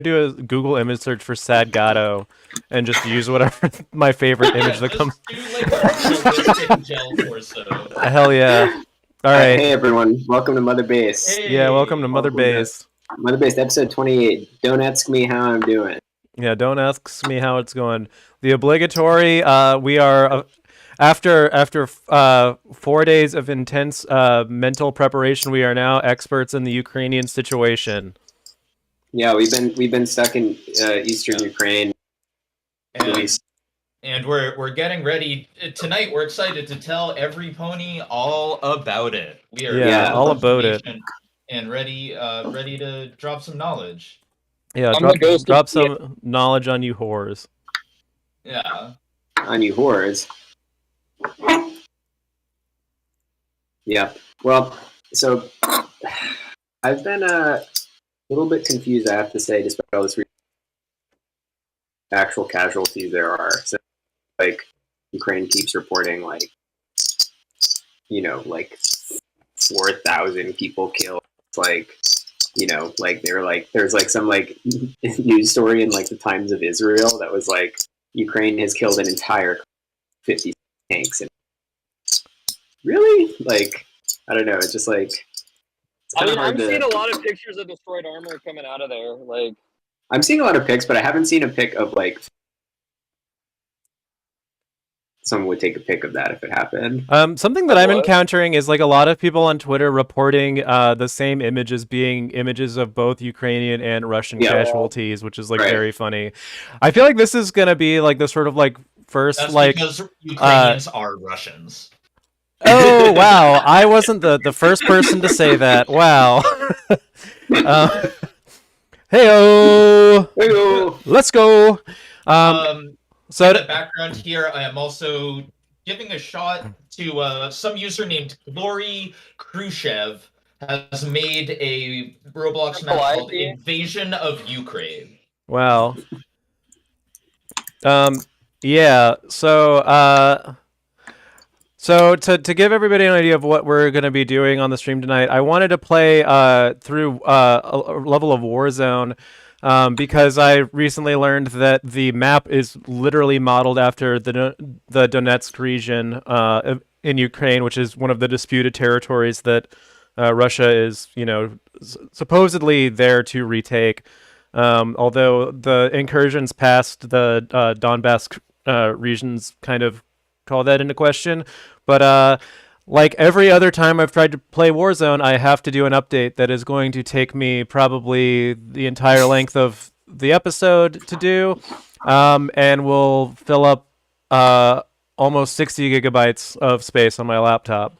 do a Google image search for Sad Gato and just use whatever my favorite image that comes. Just do like a realistic gel torso. Hell yeah! All right. Hey everyone, welcome to Mother Base. Hey. Yeah, welcome to Mother Welcome to- Base. Mother Base episode 28. Don't ask me how I'm doing. Yeah, don't ask me how it's going. The obligatory. We are after 4 days of intense mental preparation. We are now experts in the Ukrainian situation. Yeah, we've been stuck in eastern Ukraine. And we're getting ready tonight. We're excited to tell every pony all about it. We are all about it, and ready to drop some knowledge. Yeah, drop some knowledge on you whores. Yeah, on you whores. Yeah. Well, so I've been a little bit confused, I have to say, despite all this actual casualties there are. So, like, Ukraine keeps reporting, like 4,000 people killed. It's like, they're like, there's like some like news story in like the Times of Israel that was like, Ukraine has killed an entire 50 tanks. And really? Like, I don't know. It's just like, I'm seeing a lot of pictures of destroyed armor coming out of there. Like, I'm seeing a lot of pics, but I haven't seen a pic of like. Someone would take a pic of that if it happened. Something that I'm encountering is like a lot of people on Twitter reporting the same images being images of both Ukrainian and Russian casualties, which is like very funny. I feel like this is gonna be like the sort of like first because Ukrainians are Russians. Oh wow! I wasn't the first person to say that. Wow. Hey-o! Let's go. So in the background here, I am also giving a shot to some user named Glory Khrushchev has made a Roblox map called Invasion of Ukraine. Wow. Yeah. So to give everybody an idea of what we're going to be doing on the stream tonight, I wanted to play through a level of Warzone. Because I recently learned that the map is literally modeled after the Donetsk region in Ukraine, which is one of the disputed territories that Russia is, supposedly there to retake. Although the incursions past the Donbass regions kind of call that into question, but like every other time I've tried to play Warzone, I have to do an update that is going to take me probably the entire length of the episode to do, and will fill up almost 60 gigabytes of space on my laptop.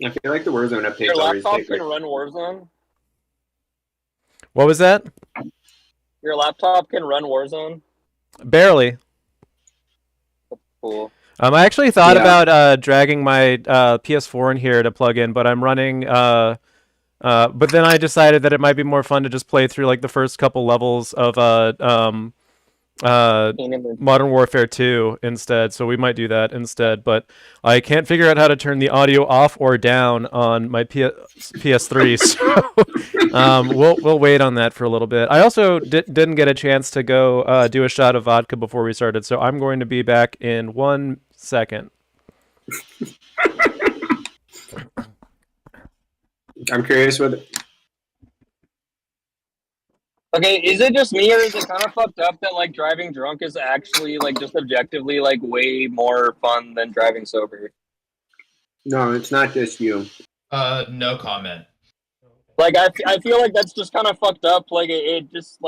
I feel like the Warzone updates your laptop can run Warzone? What was that? Your laptop can run Warzone? Barely. That's cool. I actually thought about dragging my PS4 in here to plug in, but I'm running. But then I decided that it might be more fun to just play through like the first couple levels of Modern Warfare 2 instead. So we might do that instead. But I can't figure out how to turn the audio off or down on my PS3. So we'll wait on that for a little bit. I also didn't get a chance to go do a shot of vodka before we started, so I'm going to be back in 1 second. I'm curious whether. Okay, is it just me, or is it kind of fucked up that like driving drunk is actually like just objectively like way more fun than driving sober? No, it's not just you. No comment. Like I feel like that's just kind of fucked up. Like it just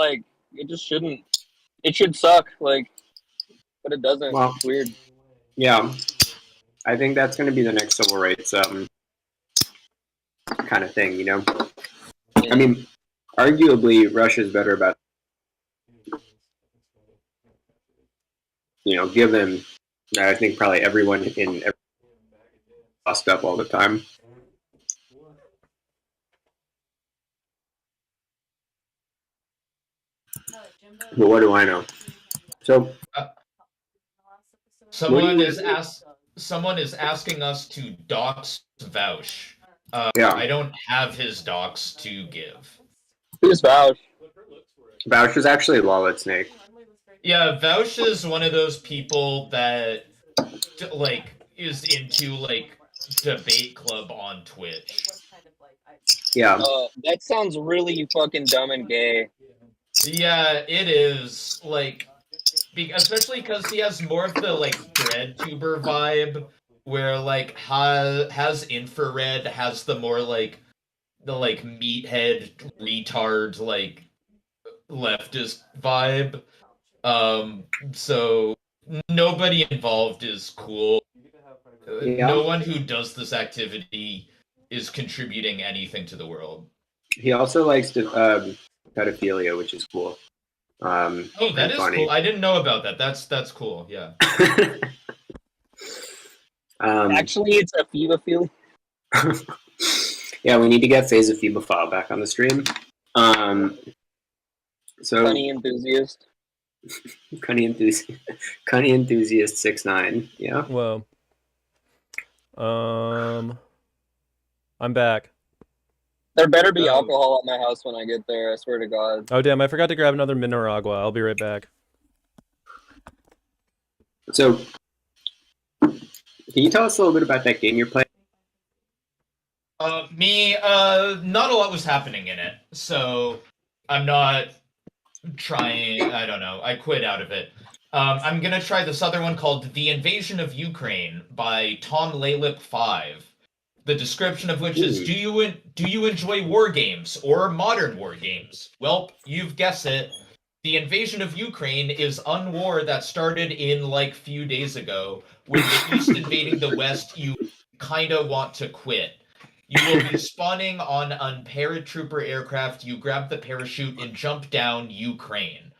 shouldn't. It should suck. Like, but it doesn't. Well, it's weird. Yeah, I think that's going to be the next civil rights kind of thing. Yeah. I mean, arguably Russia's better about given I think probably everyone in lost up all the time. But what do I know? So someone is asking us to dox Vouch. Yeah. I don't have his docs to give. Who's Vouch? Voucher's actually Lawlet Snake. Yeah, Vouch is one of those people that like is into like debate club on Twitch. Yeah. That sounds really fucking dumb and gay. Yeah, it is like especially because he has more of the like bread tuber vibe, where like has infrared has the more like the like meathead retard like leftist vibe. So nobody involved is cool. Yeah. No one who does this activity is contributing anything to the world. He also likes to pedophilia, which is cool. Oh, that and is funny. cool. I didn't know about that. That's cool. Yeah. Actually, it's a phebophilia. Yeah, we need to get Phase of Phebophile back on the stream. So Funny enthusiast. Cunny enthusiast, Cunny enthusiast 6'9". Yeah. Whoa. I'm back. There better be alcohol at my house when I get there. I swear to God. Oh damn! I forgot to grab another Mineragua. I'll be right back. So, can you tell us a little bit about that game you're playing? Not a lot was happening in it, so I'm not trying. I don't know. I quit out of it. I'm gonna try this other one called "The Invasion of Ukraine" by Tom Lalip 5. The description of which is: Do you enjoy war games or modern war games? Well, you've guessed it. The invasion of Ukraine is a war that started in like few days ago. With the East invading the West, you kinda want to quit. You will be spawning on an paratrooper aircraft. You grab the parachute and jump down Ukraine.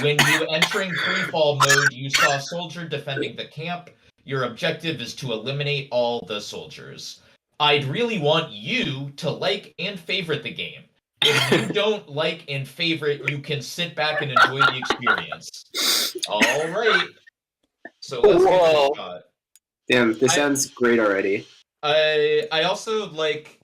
When you entering freefall mode, you saw a soldier defending the camp. Your objective is to eliminate all the soldiers. I'd really want you to like and favorite the game. If you don't like and favorite, you can sit back and enjoy the experience. All right. So let's give it a shot. Damn, this sounds great already. I also like,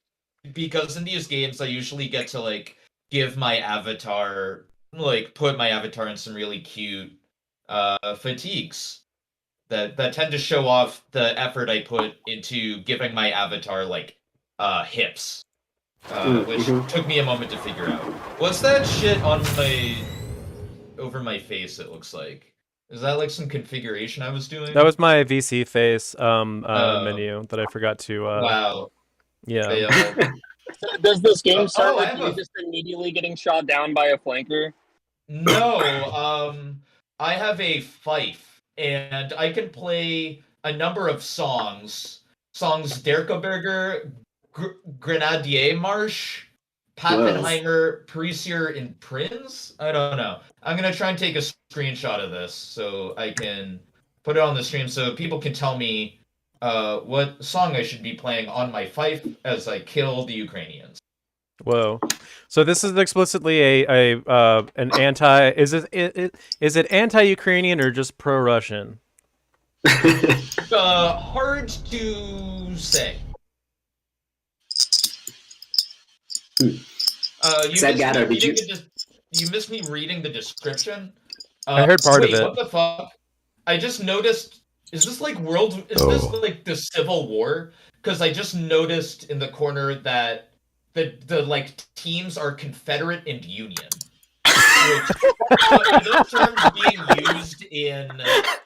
because in these games I usually get to like give my avatar, like put my avatar in some really cute fatigues that tend to show off the effort I put into giving my avatar like hips. Which took me a moment to figure out. What's that shit on over my face, it looks like? Is that like some configuration I was doing? That was my VC face menu that I forgot to. Wow. Yeah. Does this game start I with you just immediately getting shot down by a flanker? No. I have a fife, and I can play a number of songs. Songs Derkeberger, Grenadier Marsh, Pappenheimer, Parisier, and Prinz? I don't know. I'm going to try and take a screenshot of this so I can put it on the stream so people can tell me what song I should be playing on my fife as I kill the Ukrainians. Whoa. So this is explicitly an anti. Is it anti-Ukrainian or just pro-Russian? Hard to say. You missed me reading the description. I heard part of it. What the fuck? I just noticed. Is this like this like the Civil War? Because I just noticed in the corner that the like teams are Confederate and Union. Are those terms being used in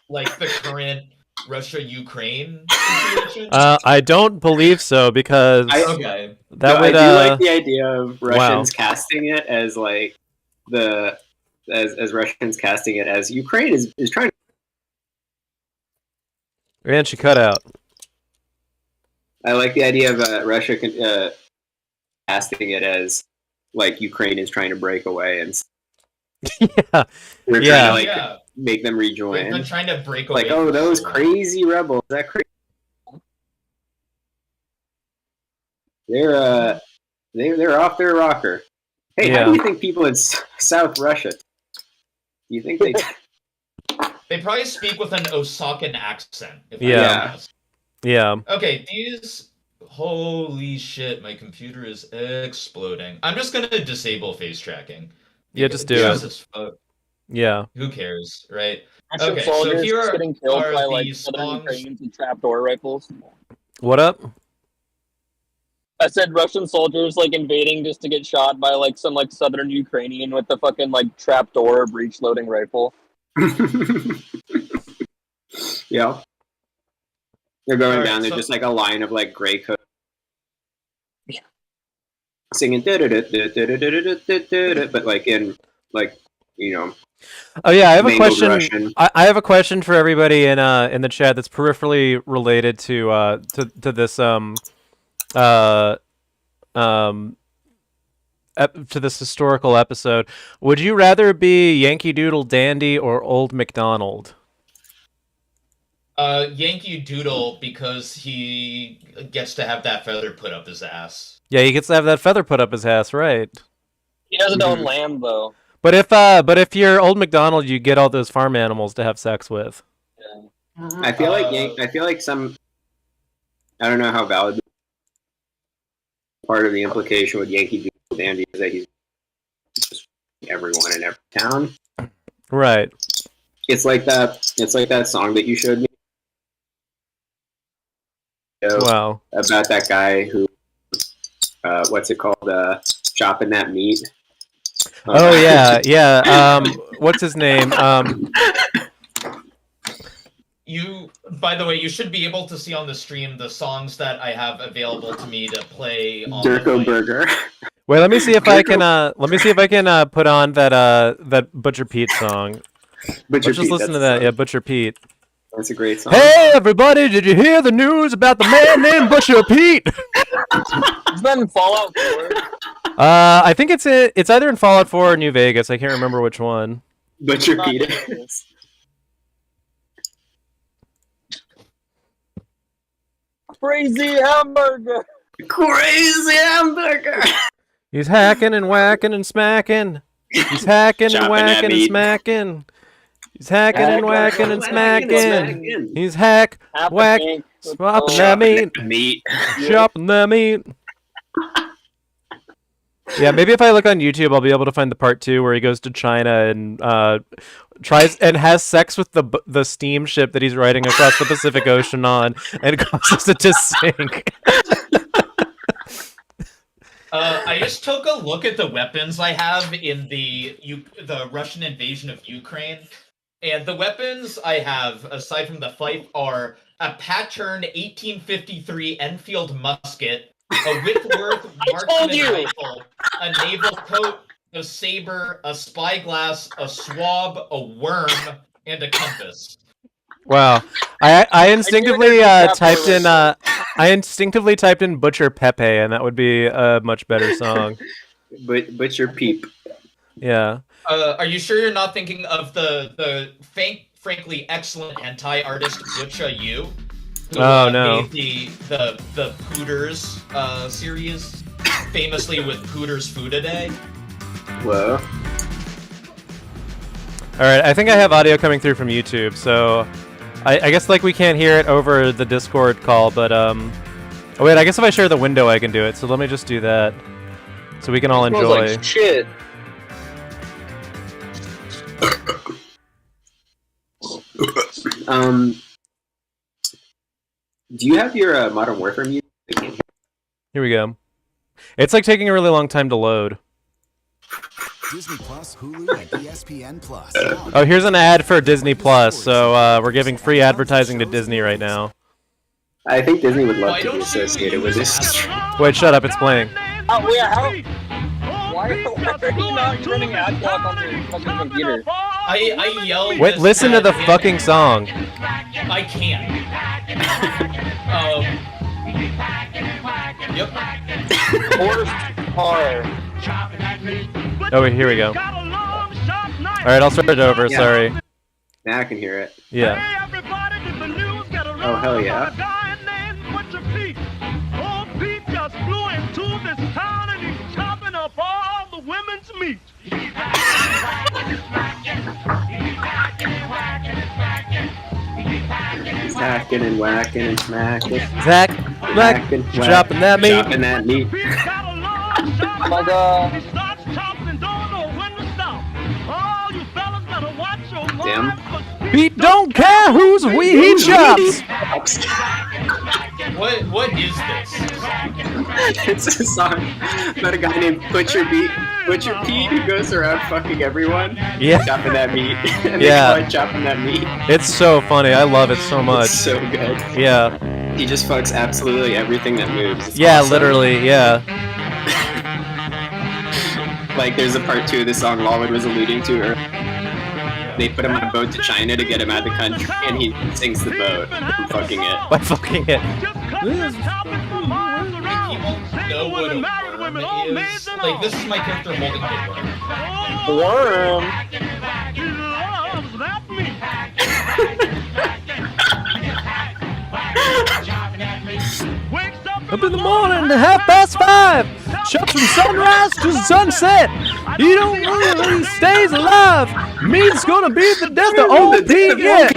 like the current Russia-Ukraine situation? I don't believe so because I do like the idea of Russians casting it as like as Russians casting it as Ukraine is trying to. And she cut out. I like the idea of Russia casting it as like Ukraine is trying to break away and we're trying to make them rejoin. They're trying to break away. Like, oh, those crazy rebels! That crazy. They're off their rocker. Hey, how do you think people in South Russia? Do you think they? They probably speak with an Osakan accent. Yeah. Okay, these. Holy shit! My computer is exploding. I'm just gonna disable face tracking. Yeah, just do Just it. as fuck. Yeah. Who cares, right? Russian Okay, so soldiers here just getting killed are by the like southern songs. Ukrainians with trapdoor rifles. What up? I said Russian soldiers like invading just to get shot by like some like southern Ukrainian with the fucking like trapdoor breech loading rifle. Yeah. They're going Alright, down. They're so- just like a line of like gray coats singing, but like in like Oh yeah, I have a mangled question. Russian. I have a question for everybody in the chat that's peripherally related to this to this historical episode. Would you rather be Yankee Doodle Dandy or Old MacDonald? Yankee Doodle, because he gets to have that feather put up his ass. Yeah, he gets to have that feather put up his ass, right? He doesn't own land though. But if you're Old MacDonald, you get all those farm animals to have sex with. Yeah. I feel like some. I don't know how valid. Part of the implication with Yankee Doodle Dandy is that he's just everyone in every town. Right. It's like that. It's like that song that you showed me. Wow. About that guy who, what's it called? Chopping that meat. Oh yeah, yeah. What's his name? You, by the way, you should be able to see on the stream the songs that I have available to me to play on Durko the Burger. Wait, let me see if I can. Let me see if I can put on that Butcher Pete song. Butcher Let's just Pete, listen to that's that. the Yeah, song. Butcher Pete. That's a great song. Hey everybody, did you hear the news about the man named Butcher Pete? Is that in Fallout 4? I think it's either in Fallout 4 or New Vegas. I can't remember which one. Butcher Pete is. Crazy hamburger. Crazy hamburger. He's hacking and whacking and smacking. He's hacking and Chopping that whacking and meat. smacking. He's hacking and whacking and smacking. He's hack, Half a whack, tank. swapping that meat, Meat. chopping that meat. Yeah, maybe if I look on YouTube, I'll be able to find the part 2 where he goes to China and tries and has sex with the steamship that he's riding across the Pacific Ocean on, and causes it to sink. I just took a look at the weapons I have in the Russian invasion of Ukraine, and the weapons I have, aside from the fife, are a pattern 1853 Enfield musket, a Whitworth marksman rifle, a naval coat, a saber, a spyglass, a swab, a worm, and a compass. Wow, I instinctively typed in Butcher Pepe, and that would be a much better song. Butcher Peep. Yeah. Are you sure you're not thinking of the frankly excellent hentai artist Butcha Yu? Who, Oh, no. made the Pooters series, famously with Pooters Food a Day. Whoa. All right, I think I have audio coming through from YouTube, so I guess like we can't hear it over the Discord call, but oh wait, I guess if I share the window, I can do it. So let me just do that, so we can all Smells enjoy. like shit. Do you have your Modern Warfare music? Here we go. It's like taking a really long time to load. Disney Plus, Hulu, and ESPN Plus. Oh, here's an ad for Disney Plus, so we're giving free advertising to Disney right now. I think Disney would love Why to be don't you associated with use this. Wait, shut up, it's playing. Oh, yeah, why are you not running ad block on your fucking computer? I yelled. Wait, this listen to ad the in- fucking song. I can't. Yep. Horse car. Oh, wait, here we go. Alright, I'll start it over, Yeah. sorry. Now I can hear it. Yeah. Oh, hell yeah. He's hacking and whacking and smacking. Zach, Black, Whacking, whacking, chopping that meat. Chopping that meat. Oh my god. Damn. Pete don't care whose weed he chops. What is this song? It's a song about a guy named Butcher Pete who goes around fucking everyone. Yeah. Chopping that meat. And Yeah. they call it chopping that meat. It's so funny. I love it so much. It's so good. Yeah. He just fucks absolutely everything that moves. It's Yeah, awesome. literally. Yeah. Like, there's a part 2 of the song Lawwood was alluding to earlier. They put him on a boat to China to get him out of the country, and he sinks the boat from fucking it. By fucking it. People know what a worm is. Like, this is my character holding the worm. Worm. Up in the morning to 5:30. Shop from sunrise to sunset. You don't know when he stays alive. Meat's gonna be the death of old Pete yet.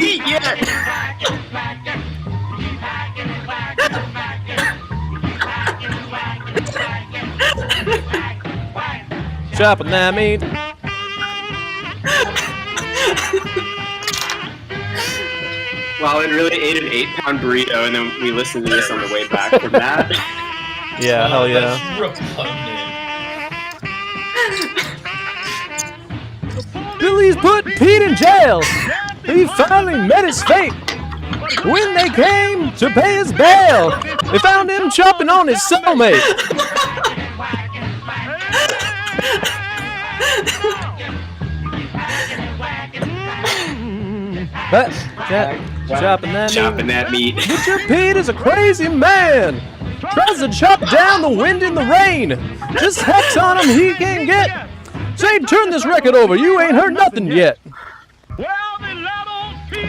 Chopping that meat. Well, it really ate an 8-pound burrito, and then we listened to this on the way back from that. Yeah, hell yeah. That's repugnant. Billy's put Pete in jail. He finally met his fate. When they came to pay his bail, they found him chopping on his cellmate. Chopping that meat. Chopping that meat. Butcher Pete is a crazy man. Tries to chop down the wind and the rain. Just hacks on him he can't get. Say, turn this record over. You ain't heard nothing yet.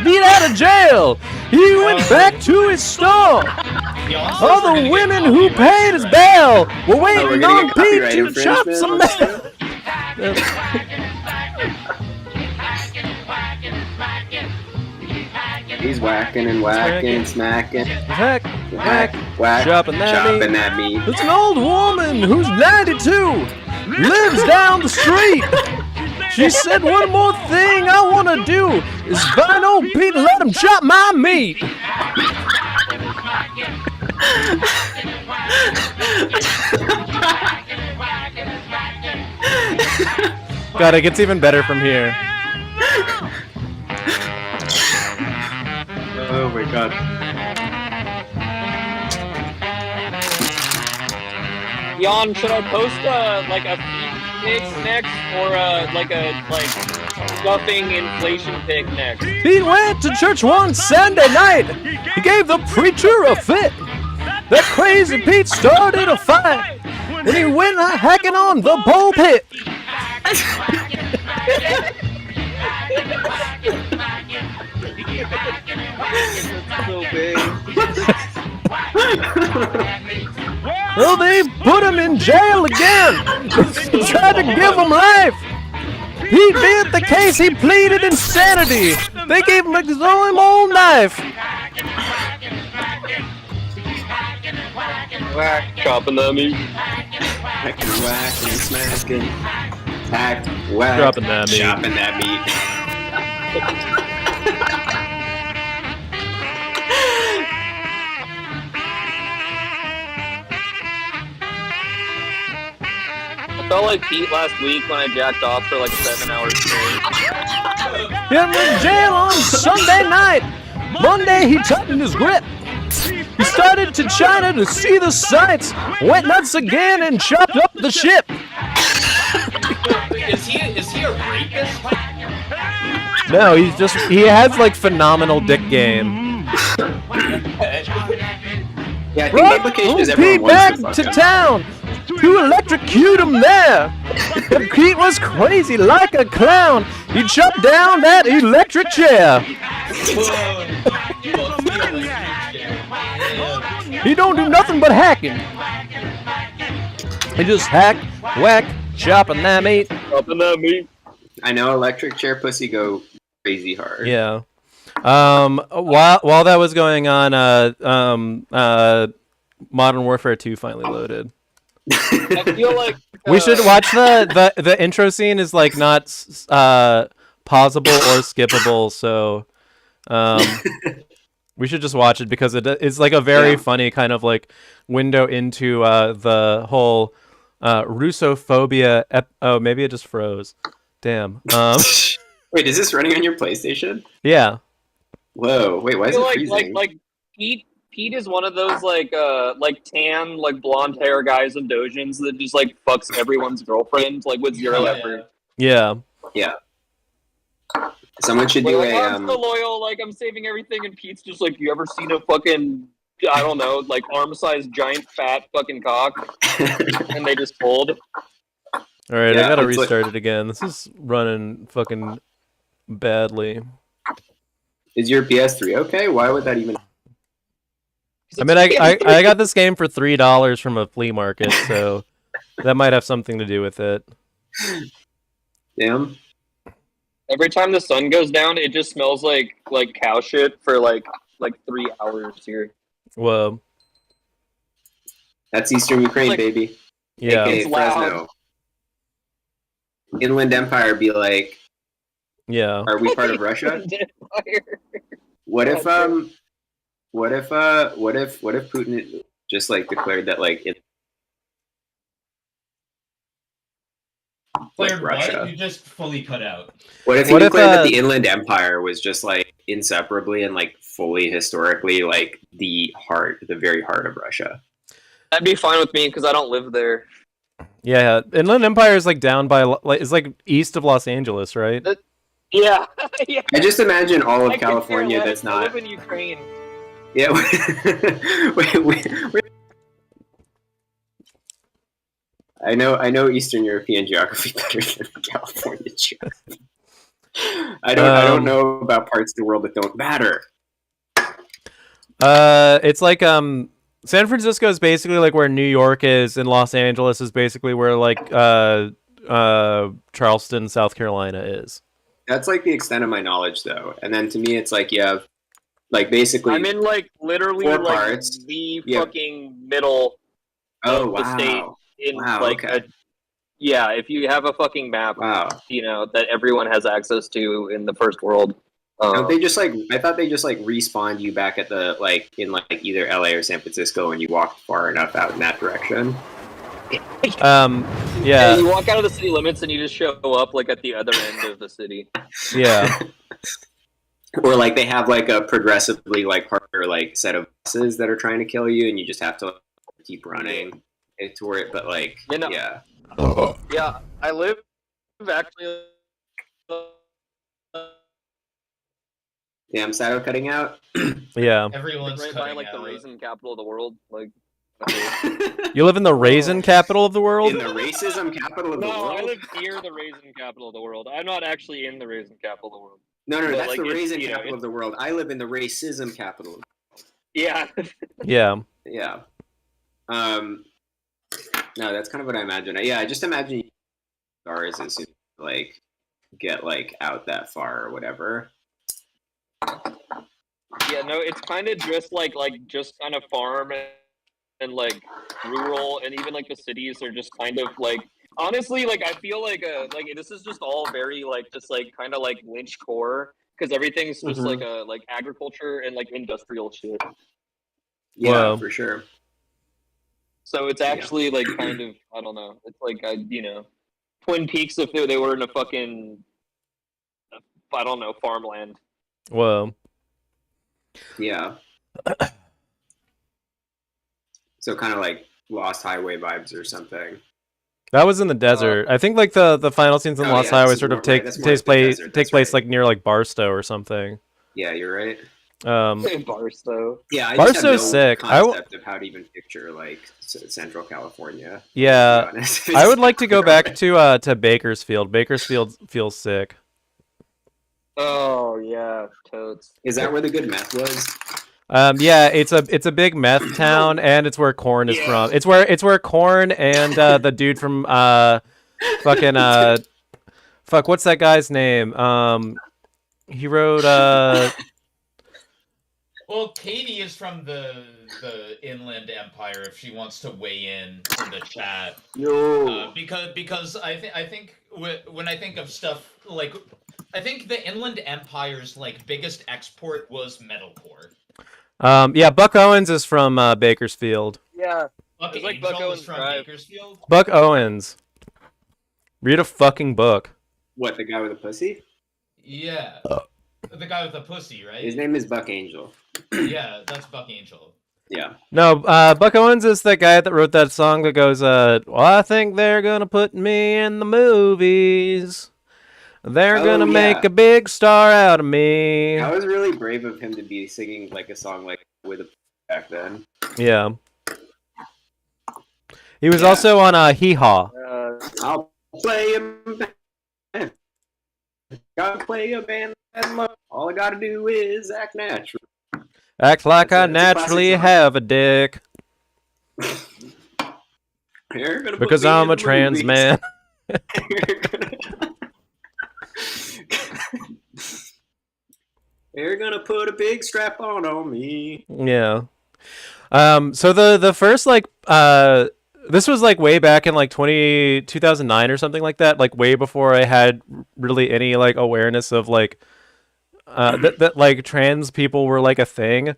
Beat out of jail. He went back to his store. All the women who paid his bail were waiting on Pete to chop some man. He's whacking and whacking, smacking. Whack, Whack, whack, whack, chopping that that meat. It's an old woman who's 92, lives down the street. She said, one more thing I want to do is find old Pete and let him chop my meat. God, it gets even better from here. Oh my god. Jan, should I post like a feed pic next, or like a stuffing inflation pic next? Pete went to church one Sunday night. He gave the preacher a fit. That crazy Pete started a fight. Then he went hacking on the pulpit. So big. Well, they put him in jail again. Tried to give him life. He beat the case. He pleaded insanity. They gave him a old knife. Whack, chopping that meat. Whacking, whacking, smacking. Hack, whack, Dropping that meat. chopping that meat. I felt like Pete last week when I jacked off for like 7 hours straight. He went to jail on Sunday night. Monday, he tightened his grip. He started to China to see the sights. Went nuts again and chopped up the ship. Is he a rapist? No, he has like phenomenal dick game. Yeah, I think the implication is Pete everyone back wants to fuck him. town to electrocute him there. But Pete was crazy like a clown. He chopped down that electric chair. He don't do nothing but hacking. He just hack, whack, chopping that meat. Chopping that meat. I know electric chair pussy go crazy hard. Yeah. While that was going on, Modern Warfare 2 finally loaded. I feel like We should watch the intro scene is like not pausable or skippable, so we should just watch it because it's like a very funny kind of like window into the whole Russophobia. Oh, maybe it just froze. Damn. Wait, is this running on your PlayStation? Yeah. Whoa. Wait, why I is feel it freezing? like Pete is one of those like tan like blonde hair guys in Dojins that just like fucks everyone's girlfriend like with zero effort. Yeah. Yeah. Someone should Like, do I'm so loyal, like I'm saving everything, and Pete's just like, you ever seen a fucking, I don't know, like arm-sized giant fat fucking cock, and they just fold. All right, Yeah, I gotta it's restart it again. This is running fucking badly. Is your PS3 okay? Why would that even? I mean, I got this game for $3 from a flea market, so that might have something to do with it. Damn. Every time the sun goes down, it just smells like cow shit for like 3 hours here. Whoa. That's Eastern Ukraine, Like- baby. Yeah. AKA It's loud. Fresno. Inland Empire be like, Yeah. are we part of Russia? What if Putin just like declared that like it like Declared Russia? what? You just fully cut out. What if he What if, declared that the Inland Empire was just like inseparably and like fully historically like the very heart of Russia? That'd be fine with me because I don't live there. Yeah. Inland Empire is like down by like it's like east of Los Angeles, right? Yeah, yeah. I just imagine all of I could care California less. that's I not. live in Ukraine. Yeah. I know Eastern European geography better than California geography. I don't know about parts of the world that don't matter. It's like San Francisco is basically like where New York is, and Los Angeles is basically where like Charleston, South Carolina is. That's like the extent of my knowledge, though. And then to me, it's like you have like basically. I'm in like literally 4 like parts. the Yeah. fucking middle Oh of the state. wow! In Wow, like okay. yeah, if you have a fucking map, Wow. you know, that everyone has access to in the first world. Don't they just like? I thought they just like respawned you back at the like in like either LA or San Francisco when you walked far enough out in that direction. Yeah. You walk out of the city limits and you just show up like at the other end of the city. Yeah. Or like they have like a progressively like harder like set of bosses that are trying to kill you, and you just have to like, keep running toward it. But like, You know- yeah, Yeah, I live actually. damn, Sato cutting out. Yeah. Everyone's Right by cutting like the out. raisin capital of the world. Like, You live in the raisin capital of the world? In the racism capital of the no, I world. live near the raisin capital of the world. I'm not actually in the raisin capital of the world. No, but, that's like, the it's, raisin you know, capital of the world. I live in the racism capital. Yeah. Yeah. Yeah. No, that's kind of what I imagine. Yeah, I just imagine stars as soon as you, like get like out that far or whatever. Yeah, no, it's kind of just like just kind of farm and like rural, and even like the cities are just kind of like honestly like I feel like this is just all very like just like kind of like Lynch core because everything's just like a like agriculture and like industrial shit. Yeah, Wow. for sure. So it's actually like kind of I don't know. It's like you know, Twin Peaks if they were in a fucking I don't know farmland. Whoa. Yeah. So kind of like Lost Highway vibes or something. That was in the desert. I think like the final scenes in Oh, Lost yeah, Highway this is sort of more- take that's more takes the place desert, take that's place right. like near like Barstow or something. Yeah, you're right. Barstow. Yeah, I just Barstow's have no sick. concept of how to even picture like Central California. Yeah. To be honest. I would like to go back to Bakersfield. Bakersfield feels sick. Oh yeah, toads. Is that where the good meth was? Yeah, it's a big meth town, and it's where Korn is from. It's where Korn and the dude from fucking fuck, what's that guy's name? He wrote Well, Katie is from the Inland Empire. If she wants to weigh in the chat, Yo. because I think when I think of stuff like I think the Inland Empire's like biggest export was metalcore. Yeah, Buck Owens is from Bakersfield. Yeah. Buck It's like Angel Buck was Owens from Drive. Bakersfield. Buck Owens. Read a fucking book. What, the guy with the pussy? Yeah. The guy with the pussy, right? His name is Buck Angel. Yeah, that's Buck Angel. Yeah. No, Buck Owens is the guy that wrote that song that goes, well, I think they're gonna put me in the movies. They're gonna make a big star out of me. That was really brave of him to be singing like a song like with a back then. Yeah. He was also on Hee Haw. I'll play a band. Gotta play a band. All I gotta do is act natural. Act like I naturally have a dick. Because I'm a trans man. They're gonna put a big strap on me. Yeah. So the first like this was like way back in like 2009 or something like that, like way before I had really any like awareness of like that like trans people were like a thing,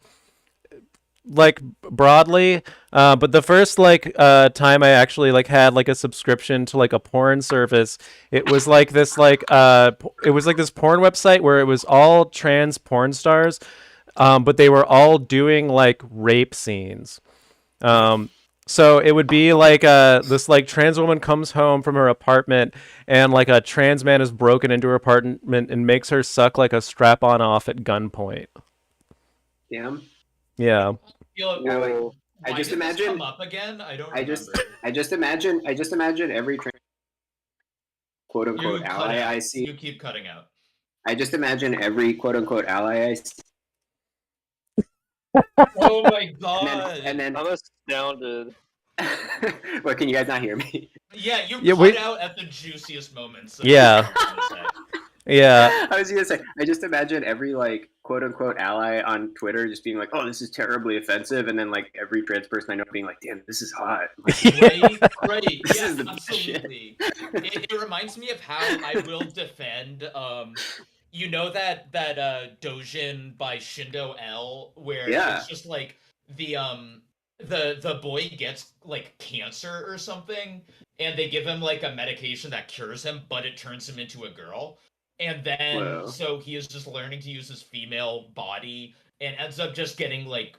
like broadly. But the first like time I actually like had like a subscription to like a porn service, it was like this like it was like this porn website where it was all trans porn stars, but they were all doing like rape scenes. So it would be like this like trans woman comes home from her apartment and like a trans man is broken into her apartment and makes her suck like a strap-on off at gunpoint. Damn. Yeah. I just imagine. Come up again? I don't remember. I just imagine every quote unquote ally I see. You keep cutting out. I just imagine every quote unquote ally I see. Oh my god! And then I'm astounded. What, can you guys not hear me? Yeah, you cut out at the juiciest moments. So yeah. Yeah. I was gonna say, I just imagine every like quote unquote ally on Twitter just being like, "Oh, this is terribly offensive," and then like every trans person I know being like, "Damn, this is hot." Like, right. This Yeah, is the absolutely. It reminds me of how I will defend. You know that Dojin by Shindo L, where it's just like the boy gets like cancer or something, and they give him like a medication that cures him, but it turns him into a girl. And then, so he is just learning to use his female body and ends up just getting, like,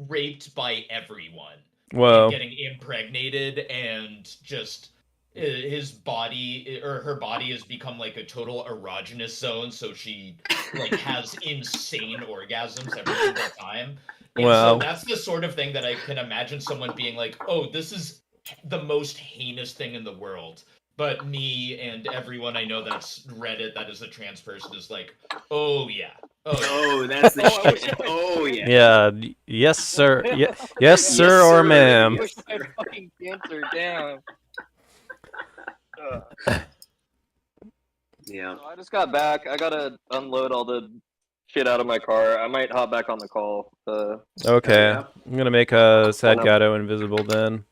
raped by everyone. Whoa. And getting impregnated and just his body, or her body has become, like, a total erogenous zone, so she, like, has insane orgasms every single time. And so that's the sort of thing that I can imagine someone being like, oh, this is the most heinous thing in the world. But me and everyone I know that's read it, that is a trans person, is like, oh yeah. Oh, that's the shit. Oh yeah. Yeah. Yes, sir. Yes, sir, or ma'am. Push my fucking cancer down. Yeah. So I just got back. I gotta unload all the shit out of my car. I might hop back on the call. Okay. I'm gonna make Sad Gato invisible then.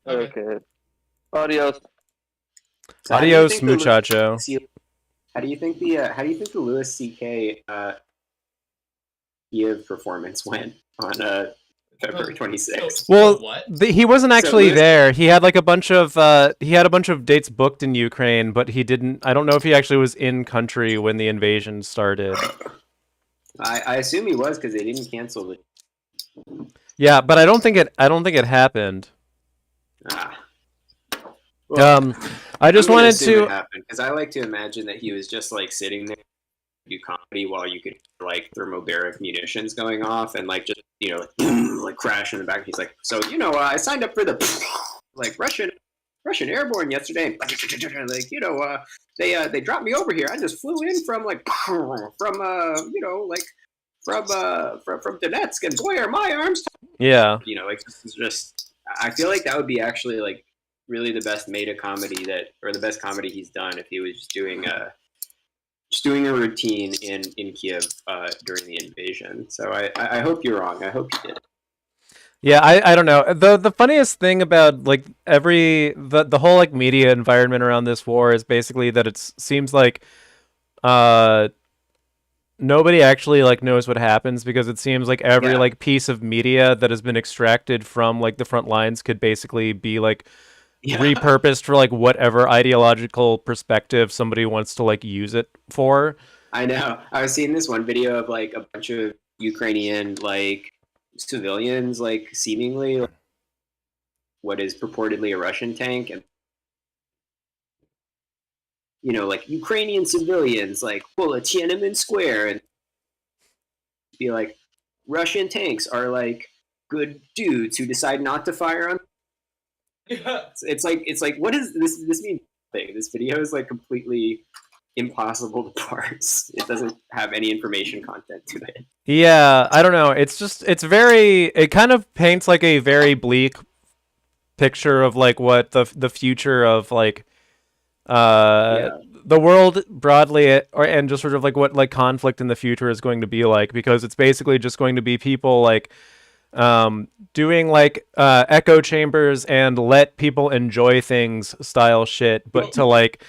Okay. Adios. So Adios, muchacho. How do you think the Louis C.K. Kiev performance went on February 26th? Well, he wasn't actually there. He had like a bunch of dates booked in Ukraine, but he didn't. I don't know if he actually was in country when the invasion started. I assume he was because they didn't cancel it. Yeah, but I don't think it happened. Well, I just wanted to because I like to imagine that he was just like sitting there do comedy while you could like thermobaric munitions going off and like just like crash in the back. He's like, so I signed up for the like Russian airborne yesterday. Like they dropped me over here. I just flew in from from Donetsk, and boy are my arms. Yeah. Like it's just I feel like that would be actually like really the best meta comedy or the best comedy he's done if he was just doing a routine in Kiev during the invasion. So I hope you're wrong. I hope you did. Yeah, I don't know. The funniest thing about like the whole like media environment around this war is basically that it seems like nobody actually like knows what happens, because it seems like every like piece of media that has been extracted from like the front lines could basically be like repurposed for like whatever ideological perspective somebody wants to like use it for. I know. I was seeing this one video of like a bunch of Ukrainian like civilians, like seemingly like, what is purportedly a Russian tank, and like Ukrainian civilians like pull a Tiananmen Square and be like, Russian tanks are like good dudes who decide not to fire on. Yeah. It's like what is this? This means nothing. This video is like completely impossible to parse. It doesn't have any information content to it. Yeah, I don't know. It kind of paints like a very bleak picture of like what the future of like the world broadly, and just sort of like what like conflict in the future is going to be like, because it's basically just going to be people like doing like echo chambers and let people enjoy things style shit, but to like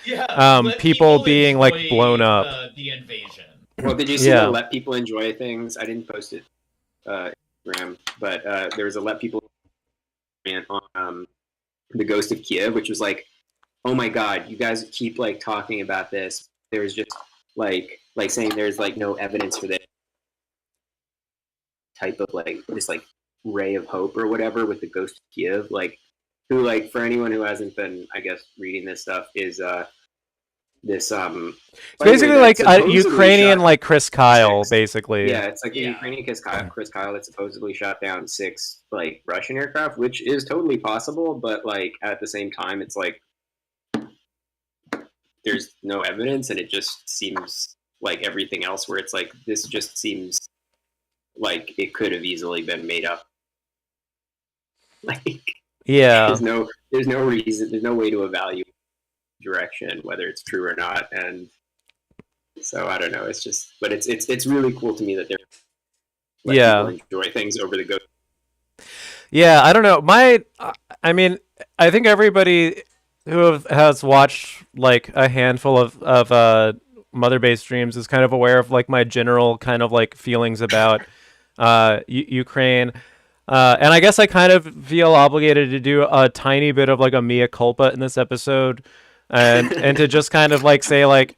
people being like blown up. The invasion. Well, did you see the let people enjoy things? I didn't post it Instagram, but there was a let people on the Ghost of Kiev, which was like, oh my god, you guys keep like talking about this. There's just like saying there's like no evidence for this type of like this like ray of hope or whatever with the Ghost of Kiev, like who, like, for anyone who hasn't been, I guess, reading this stuff, is this it's basically like a Ukrainian like Chris Kyle, basically. Yeah, it's like a Ukrainian Chris Kyle that supposedly shot down 6 like Russian aircraft, which is totally possible, but like at the same time, it's like there's no evidence, and it just seems like everything else, where it's like this just seems like it could have easily been made up. Like, there's no reason, there's no way to evaluate direction whether it's true or not, and so I don't know. It's just, but it's really cool to me that they're people enjoy things over the go. Yeah, I don't know. I mean, I think everybody who has watched like a handful of Mother Base streams is kind of aware of like my general kind of like feelings about Ukraine. And I guess I kind of feel obligated to do a tiny bit of like a mea culpa in this episode, and to just kind of like say like,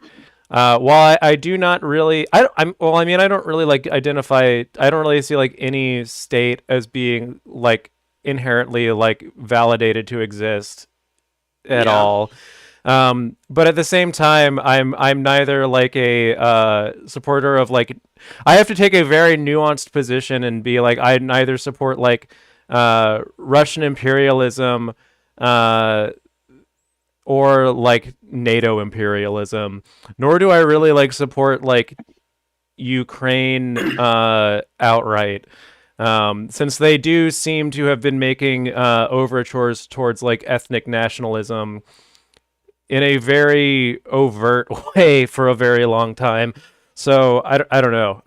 while I do not really, I don't really like identify, I don't really see like any state as being like inherently like validated to exist at all. But at the same time, I'm neither like a supporter of like, I have to take a very nuanced position and be like, I neither support like Russian imperialism or like NATO imperialism, nor do I really like support like Ukraine outright. Since they do seem to have been making overtures towards like ethnic nationalism in a very overt way for a very long time. So I don't know.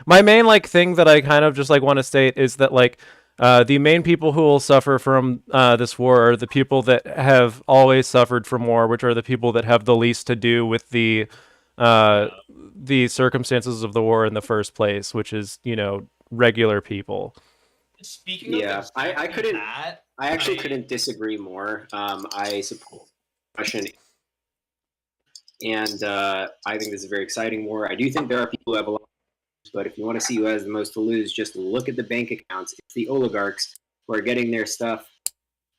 My main like thing that I kind of just like want to state is that like the main people who will suffer from this war are the people that have always suffered from war, which are the people that have the least to do with the circumstances of the war in the first place, which is, regular people. Speaking of I actually couldn't disagree more. I support Russian, and I think this is a very exciting war. I do think there are people who have a lot, but if you want to see who has the most to lose, just look at the bank accounts. It's the oligarchs who are getting their stuff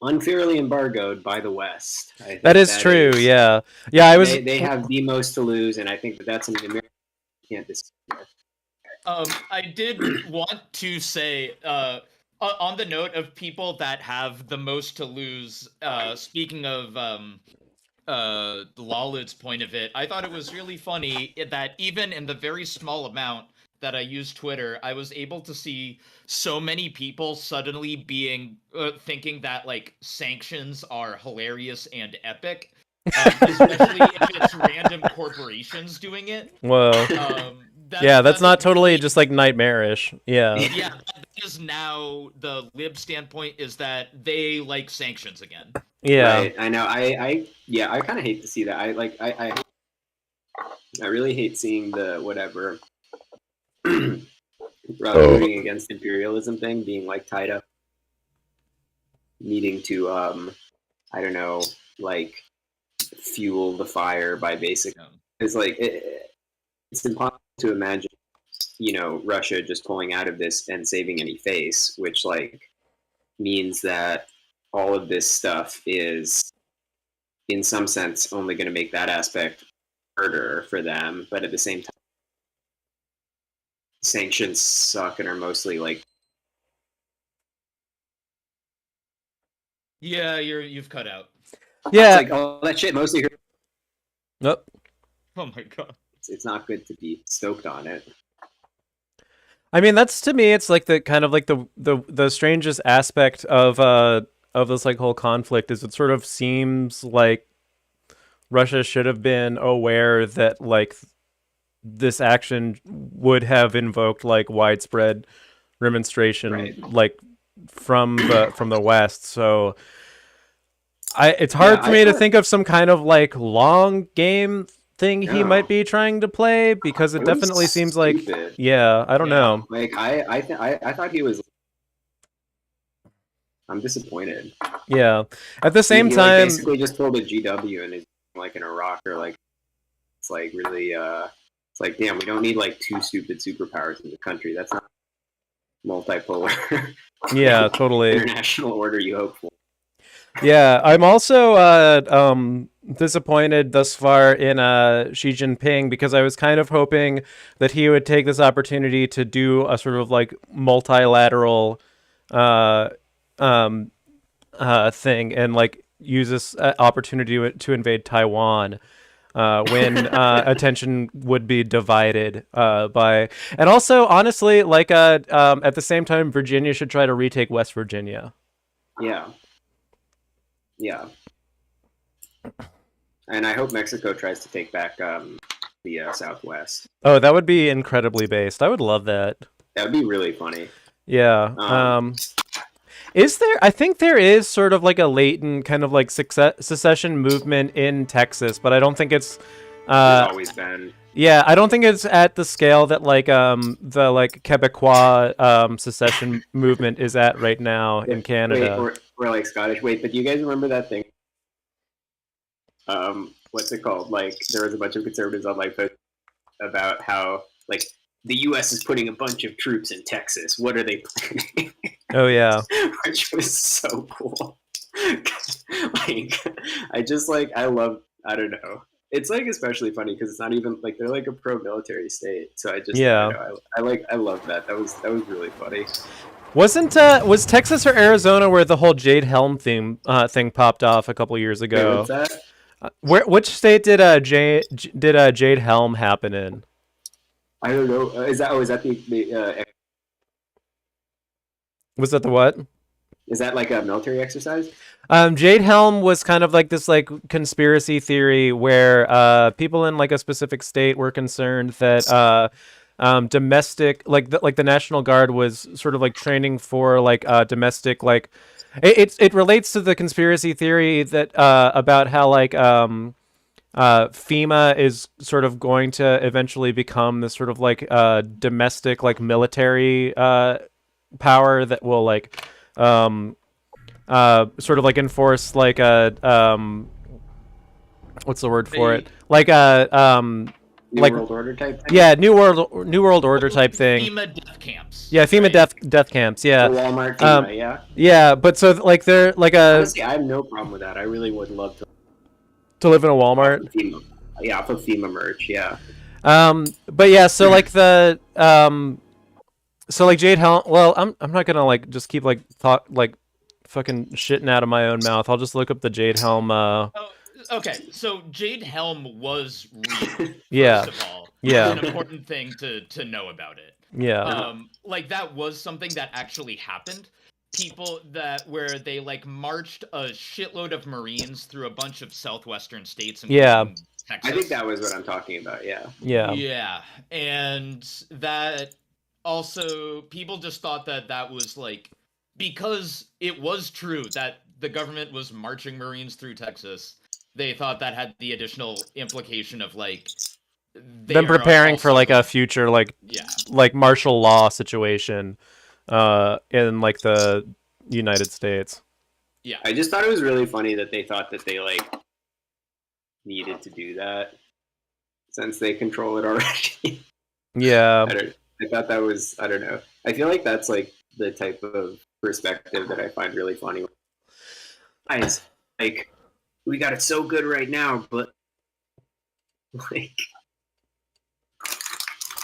unfairly embargoed by the West. That is true. Yeah. They have the most to lose, and I think that's an American can't disagree with. I did want to say, on the note of people that have the most to lose, speaking of Lalud's point of it, I thought it was really funny that even in the very small amount that I use Twitter, I was able to see so many people suddenly being thinking that like sanctions are hilarious and epic, especially if it's random corporations doing it. Whoa. That's not totally just like nightmarish. Yeah. Yeah, that is now the lib standpoint, is that they like sanctions again. Yeah. Right. I know. I kind of hate to see that. I I really hate seeing the whatever rooting against imperialism thing being like tied up, needing to I don't know, like fuel the fire by basic. It's like it's impossible to imagine, Russia just pulling out of this and saving any face, which like means that all of this stuff is, in some sense, only going to make that aspect harder for them. But at the same time, sanctions suck and are mostly like. Yeah, you've cut out. Yeah. It's like all that shit mostly. Nope. Oh my god. It's not good to be stoked on it. I mean, that's, to me, it's like the kind of like the strangest aspect of this like whole conflict is it sort of seems like Russia should have been aware that like this action would have invoked like widespread remonstration, Right. like from the West. So it's hard for me to think of some kind of like long game thing he might be trying to play, because it definitely seems like, I don't know. Like I thought he was. I'm disappointed. Yeah. At the same he time, like, basically just pulled a GW and is like in Iraq, or like it's like really it's like, damn, we don't need like two stupid superpowers in the country. That's not multipolar. Yeah, totally. International order you hope for. Yeah, I'm also disappointed thus far in Xi Jinping, because I was kind of hoping that he would take this opportunity to do a sort of like multilateral thing and like use this opportunity to invade Taiwan. When attention would be divided by, and also honestly, like at the same time, Virginia should try to retake West Virginia. Yeah. And I hope Mexico tries to take back the Southwest. Oh, that would be incredibly based. I would love that. That would be really funny. Yeah. Is there? I think there is sort of like a latent kind of like secession movement in Texas, but I don't think it's. There's always been. Yeah, I don't think it's at the scale that like the like Quebecois secession movement is at right now in Canada. Wait, or like Scottish. Wait, but do you guys remember that thing? What's it called? Like there was a bunch of conservatives on like about how like the U.S. is putting a bunch of troops in Texas. What are they planning? Oh yeah, which was so cool. Like I love. I don't know. It's like especially funny because it's not even like they're like a pro-military state. So I love that. That was really funny. Was Texas or Arizona where the whole Jade Helm thing popped off a couple years ago? Wait, what's that? Which state did Jade Helm happen in? I don't know. Is that the Was that the what? Is that like a military exercise? Jade Helm was kind of like this like conspiracy theory where people in like a specific state were concerned that domestic like the National Guard was sort of like training for like domestic like it relates to the conspiracy theory that about how like FEMA is sort of going to eventually become this sort of like domestic like military power that will like sort of like enforce like a what's the word for it? Like a New World Order type thing? Yeah, New World Order type thing. FEMA death camps. Yeah, FEMA death camps. Yeah. The Walmart FEMA, yeah. Yeah, but so like they're like a. Honestly, I have no problem with that. I really would love to live in a Walmart. Off of FEMA merch. Yeah. But yeah, so like the so like Jade Helm. Well, I'm not gonna like just keep like fucking shitting out of my own mouth. I'll just look up the Jade Helm. Okay, so Jade Helm was real. Yeah. First of all, yeah. It's an important thing to know about it. Yeah. Like that was something that actually happened. People where they like marched a shitload of Marines through a bunch of southwestern states. Yeah. Texas. I think that was what I'm talking about. Yeah. Yeah. Yeah, and that also people just thought that was like because it was true that the government was marching Marines through Texas. They thought that had the additional implication of like they them are preparing for also like a going- future like yeah. martial law situation in like the United States. Yeah. I just thought it was really funny that they thought that they like needed to do that since they control it already. Yeah. I thought that was, I don't know. I feel like that's like the type of perspective that I find really funny. Guys, like, we got it so good right now, but like,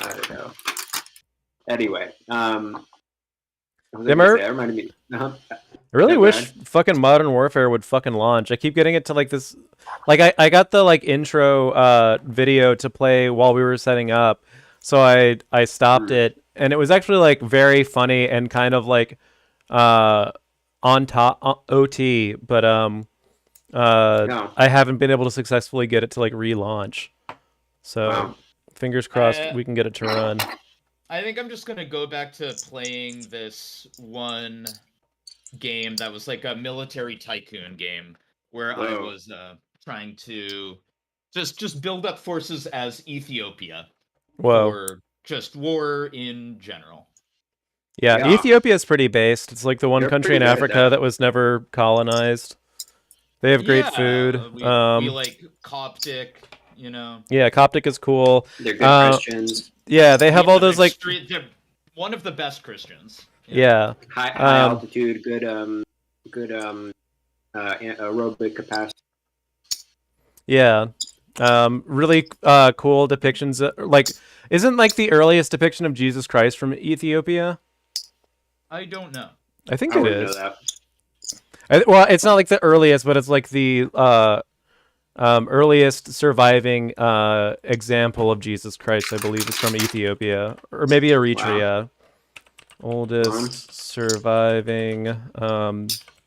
I don't know. Anyway, what was I gonna say? That reminded me. I really Yeah, go wish ahead. fucking Modern Warfare would fucking launch. I keep getting it to like this, like I got the like intro video to play while we were setting up, so I stopped it, and it was actually like very funny and kind of like on top OT, but No. I haven't been able to successfully get it to like relaunch. So Wow. fingers crossed we can get it to run. I think I'm just gonna go back to playing this one game that was like a military tycoon game where I Whoa. was trying to just build up forces as Ethiopia Whoa. for just war in general. Yeah, Ethiopia is pretty based. It's like the one They're country in pretty good at Africa that. that was never colonized. They have great food. We like Coptic, you know. Yeah, Coptic is cool. They're good Christians. Yeah, they have all those like they're one of the best Christians. yeah. High altitude, good aerobic capacity. Yeah. Really cool depictions like isn't like the earliest depiction of Jesus Christ from Ethiopia? I don't know. I think I it wouldn't is. know that. Well, it's not like the earliest, but it's like the earliest surviving example of Jesus Christ, I believe, is from Ethiopia or maybe Eritrea. Wow. Oldest surviving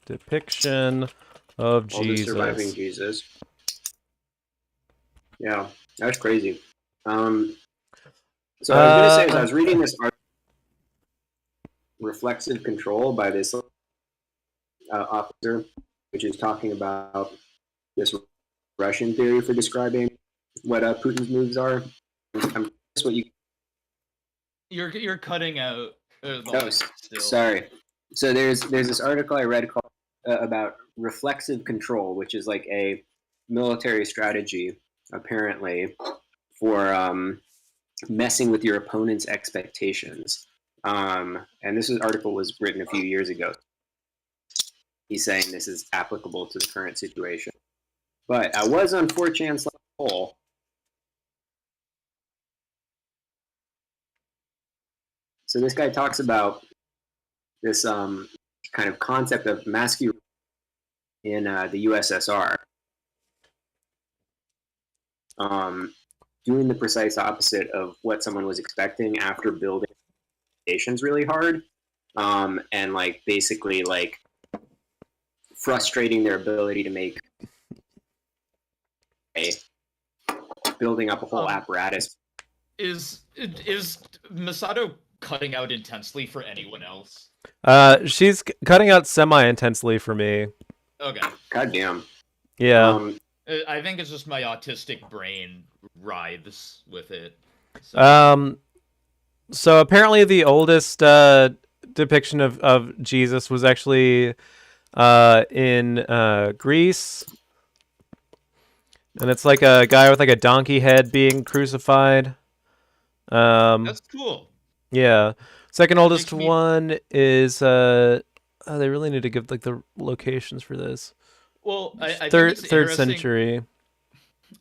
depiction of Jesus. Oldest surviving Jesus. Yeah, that's crazy. So I was gonna say, as I was reading this article, Reflexive Control by this officer, which is talking about this Russian theory for describing what Putin's moves are. I'm curious what you're cutting out. Sorry. So there's this article I read called about reflexive control, which is like a military strategy apparently for messing with your opponent's expectations. And this article was written a few years ago. He's saying this is applicable to the current situation. But I was on 4chan's poll. So this guy talks about this kind of concept of masculinity in the USSR. Doing the precise opposite of what someone was expecting after building nations really hard, and like basically like frustrating their ability to make building up a whole apparatus. Is Masato cutting out intensely for anyone else? She's cutting out semi-intensely for me. Okay. God damn. Yeah. I think it's just my autistic brain writhes with it. So apparently the oldest depiction of Jesus was actually in Greece. And it's like a guy with like a donkey head being crucified. That's cool. Yeah. Second oldest one is they really need to give like the locations for this. Well, I third think it's third century.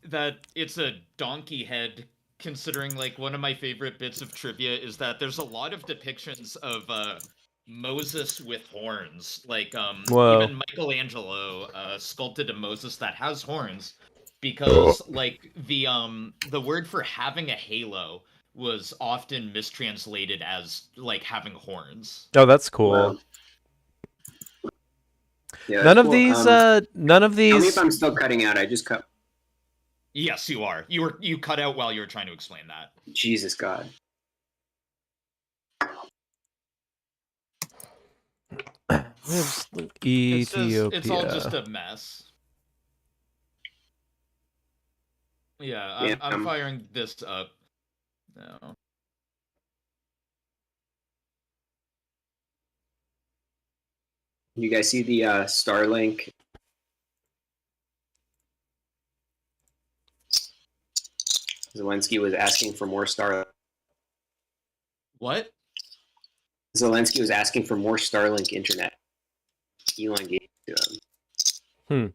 That it's a donkey head, considering like one of my favorite bits of trivia is that there's a lot of depictions of Moses with horns. Like even Michelangelo sculpted a Moses that has horns because like the word for having a halo was often mistranslated as like having horns. Oh, that's cool. Wow. Yeah, none of cool. these none of these Tell me if I'm still cutting out. I just cut. Yes, you are. You cut out while you were trying to explain that. Jesus God. Ethiopia. It's all just a mess. Yeah, I'm firing this up now. You guys see the Starlink? Zelensky was asking for more Starlink. What? Zelensky was asking for more Starlink internet. Elon gave it to him.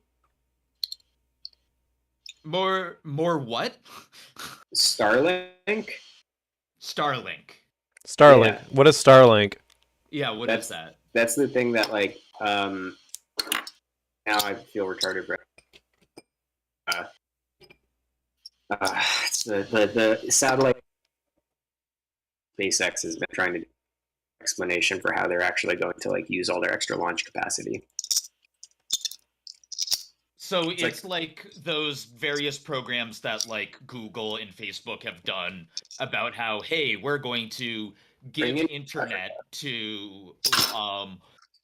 More what? Starlink? Starlink. Starlink. Yeah. What is Starlink? Yeah, what is that? That's the thing that like now I feel retarded, bro. It's the satellite SpaceX has been trying to do an explanation for how they're actually going to like use all their extra launch capacity. So it's like those various programs that like Google and Facebook have done about how, hey, we're going to give internet to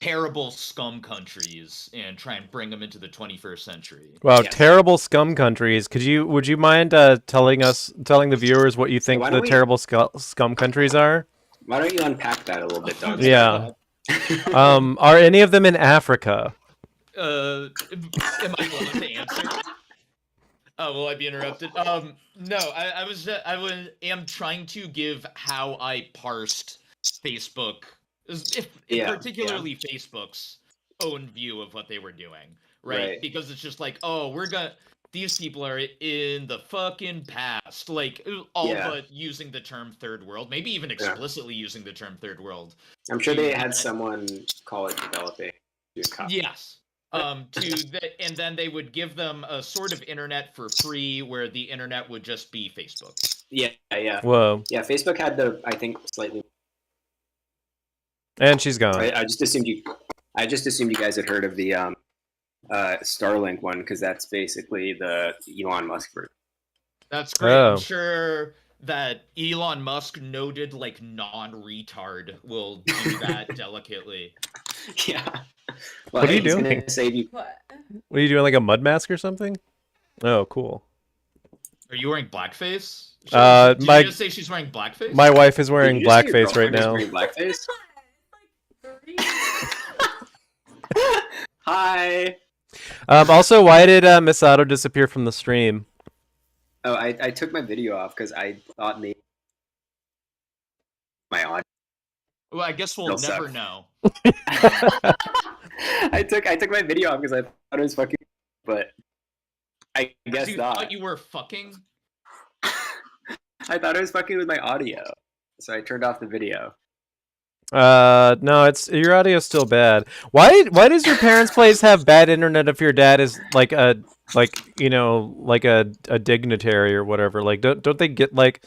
terrible scum countries and try and bring them into the 21st century. Wow, Yes. terrible scum countries. Would you mind telling the viewers what you think the terrible scum countries are? Why don't you unpack that a little bit, Doug? Yeah. Are any of them in Africa? Am I allowed to answer? Oh, will I be interrupted? No, I am trying to give how I parsed Facebook, particularly Facebook's own view of what they were doing, right? Because it's just like, oh, these people are in the fucking past, like but using the term third world, maybe even explicitly using the term third world. I'm sure they had someone call it developing. Yes. And then they would give them a sort of internet for free, where the internet would just be Facebook. Yeah. Whoa. Yeah, Facebook had I think slightly. And she's gone. I just assumed you guys had heard of the Starlink one, because that's basically the Elon Musk version. That's great. I'm sure that Elon Musk, noted like non-retard, will do that delicately. Yeah. Well, what are you doing? What? What are you doing? Like a mud mask or something? Oh, cool. Are you wearing blackface? Did you just say she's wearing blackface? My wife is wearing blackface right now. Blackface? Hi. Also, why did Misato disappear from the stream? Oh, I took my video off because I thought maybe my audio. Well, I guess we'll never know. I took my video off because I thought it was fucking, but I guess you not. Thought you were fucking? I thought it was fucking with my audio, so I turned off the video. No, your audio's still bad. Why does your parents' place have bad internet if your dad is like a dignitary or whatever? Like, don't they get like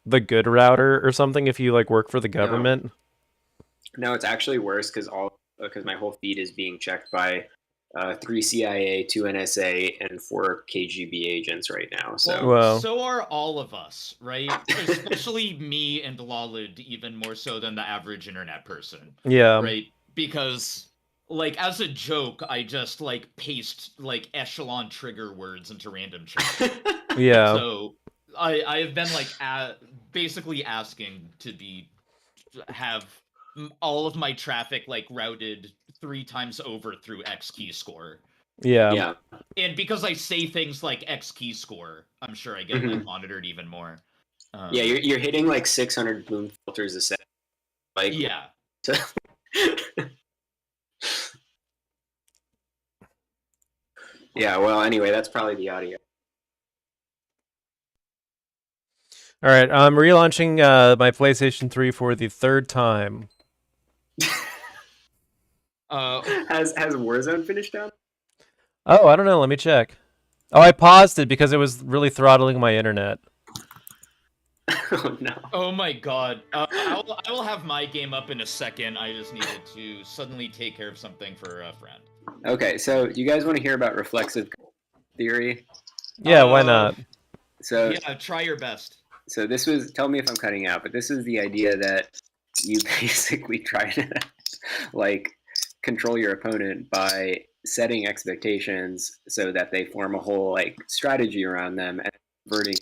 the good router or something if you like work for the government? No, it's actually worse because my whole feed is being checked by 3 CIA, 2 NSA, and 4 KGB agents right now. So, so are all of us, right? Especially me and Lalud, even more so than the average internet person. Yeah. Right? Because, like, as a joke, I just like paste like echelon trigger words into random chat. Yeah. So I have been like basically asking to have all of my traffic like routed 3 times over through X key score. Yeah. And because I say things like X key score, I'm sure I get like monitored even more. Yeah, you're hitting like 600 bloom filters a second. Like yeah. Yeah. Well, anyway, that's probably the audio. All right, I'm relaunching my PlayStation 3 for the 3rd time. Has Warzone finished up? Oh, I don't know. Let me check. Oh, I paused it because it was really throttling my internet. Oh no! Oh my god! I will have my game up in a second. I just needed to suddenly take care of something for a friend. Okay, so do you guys want to hear about reflexive theory? Yeah, why not? So yeah, try your best. So this was. Tell me if I'm cutting out, but this is the idea that you basically try to like control your opponent by setting expectations so that they form a whole like strategy around them, and converting,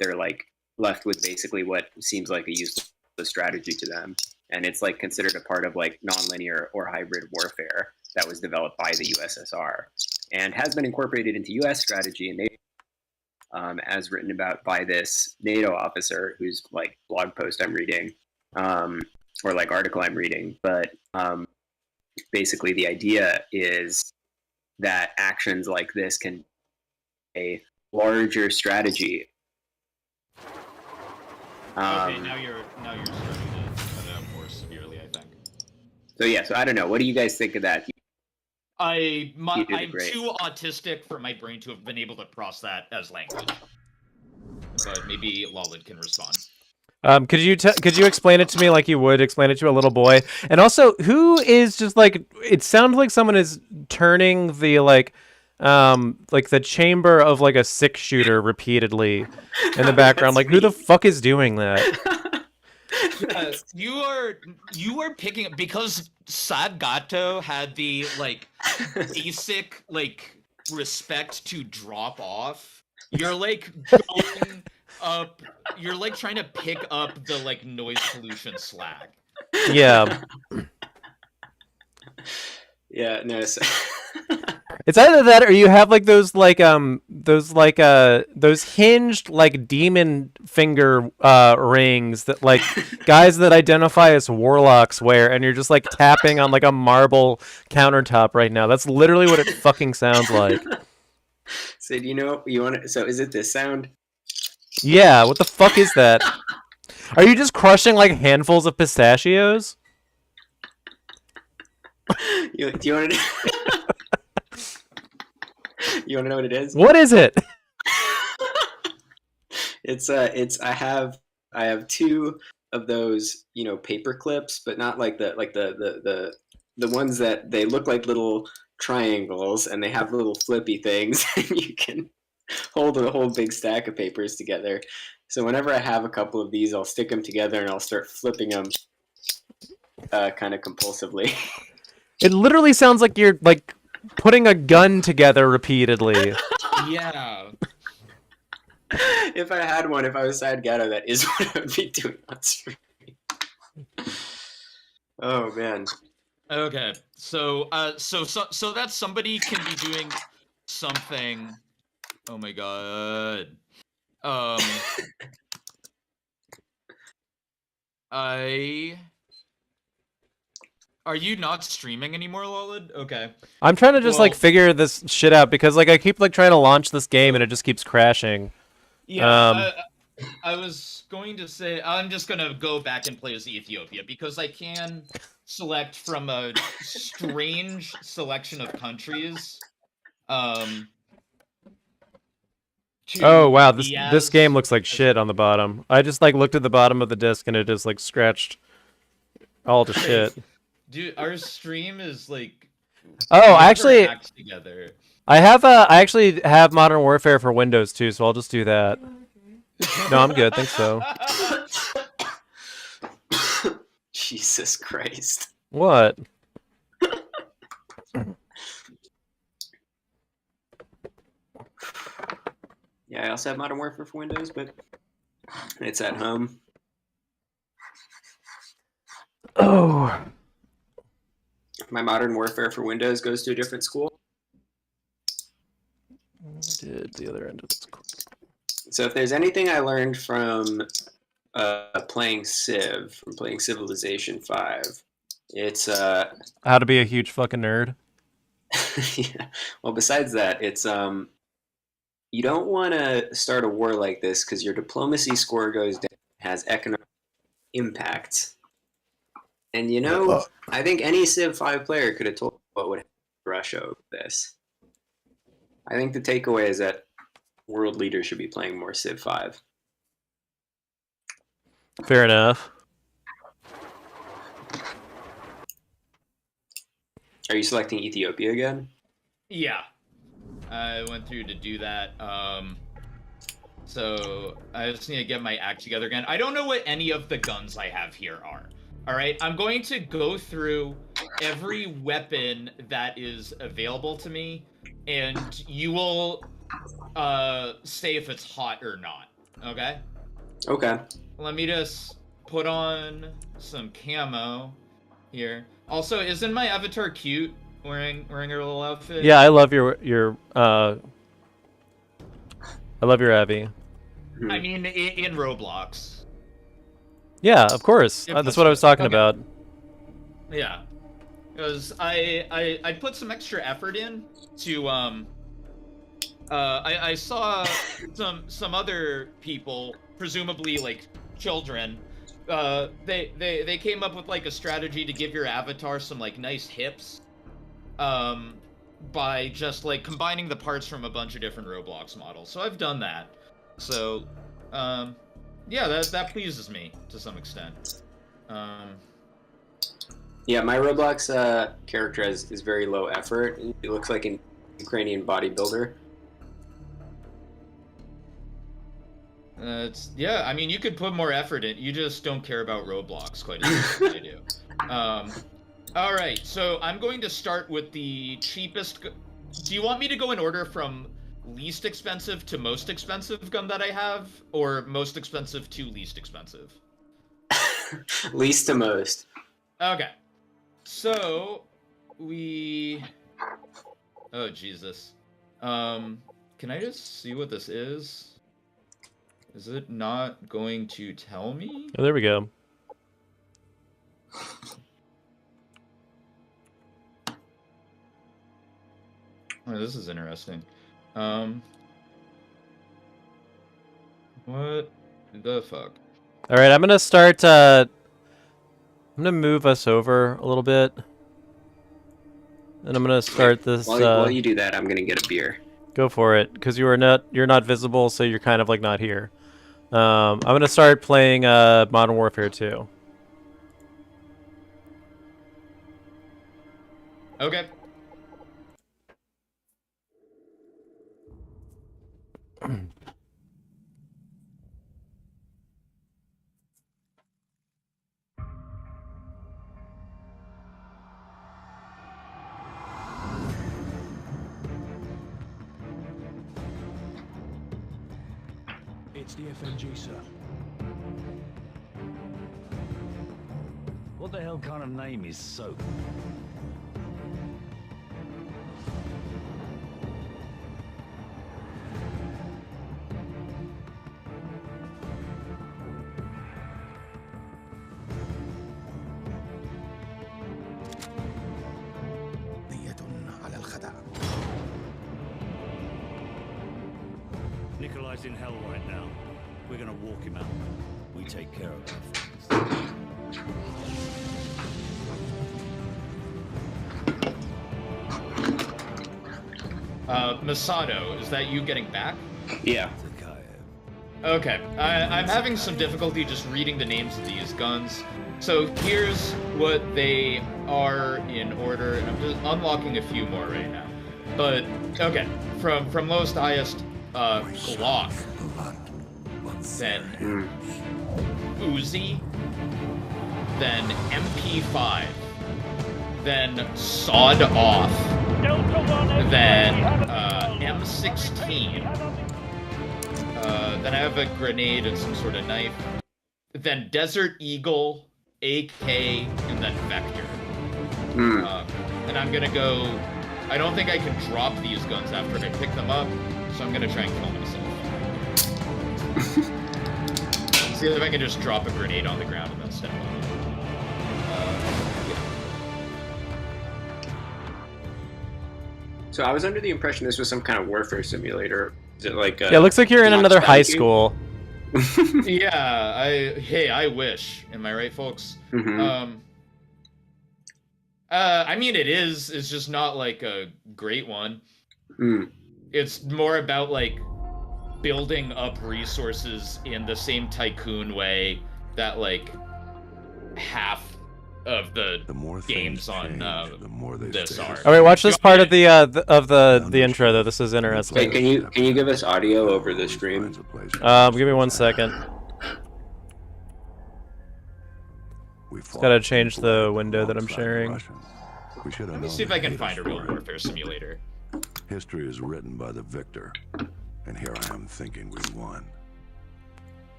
they're like left with basically what seems like a useless strategy to them, and it's like considered a part of like nonlinear or hybrid warfare that was developed by the USSR and has been incorporated into U.S. strategy and NATO, as written about by this NATO officer whose like blog post I'm reading, or like article I'm reading. But basically, the idea is that actions like this can be a larger strategy. Okay, now you're starting to cut it out more severely, I think. So yeah, so I don't know. What do you guys think of that? I'm great. too autistic for my brain to have been able to process that as language. But maybe Lolid can respond. Could you explain it to me like you would explain it to a little boy? And also, who is just like, it sounds like someone is turning the like the chamber of like a 6-shooter repeatedly in the background. Like, who the fuck is doing that? You are picking up because Sadgato had the like basic like respect to drop off. You're like going up. You're like trying to pick up the like noise pollution slack. Yeah. Yeah, no. So It's either that or you have like those hinged like demon finger rings that like guys that identify as warlocks wear, and you're just like tapping on like a marble countertop right now. That's literally what it fucking sounds like. So do you know you want to? So is it this sound? Yeah, what the fuck is that? Are you just crushing like handfuls of pistachios? Do you want to? You want to know what it is? What is it? It's I have 2 of those, you know, paper clips, but not like the ones that they look like little triangles and they have little flippy things and you can hold a whole big stack of papers together. So whenever I have a couple of these, I'll stick them together and I'll start flipping them kind of compulsively. It literally sounds like you're like putting a gun together repeatedly. Yeah. If I had one, if I was Sadgato, that is what I would be doing on stream. Oh man. Okay. So that somebody can be doing something. Oh my god. Are you not streaming anymore, Lolid? Okay. I'm trying to just like figure this shit out because like I keep like trying to launch this game and it just keeps crashing. Yeah. I was going to say I'm just gonna go back and play as Ethiopia because I can select from a strange selection of countries. Oh wow, this game looks like shit on the bottom. I just like looked at the bottom of the disc and it just like scratched all to shit. Dude, our stream is like. Oh, actually, together. I actually have Modern Warfare for Windows too, so I'll just do that. No, I'm good. Thanks so. Jesus Christ. What? Yeah, I also have Modern Warfare for Windows, but it's at home. Oh. My Modern Warfare for Windows goes to a different school. Did the other end of this? So if there's anything I learned from playing Civ, from playing Civilization 5, it's how to be a huge fucking nerd. Yeah. Well, besides that, it's you don't want to start a war like this because your diplomacy score goes down, has economic impact. And you know, I think any Civ 5 player could have told what would happen to Russia over this. I think the takeaway is that world leaders should be playing more Civ 5. Fair enough. Are you selecting Ethiopia again? Yeah. I went through to do that. So I just need to get my act together again. I don't know what any of the guns I have here are. All right, I'm going to go through every weapon that is available to me, and you will say if it's hot or not. Okay. Okay. Let me just put on some camo here. Also, isn't my avatar cute wearing her little outfit? Yeah, I love your I love your Abby. I mean, in Roblox. Yeah, of course. If That's what I was talking okay. about. Yeah, because I put some extra effort in to I saw some other people, presumably like children, they came up with like a strategy to give your avatar some like nice hips, by just like combining the parts from a bunch of different Roblox models. So I've done that. So, yeah, that pleases me to some extent. Yeah, my Roblox character is very low effort. It looks like an Ukrainian bodybuilder. Yeah, I mean, you could put more effort in. You just don't care about Roblox quite as much as I do. All right, so I'm going to start with the cheapest. Do you want me to go in order from least expensive to most expensive gun that I have, or most expensive to least expensive? Least to most. Okay, so we. Oh Jesus. Can I just see what this is? Is it not going to tell me? Oh, there we go. Oh, this is interesting. What the fuck? All right, I'm gonna start. I'm gonna move us over a little bit, and I'm gonna start this. While you do that, I'm gonna get a beer. Go for it, because you're not visible, so you're kind of like not here. I'm gonna start playing Modern Warfare 2. Okay. It's the FMG, sir. What the hell kind of name is Soap? Nikolai's in hell right now. We're gonna walk him out. We take care of our things. Masato, is that you getting back? Yeah. Okay, I'm having some difficulty just reading the names of these guns. So here's what they are in order, and I'm just unlocking a few more right now. But, okay, from lowest to highest, Glock, then Uzi, then MP5, then Sawed Off, then M16, then I have a grenade and some sort of knife, then Desert Eagle, AK, and then Vector. And I'm gonna go. I don't think I can drop these guns after I pick them up, so I'm gonna try and kill myself. See if I can just drop a grenade on the ground and then step on it. Yeah. So I was under the impression this was some kind of warfare simulator. Is it like? Yeah, it looks like you're in another high Battlefield? school. Yeah, I wish. Am I right, folks? Mhm. I mean, it is. It's just not like a great one. It's more about like building up resources in the same tycoon way that like half of the games on this are. All right, watch this part of the intro though. This is interesting. Wait, can you give us audio over the stream? Give me 1 second. Just gotta change the window that I'm sharing. Let me see if I can find a real warfare simulator. History is written by the victor, and here I am thinking we won.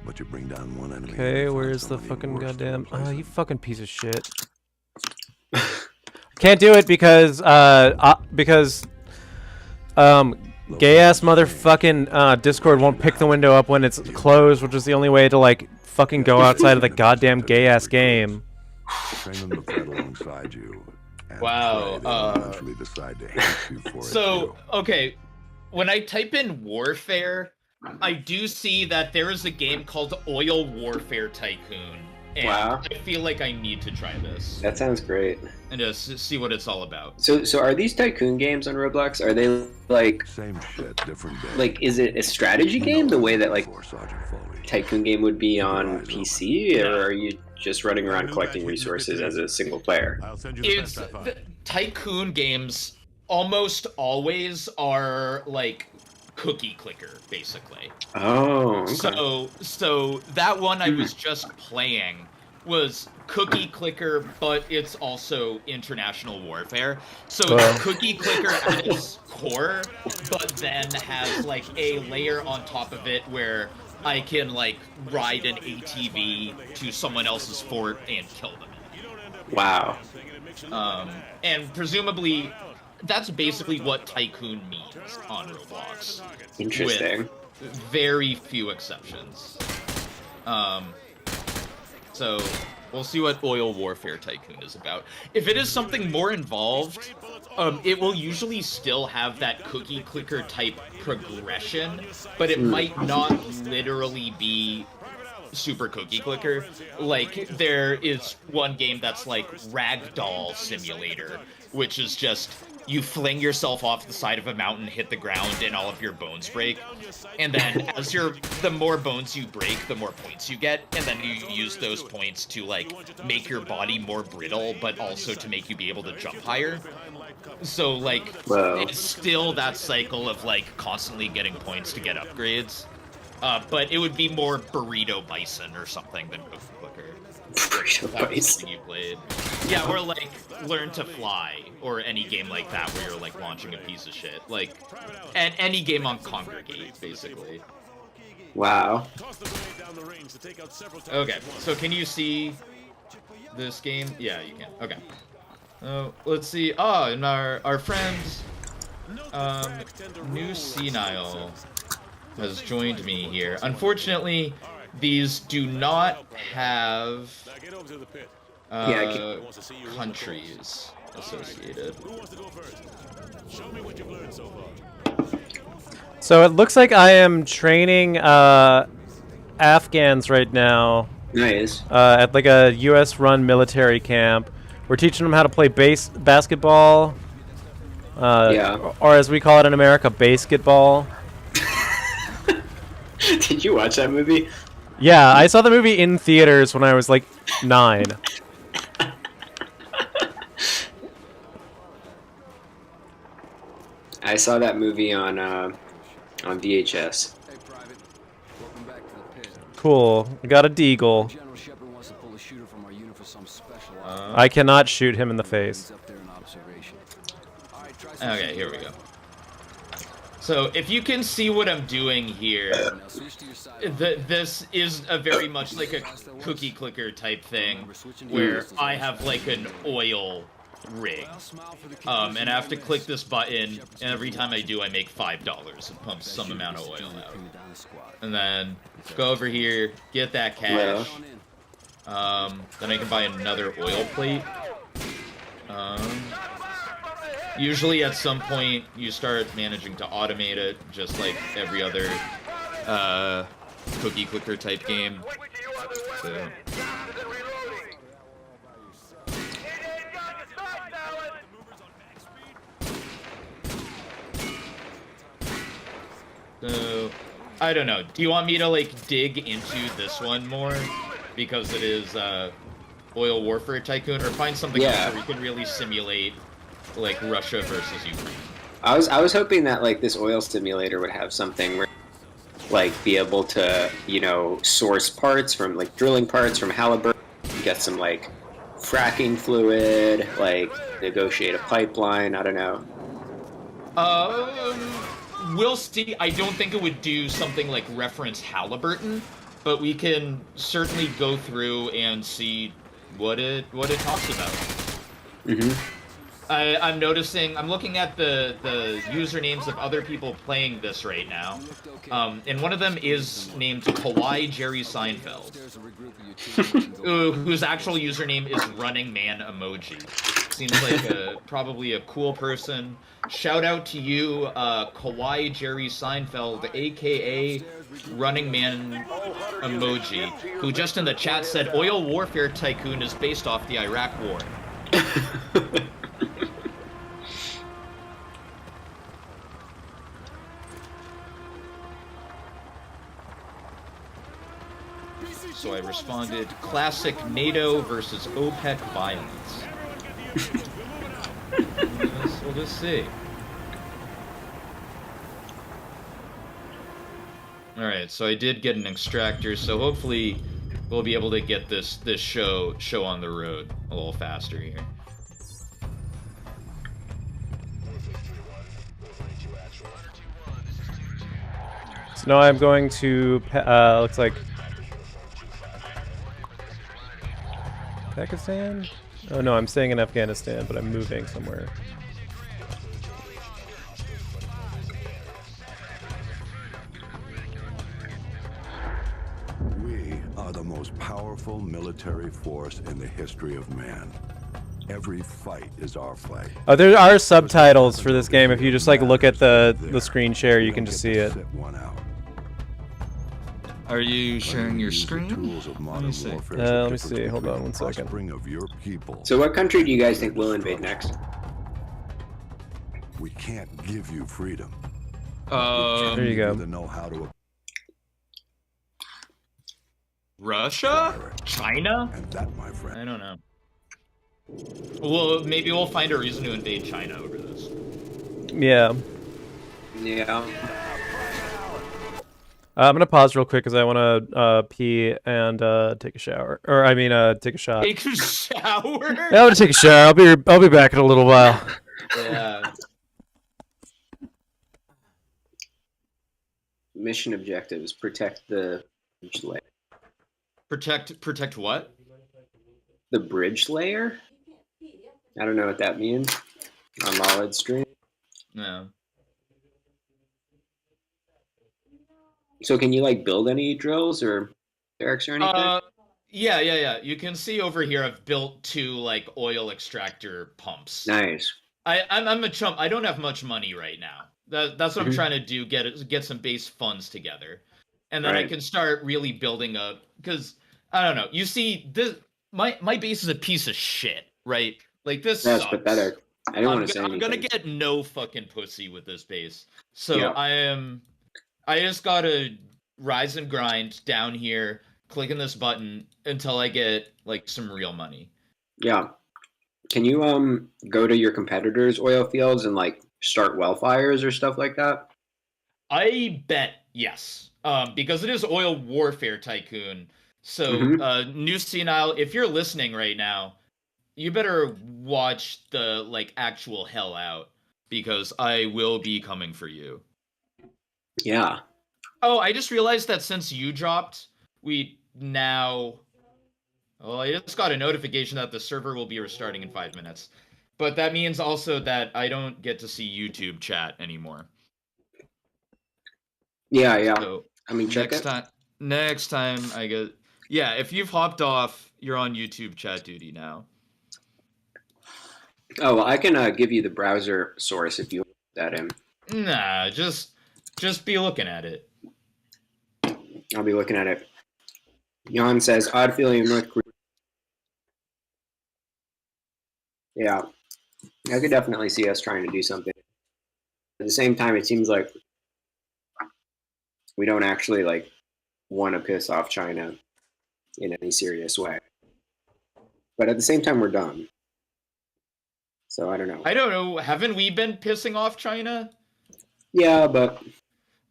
But you bring down one enemy. Okay, where's the fucking goddamn... Oh, you fucking piece of shit. Can't do it because gay ass motherfucking Discord won't pick the window up when it's closed, which is the only way to like fucking go outside of the goddamn gay ass game. Train them to fight alongside you. And Wow. pray they'll eventually decide to hate you for it So, too. okay, when I type in Warfare, I do see that there is a game called Oil Warfare Tycoon. And Wow. I feel like I need to try this That sounds great. and just see what it's all about. So are these tycoon games on Roblox? Are they like Same shit, different day. like is it a strategy game the way that like For Sergeant Foley. tycoon game would be on PC, or are you just running around collecting resources as a single player? I'll send you the It's best I find. the Tycoon games almost always are like cookie clicker, basically. Oh, okay. So that one I was just playing was cookie clicker, but it's also international warfare. So it's cookie clicker at its core, but then has like a layer on top of it where I can like ride an ATV to someone else's fort and kill them. Wow. And presumably that's basically what Tycoon means on Roblox. Interesting. With very few exceptions. So we'll see what Oil Warfare Tycoon is about. If it is something more involved, it will usually still have that cookie clicker type progression, but it might not literally be super cookie clicker. Like, there is one game that's like Ragdoll Simulator, which is just you fling yourself off the side of a mountain, hit the ground, and all of your bones break. And then as the more bones you break, the more points you get, and then you use those points to like make your body more brittle, but also to make you be able to jump higher. So like Wow. it's still that cycle of like constantly getting points to get upgrades. But it would be more Burrito Bison or something than Cookie Clicker. Burrito That was Bison. something you played. Yeah, or like Learn to Fly, or any game like that where you're like launching a piece of shit. Like, and any game on Congregate, basically. Wow. Okay, so can you see this game? Yeah, you can. Okay. Let's see. Oh, and our friend, New Senile has joined me here. Unfortunately, these do not have countries associated. So it looks like I am training Afghans right now Nice. at like a U.S.-run military camp. We're teaching them how to play basketball, Yeah. or as we call it in America, basketball. Did you watch that movie? Yeah, I saw the movie in theaters when I was like 9. I saw that movie on VHS. Hey, Private. Welcome back to the pit. Cool. I got a deagle. General Shepard wants to pull a shooter from our unit for some special I cannot shoot him in the face. up there in observation. All right, try some Okay, here we go. So if you can see what I'm doing here, Now switch to your side. this is a very much like a cookie clicker type thing, where I have like an oil rig. And I have to click this button, and every time I do, I make $5. It pumps some amount of oil out. And then go over here, get that cash. Then I can buy another oil plate. Usually at some point, you start managing to automate it, just like every other cookie clicker type game. So. So, I don't know. Do you want me to, like, dig into this one more? Because it is, Oil Warfare Tycoon? Or find something else where we can really simulate, like, Russia versus Ukraine? I was hoping that like this oil simulator would have something where like be able to, you know, source parts from like drilling parts from Halliburton, get some like fracking fluid, like negotiate a pipeline, I don't know. We'll see. I don't think it would do something like reference Halliburton, but we can certainly go through and see what it talks about. Mm-hmm. I'm noticing. I'm looking at the usernames of other people playing this right now, and one of them is named Kawaii Jerry Seinfeld, whose actual username is Running Man Emoji. Seems like probably a cool person. Shout out to you, Kawaii Jerry Seinfeld, aka Running Man Emoji, who just in the chat said Oil Warfare Tycoon is based off the Iraq War. So I responded, classic NATO versus OPEC violence. We'll just see. Alright, so I did get an extractor, so hopefully we'll be able to get this show on the road a little faster here. So now I'm going to, looks like Pakistan? Oh no, I'm staying in Afghanistan, but I'm moving somewhere. We are the most powerful military force in the history of man. Every fight is our fight. Oh, there are subtitles for this game. If you just like look at the screen share, you can just see it. Are you sharing your screen? Let me see. Let me see. Hold on one second. So what country do you guys think will invade next? We can't give you freedom. There you go. Russia? China? And that, my friend. I don't know. Well, maybe we'll find a reason to invade China over this. Yeah. Yeah. I'm gonna pause real quick because I want to pee and take a shower, or I mean, take a shot. Take a shower? Yeah, I'm gonna take a shower. I'll be back in a little while. Yeah. Mission objectives: protect the bridge layer. Protect what? The bridge layer? I don't know what that means. On Molid stream. No. So can you like build any drills or barracks or anything? Yeah. You can see over here I've built 2 like oil extractor pumps. Nice. I'm a chump. I don't have much money right now. That's what I'm trying to do. Get some base funds together, and then I can start really building up. Because I don't know. You see, this my base is a piece of shit, right? Like this. That's sucks. pathetic. I don't want to say anything. I'm gonna get no fucking pussy with this base. So I just gotta rise and grind down here, clicking this button until I get like some real money. Yeah. Can you go to your competitors' oil fields and like start well fires or stuff like that? I bet yes. Because it is Oil Warfare Tycoon. So New Senile, if you're listening right now, you better watch the like actual hell out, because I will be coming for you. Yeah. Oh, I just realized that since you dropped, we now... Well, I just got a notification that the server will be restarting in 5 minutes. But that means also that I don't get to see YouTube chat anymore. Yeah. So I mean, check next time I get... Yeah, if you've hopped off, you're on YouTube chat duty now. Oh, well, I can give you the browser source if you want that in. Nah, just be looking at it. I'll be looking at it. Jan says, odd feeling in North Korea. Yeah, I could definitely see us trying to do something. At the same time, it seems like we don't actually like want to piss off China in any serious way. But at the same time, we're done. So I don't know. I don't know. Haven't we been pissing off China? Yeah, but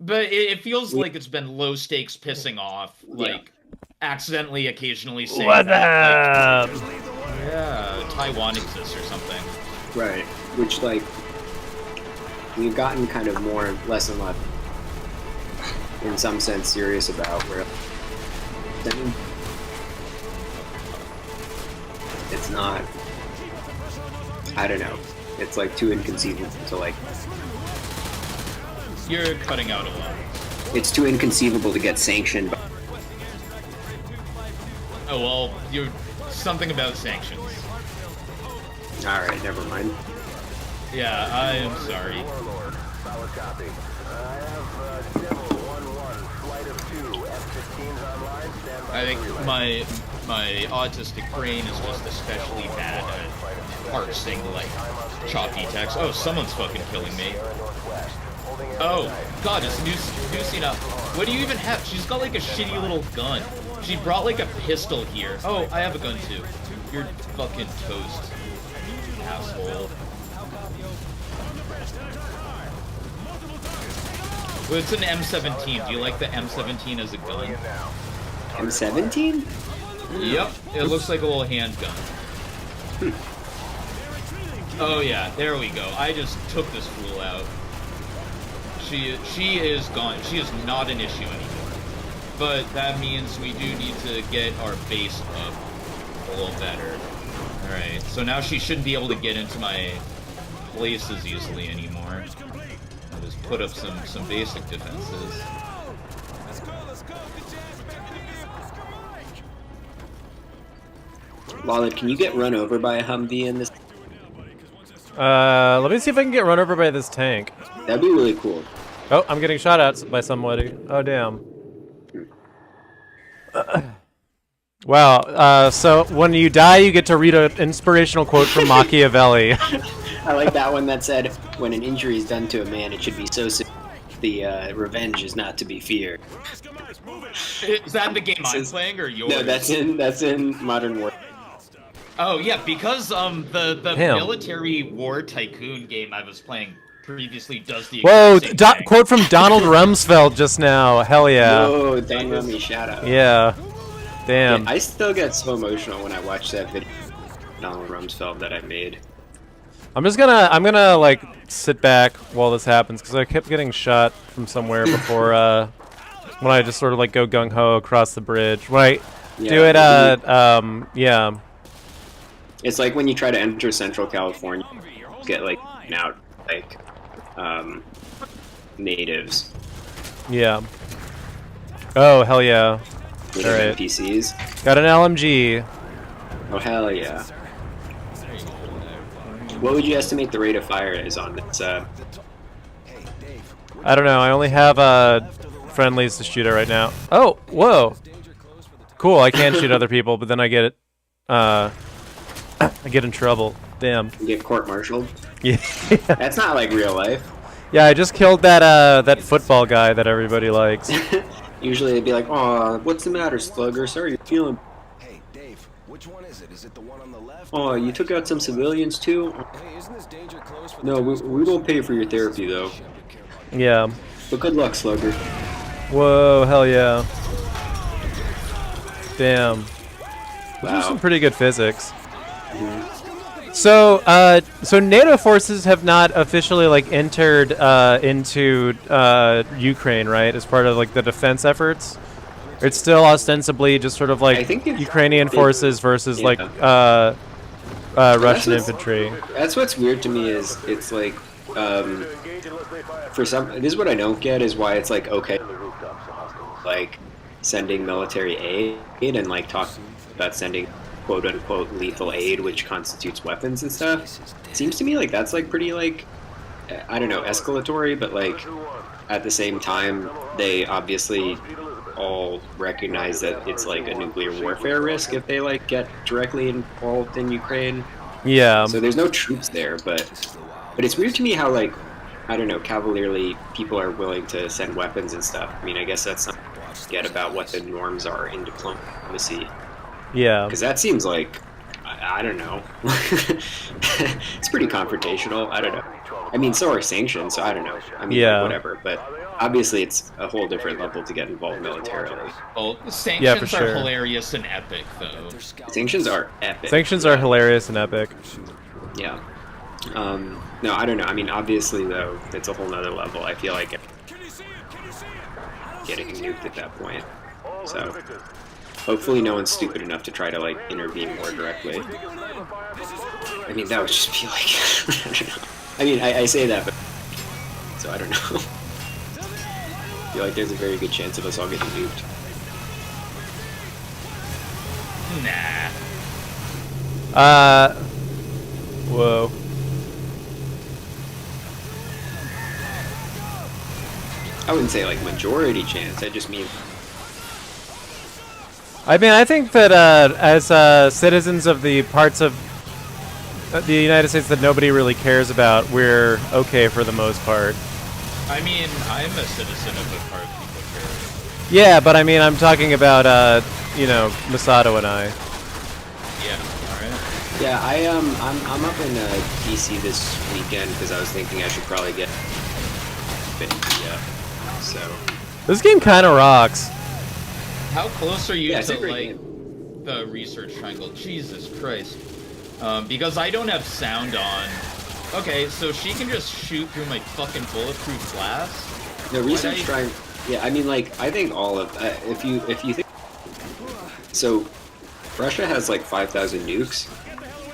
it feels like it's been low stakes pissing off, like accidentally occasionally saying What that, up? like, yeah, Taiwan exists or something. right, which like we've gotten kind of less and less, in some sense, serious about where it's not. I don't know. It's like too inconceivable to like. You're cutting out a lot. It's too inconceivable to get sanctioned. Oh well, you're something about sanctions. All right, never mind. Yeah, I am sorry. I think my autistic brain is just especially bad at parsing like choppy text. Oh, someone's fucking killing me. Oh god, it's Nusina. What do you even have? She's got like a shitty little gun. She brought like a pistol here. Oh, I have a gun too. You're fucking toast, asshole. Well, it's an M17. Do you like the M17 as a gun? M17? Yep, it looks like a little handgun. Oh yeah, there we go. I just took this fool out. She is gone. She is not an issue anymore. But that means we do need to get our base up a little better. Alright, so now she shouldn't be able to get into my places easily anymore. I'll just put up some basic defenses. Wallet, can you get run over by a Humvee in this? Let me see if I can get run over by this tank. That'd be really cool. Oh, I'm getting shot at by somebody. Oh, damn. Wow, so when you die, you get to read an inspirational quote from Machiavelli. I like that one that said, when an injury is done to a man, it should be so severe. The revenge is not to be feared. Is that the game I'm playing or yours? No, that's in Modern Warfare. Oh yeah, because the Damn. military war tycoon game I was playing previously does the Whoa, exact same thing. quote from Donald Rumsfeld just now. Hell yeah. Whoa, Don Rummy, shout out. Yeah. Damn. Yeah, I still get so emotional when I watch that video of Donald Rumsfeld that I made. I'm gonna like sit back while this happens because I kept getting shot from somewhere before when I just sort of like go gung ho across the bridge. When I do it yeah. It's like when you try to enter Central California, you get like out like natives. Yeah. Oh hell yeah. Native All right. NPCs. Got an LMG. Oh hell yeah. What would you estimate the rate of fire is on this? I don't know. I only have friendlies to shoot at right now. Oh, whoa. Cool. I can shoot other people, but then I get I get in trouble. Damn. You get court-martialed? Yeah. That's not like real life. Yeah, I just killed that football guy that everybody likes. Usually they'd be like, "Oh, what's the matter, Slugger? Sorry, you're feeling." Hey, Dave, which one is it? Is it the one on the left? Oh, you took out some civilians too? Hey, isn't this danger close for No, we won't pay for your therapy though. Yeah. But good luck, Slugger. Whoa, hell yeah. Damn. Those are some pretty good physics. So, so NATO forces have not officially like entered into Ukraine, right? As part of like the defense efforts. It's still ostensibly just sort of like I think Ukrainian forces versus like Russian infantry. That's what's weird to me is it's like for some. This is what I don't get is why it's like okay, like sending military aid and like talk about sending quote unquote lethal aid, which constitutes weapons and stuff. Seems to me like that's like pretty like I don't know, escalatory, but like at the same time they obviously all recognize that it's like a nuclear warfare risk if they like get directly involved in Ukraine. Yeah. So there's no troops there, but it's weird to me how like I don't know, cavalierly people are willing to send weapons and stuff. I mean, I guess that's something to get about what the norms are in diplomacy. Yeah. Because that seems like, I don't know. It's pretty confrontational. I don't know. I mean, so are sanctions, so I don't know. I mean, Yeah. like, whatever. But obviously it's a whole different level to get involved militarily. Well, sanctions Yeah, for are sure. hilarious and epic, though. Sanctions are epic. Sanctions are hilarious and epic. Yeah. No, I don't know. I mean, obviously, though, it's a whole nother level. I feel like getting nuked at that point. So, hopefully no one's stupid enough to try to, like, intervene more directly. I mean, that would just be like... I don't know. I mean, I say that, but... So, I don't know. I feel like there's a very good chance of us all getting nuked. Nah. Whoa. I wouldn't say, like, majority chance. I just mean... I mean, I think that as citizens of the parts of the United States that nobody really cares about, we're okay for the most part. I mean, I'm a citizen of the part people care. Yeah, but I mean, I'm talking about, you know, Masato and I. Yeah, alright. Yeah, I'm up in DC this weekend because I was thinking I should probably get so This game kind of rocks. How close are you yeah, it's a to, great like, game. the research triangle? Jesus Christ. Because I don't have sound on. Okay, so she can just shoot through my fucking bulletproof glass? The research triangle. Yeah, I mean, like, I think all of if you think so, Russia has like 5,000 nukes,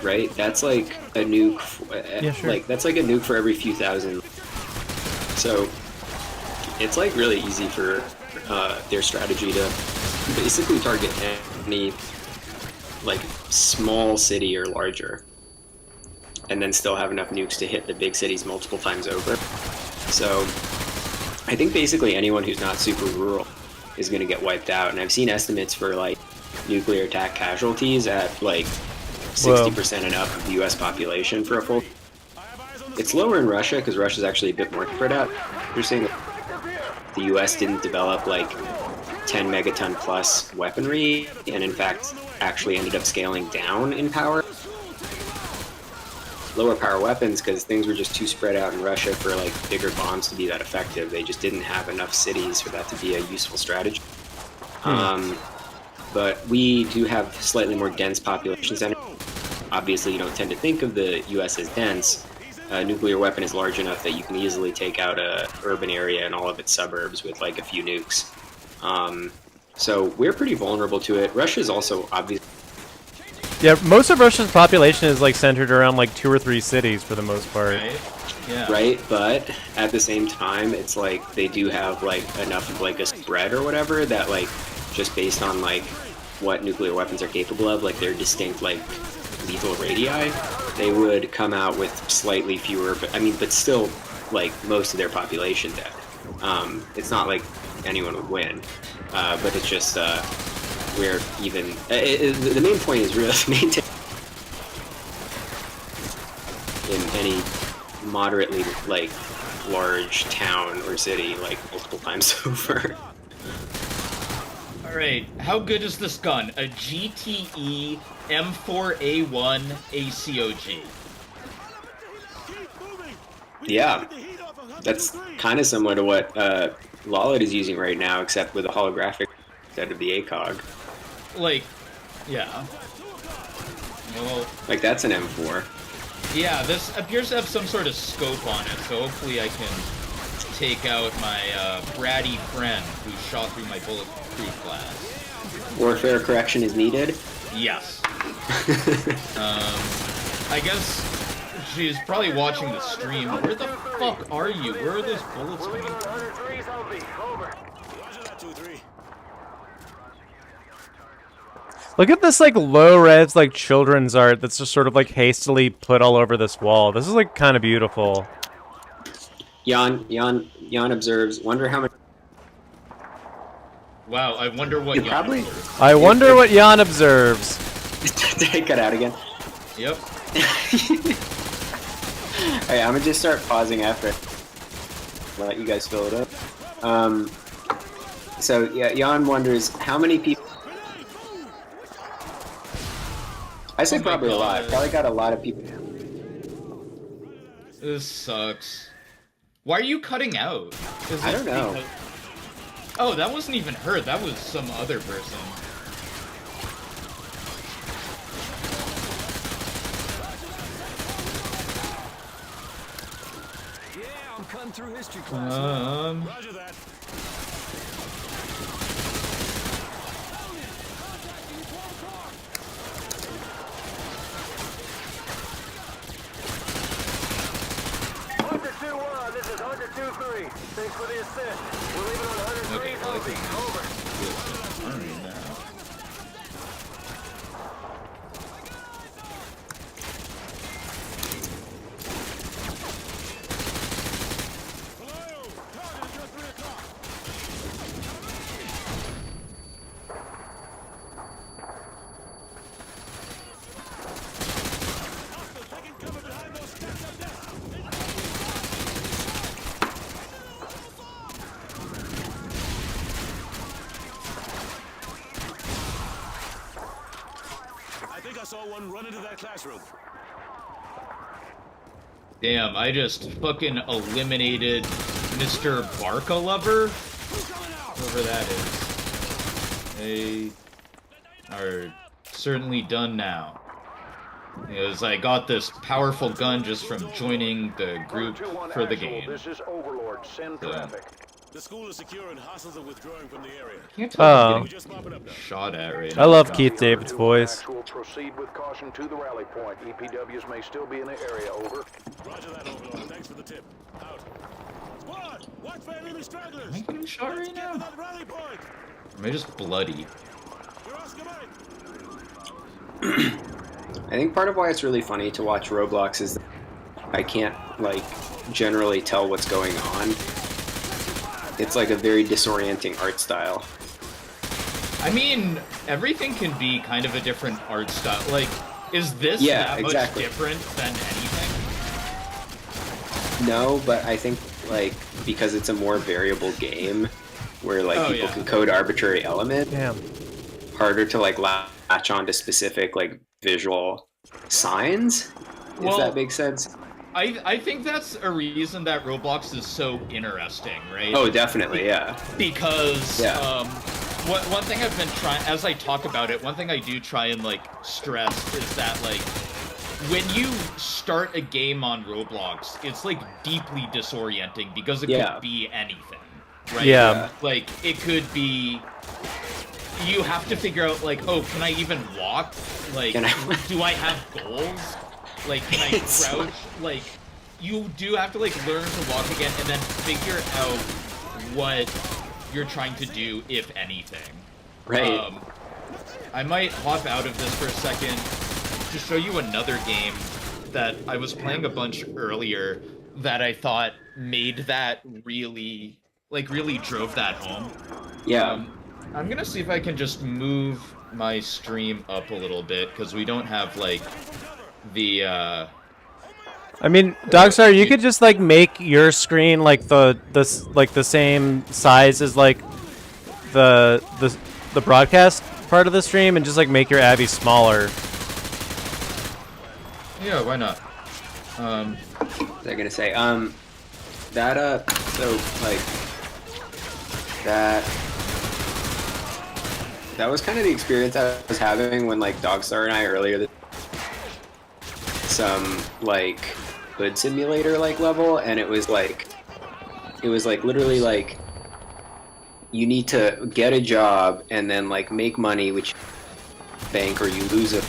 right? That's like a nuke. Yeah, sure. Like that's like a nuke for every few thousand. So it's like really easy for their strategy to basically target any like small city or larger, and then still have enough nukes to hit the big cities multiple times over. So I think basically anyone who's not super rural is going to get wiped out. And I've seen estimates for like nuclear attack casualties at like 60% and up of the US population for a full. It's lower in Russia because Russia's actually a bit more spread out. You're saying that the US didn't develop like 10 megaton plus weaponry, and in fact actually ended up scaling down in power. Lower power weapons because things were just too spread out in Russia for like bigger bombs to be that effective. They just didn't have enough cities for that to be a useful strategy. But we do have slightly more dense population centers. Obviously, you don't tend to think of the US as dense. A nuclear weapon is large enough that you can easily take out a urban area and all of its suburbs with like a few nukes. So we're pretty vulnerable to it. Russia's also obviously... Yeah, most of Russia's population is like centered around like 2 or 3 cities for the most part. Right? Yeah. Right, but at the same time, it's like they do have like enough of like a spread or whatever that like just based on like what nuclear weapons are capable of, like their distinct like lethal radii, they would come out with slightly fewer, but still like most of their population dead. It's not like anyone would win, but it's just where even the main point is really maintain in any moderately like large town or city like multiple times over. Alright, how good is this gun? A GTE M4A1 ACOG. Yeah, that's kind of similar to what Lollit is using right now, except with a holographic instead of the ACOG. Like, yeah. Well, Like that's an M4. yeah, this appears to have some sort of scope on it, so hopefully I can take out my bratty friend who shot through my bulletproof glass. Warfare correction is needed. Yes. I guess she's probably watching the stream. Where the fuck are you? Where are those bullets coming from? Look at this like low-res like children's art that's just sort of like hastily put all over this wall. This is like kind of beautiful. Jan observes. Wonder how many. Wow, I wonder what You Jan probably- observes. I wonder what Jan observes. Did I cut out again? Yep. Alright, I'm gonna just start pausing after. Let you guys fill it up. So yeah, Jan wonders how many people. I say Oh my probably a lot. God. Probably got a lot of people. This sucks. Why are you cutting out? Is I it don't know. because- Oh, that wasn't even her. That was some other person. Moving through history class. Roger that. This is Hunter 2-3. Thanks for the assist. We're leaving on 103. Okay, well, I Over. think now. I saw one run into that classroom. Damn, I just fucking eliminated Mr. Barca Lover. Whoever that is. They are certainly done now. Because I got this powerful gun just from joining the group for the game. This is Overlord. Send traffic. The school is secure and hostiles are withdrawing from the area. Can't tell We're if just mopping up I'm now. getting shot at right I now. love Keith David's voice. Actual, proceed with caution to the rally point. EPWs may still be in the area. Over. Roger that, Overlord. Thanks for the tip. Out. Squad! Watch for enemy stragglers! Am I getting shot right Get to now? that rally point! Am I just bloody? You're Oscar Mike! I think part of why it's really funny to watch Roblox is that I can't like generally tell what's going on. It's like a very disorienting art style. I mean, everything can be kind of a different art style. Like, is this that exactly. much different than anything? No, but I think like because it's a more variable game where like people can code arbitrary element, Damn. harder to like latch on to specific like visual signs. If that makes sense. I think that's a reason that Roblox is so interesting, right? Oh, definitely, yeah. Because one thing I've been trying, as I talk about it, one thing I do try and like stress is that like when you start a game on Roblox, it's like deeply disorienting because it could be anything, right? Yeah. Like it could be. You have to figure out like, oh, can I even walk? Like, do I have goals? Like, can I crouch? Like, you do have to like learn to walk again and then figure out what you're trying to do, if anything. Right. I might hop out of this for a second to show you another game that I was playing a bunch earlier that I thought made that really drove that home. Yeah. I'm gonna see if I can just move my stream up a little bit because we don't have like the I mean, Dogstar, you could just like make your screen like the same size as like the broadcast part of the stream, and just like make your Abby smaller. Yeah, why not? What was I gonna say? So like that was kind of the experience I was having when like Dogstar and I earlier some like hood simulator like level, and it was like literally like you need to get a job and then like make money, which bank, or you lose a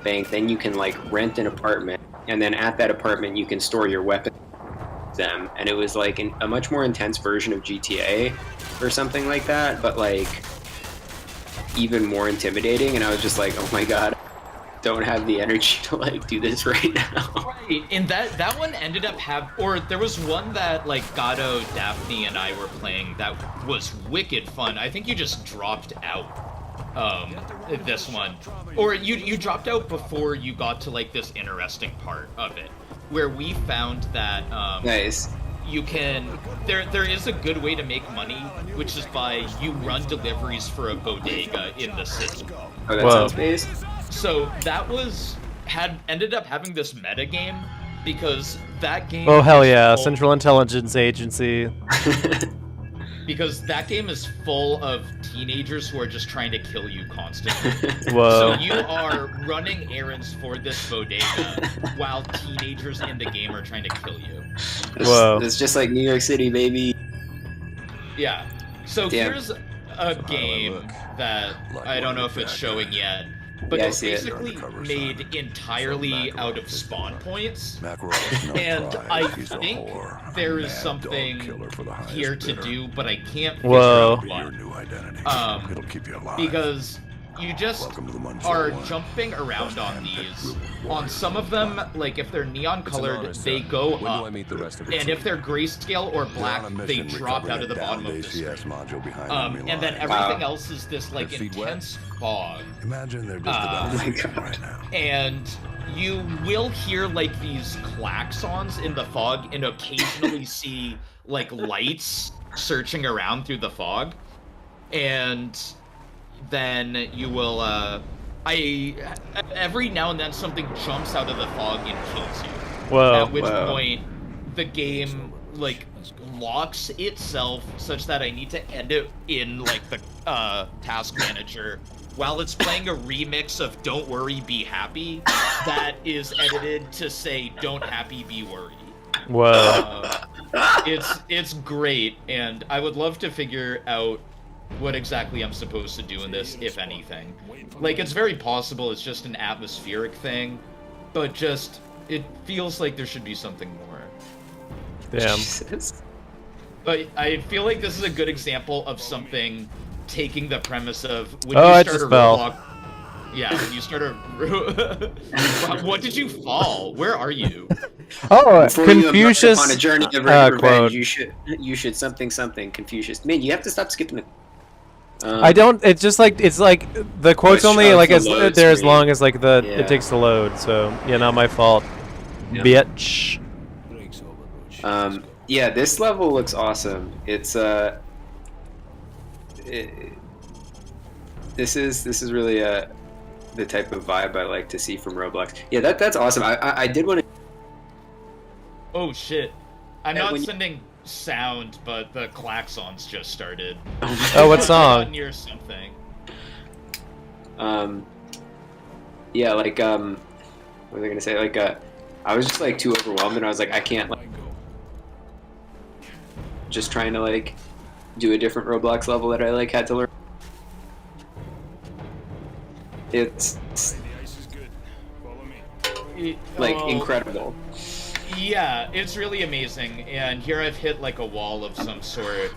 bank, then you can like rent an apartment, and then at that apartment you can store your weapons them, and it was like a much more intense version of GTA or something like that, but like even more intimidating. And I was just like, oh my god, don't have the energy to like do this right now. Right, and that one ended up or there was one that like Gato, Daphne, and I were playing that was wicked fun. I think you just dropped out. This one, or you dropped out before you got to like this interesting part of it, where we found that Nice. you can there is a good way to make money, which is by you run deliveries for a bodega in the city. Oh, that sounds based. So that ended up having this meta game because that game. Oh hell yeah, Central Intelligence Agency. because that game is full of teenagers who are just trying to kill you constantly. Whoa. So you are running errands for this bodega while teenagers in the game are trying to kill you. Whoa. It's just like New York City, baby. Yeah. So Damn. here's a do I game look? that Like I don't one know of if the it's bad showing guys. yet, but Yeah, I it's see it. basically Undercover made assignment. entirely Some out of Makarov spawn is points. Makarov is no And prize. I He's a think whore, a there is mad dog something killer for the highest here to bidder. do, but I can't figure Whoa. out Be your what. new identity. Um, It'll keep you alive. Because you just Welcome to the Munch are One. jumping around Best on handpicked these. group of On some of warriors them, like if they're neon colored, honor, sir. they go When do up. I meet the rest of the And team? if they're grayscale or You're black, on a they mission drop recovering out of the a bottom downed of the ACS screen. module behind enemy And then lines. everything else is this like Their feet wet? intense fog. Imagine they're just about Oh my to God. right now. And you will hear like these klaxons in the fog and occasionally see like lights searching around through the fog. And then you will every now and then something jumps out of the fog and kills you. Whoa. At which Whoa. point the game like locks itself such that I need to end it in like the task manager while it's playing a remix of Don't Worry Be Happy that is edited to say Don't Happy Be Worry. Whoa. It's great, and I would love to figure out what exactly I'm supposed to do in this, if anything. Like, it's very possible it's just an atmospheric thing, but just, it feels like there should be something more. Damn. Jesus. But I feel like this is a good example of something taking the premise of when Oh, you I start just a fell. Roblox. Yeah, when you start a. What did you fall? Where are you? Oh, Before you embark Confucius. upon a journey of quote. revenge, you should something Confucius. Man, you have to stop skipping it. I don't. It's just like the quote's Push only up like the as load they're as screen. long as like Yeah. it takes to load. So yeah, not my fault. Yeah. Bitch. Yeah, this level looks awesome. It's this is really the type of vibe I like to see from Roblox. Yeah, that's awesome. I did want to. Oh shit! I'm And not when you- sending sound, but the klaxons just started. Oh, what I song? got near something. Yeah, like what was I gonna say? Like I was just like too overwhelmed, and I was like, I can't like just trying to like do a different Roblox level that I like had to learn. It's like Oh, incredible. Yeah, it's really amazing, and here I've hit like a wall of some sort.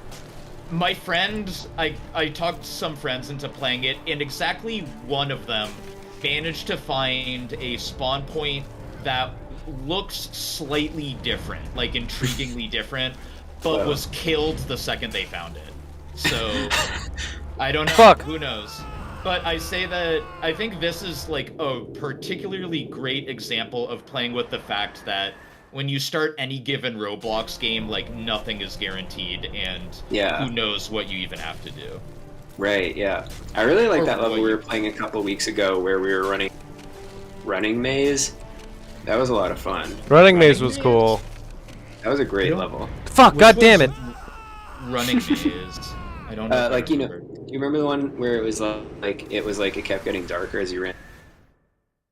My friend, I talked some friends into playing it, and exactly one of them managed to find a spawn point that looks slightly different, like intriguingly different, but Wow. was killed the second they found it. So, I don't know, Fuck. who knows? But I say that I think this is like a particularly great example of playing with the fact that when you start any given Roblox game, like nothing is guaranteed, and Yeah. who knows what you even have to do. Right, yeah. I really like Or that level what we you- were playing a couple weeks ago where we were running maze. That was a lot of fun. Running maze was cool. That was a great don't- level. Fuck! Which God damn was it! Running maze. I don't know. if I Like, you know, remember. you remember the one where it was like it kept getting darker as you ran?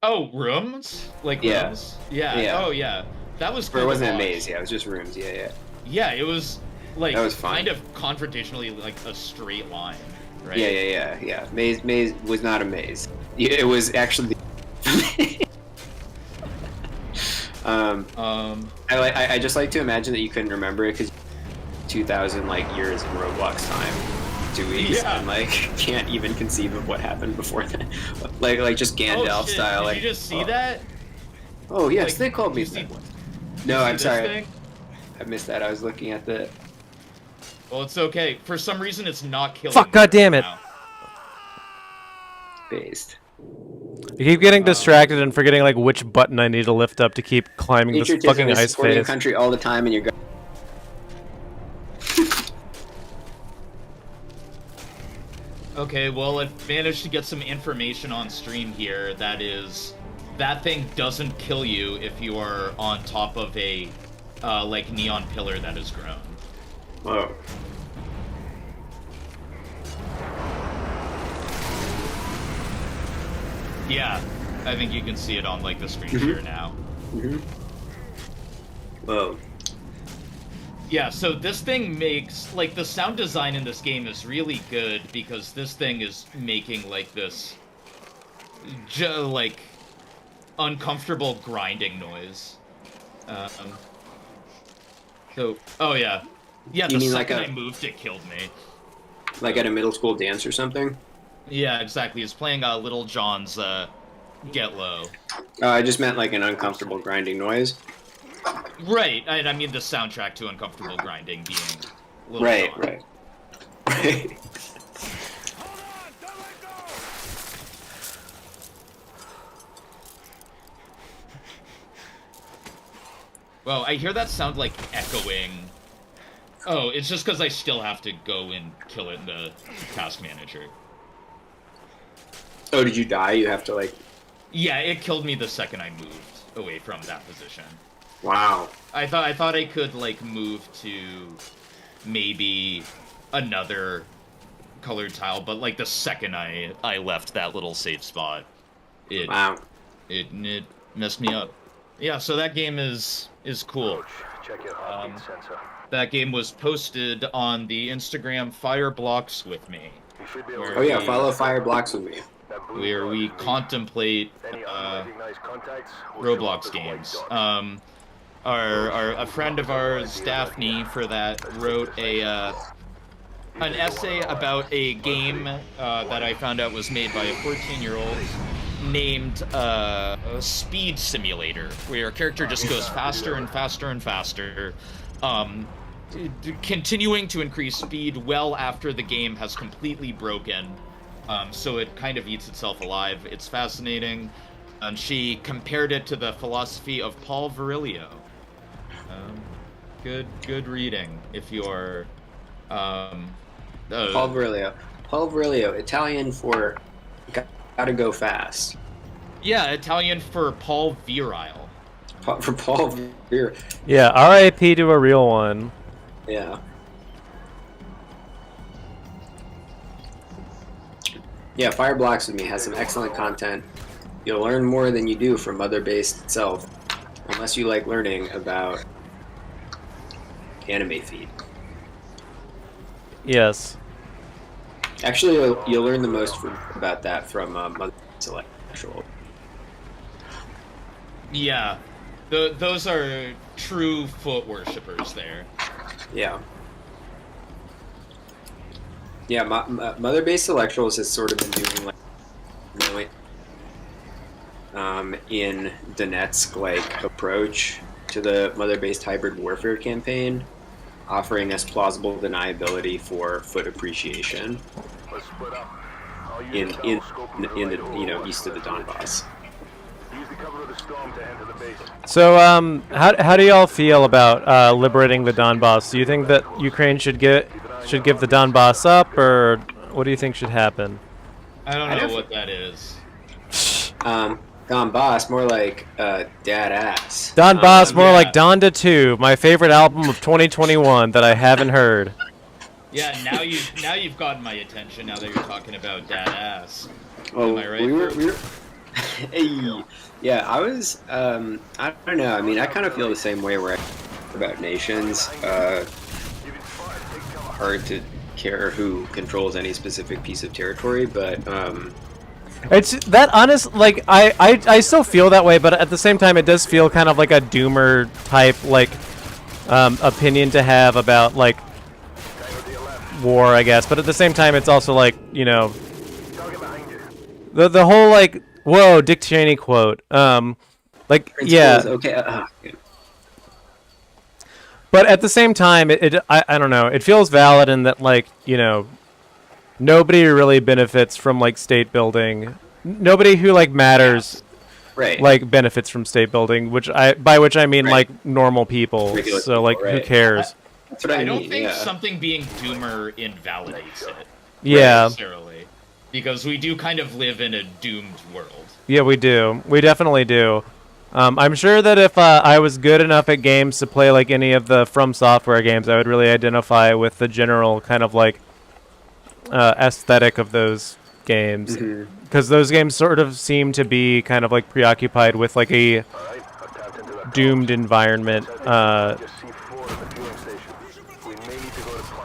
Oh, rooms? Like Yeah. rooms? Yeah. Yeah. Oh, yeah. That was Or cool it to wasn't a watch. maze, yeah, it was just rooms, yeah. Yeah, it was like That was fun. kind of confrontationally like a straight line, right? Yeah. Maze was not a maze. Yeah, it was actually I just like to imagine that you couldn't remember it because 2,000 like years in Roblox time, 2 weeks, Yeah. and like can't even conceive of what happened before that. like just Gandalf Oh, shit. style. Did like, you just see oh. that? Oh yes, Like, they called me. you see- No, See I'm this sorry, thing? I missed that. I was looking at the. Well, it's okay. For some reason, it's not killing. Fuck, me God damn right it. now. Based. I keep getting distracted and forgetting like which button I need to lift up to keep climbing this Patriotism fucking is ice supporting your face. country all the time, and you're. Okay, well, I've managed to get some information on stream here. That is, that thing doesn't kill you if you are on top of a, like, neon pillar that has grown. Whoa. Yeah, I think you can see it on like the screen share now. Whoa. Yeah, so this thing makes like the sound design in this game is really good because this thing is making like this like uncomfortable grinding noise. So, oh yeah, yeah. You The mean second like I moved, it killed me. Like at a middle school dance or something? Yeah, exactly. It's playing Little John's Get Low. I just meant like an uncomfortable grinding noise. Right, I mean the soundtrack to Uncomfortable Grinding being Little Right, John. right. Right. Well, I hear that sound like echoing. Oh, it's just because I still have to go and kill it in the task manager. Oh, did you die? You have to like... Yeah, it killed me the second I moved away from that position. Wow. I thought I could like move to maybe another colored tile, but like the second I left that little safe spot, it messed me up. Yeah, so that game is cool. Check your heartbeat sensor. That game was posted on the Instagram Fireblocks with me. You should be able Oh yeah, follow Fire Blocks with me. Where we contemplate Any unrecognized contacts will show up Roblox as white games. dots. A friend of ours, Daphne, for that wrote an essay about a game that I found out was made by a 14-year-old named Speed Simulator, where your character just goes faster and faster and faster, continuing to increase speed well after the game has completely broken. So it kind of eats itself alive. It's fascinating. And she compared it to the philosophy of Paul Virilio. Good reading if you're... Paul Virilio. Paul Virilio, Italian for gotta go fast. Yeah, Italian for Paul Virile. For Paul Virilio. Yeah, R.I.P. to a real one. Yeah. Yeah, Fire Blocks with me has some excellent content. You'll learn more than you do from Mother Base itself, unless you like learning about anime feed. Yes. Actually, you'll learn the most about that from Mother Base Intellectual. Yeah, those are true foot worshippers there. Yeah. Yeah, Mother Base Intellectuals has sort of been doing like really in Donetsk like approach to the mother-based hybrid warfare campaign, offering us plausible deniability for foot appreciation Let's split up. I'll use in the in telescope in and the direct east of the Donbass. Use the cover of the storm to enter the base. So, how do y'all feel about liberating the Donbass? Do you think that Ukraine should give the Donbass up, or what do you think should happen? I don't know what that is. Donbass, more like dad ass. Donbass, more yeah. like Donda 2, my favorite album of 2021 that I haven't heard. Yeah, now you've gotten my attention. Now that you're talking about dad ass. Oh, Am I right? we were hey, yeah, I was, I don't know, I mean, I kind of feel the same way where about nations, hard to care who controls any specific piece of territory, but, It's that honest, like, I still feel that way, but at the same time, it does feel kind of like a doomer type, like, opinion to have about, like, war, I guess, but at the same time, it's also like, you know, the whole, like, whoa, Dick Cheney quote, like, yeah. okay, But at the same time, I don't know, it feels valid in that, like, you know, nobody really benefits from, like, state building. Nobody who, like, matters, right, like, benefits from state building, by which I mean, Right. like, normal people. Regular So, like, people, who right. cares? That's what I I mean, don't think yeah. something being doomer invalidates it. Yeah. Necessarily. Because we do kind of live in a doomed world. Yeah, we do. We definitely do. I'm sure that if I was good enough at games to play, like, any of the From Software games, I would really identify with the general kind of, like, aesthetic of those games, because those games sort of seem to be kind of like preoccupied with like a doomed environment.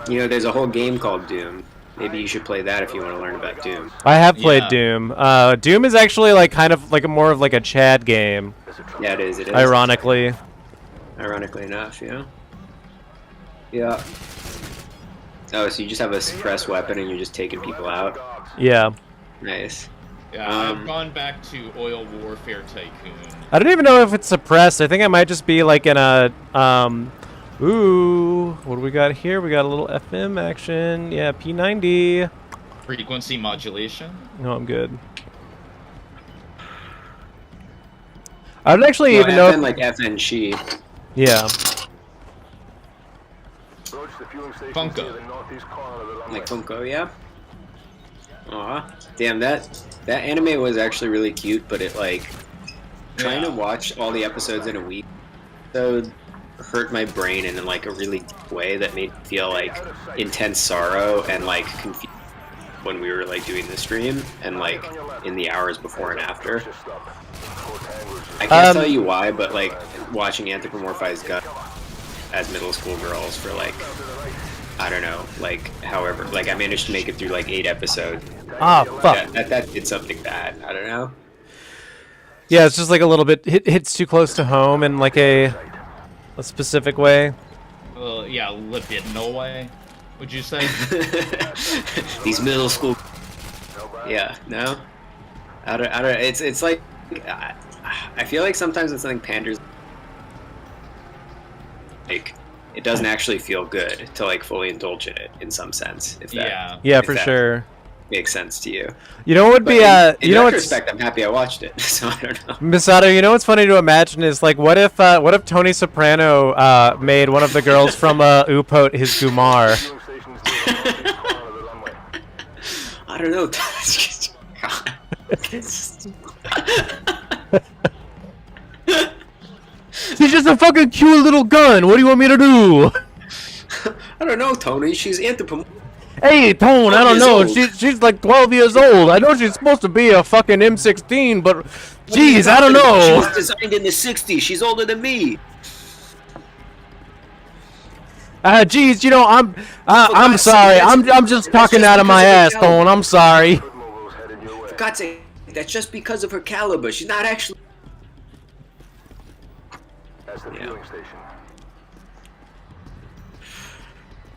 You know, there's a whole game called Doom. Maybe you should play that if you want to learn about Doom. I have played Doom. Doom is actually like kind of like more of like a Chad game. Yeah, it is. It is. Ironically. Ironically enough, yeah. Yeah. Oh, so you just have a suppressed weapon and you're just taking people out? Yeah. Nice. Yeah, I've gone back to Oil Warfare Tycoon. I don't even know if it's suppressed. I think I might just be like in a ooh, what do we got here? We got a little FM action. Yeah, P90. Frequency modulation. No, I'm good. I don't actually even know. FN like FN she. Yeah. Funko. Like Funko, yeah. Aw, damn that anime was actually really cute, but it like trying to watch all the episodes in a week so hurt my brain in like a really deep way that made me feel like intense sorrow and like confusion when we were like doing the stream and like in the hours before and after. I can't tell you why, but like watching anthropomorphized gut as middle school girls for like, I don't know, like however, like I managed to make it through like 8 episodes. Ah, fuck. Yeah, that did something bad. I don't know. Yeah, it's just like a little bit hits too close to home in like a specific way. Yeah, libidinal way. Would you say? These middle school. Yeah, no. I don't. It's like I feel like sometimes when something panders, like it doesn't actually feel good to like fully indulge in it in some sense. If that, yeah, if for that sure. Makes sense to you. You know what would be in you know retrospect, I'm happy I watched it. So I don't know. Misato, you know what's funny to imagine is like what if Tony Soprano made one of the girls from Upot his Gumar? I don't know. She's just a fucking cute little gun. What do you want me to do? I don't know, Tony. She's anthropomorphic. Hey, Tone, I don't know. She's like 12 years old. I know she's supposed to be a fucking M16, but jeez, I don't know. She was designed in the 60s. She's older than me. Geez, you know, I'm sorry. I'm just talking out of my ass, Tone. I'm sorry. For God's sake, that's just because of her caliber. She's not actually. That's the fueling station.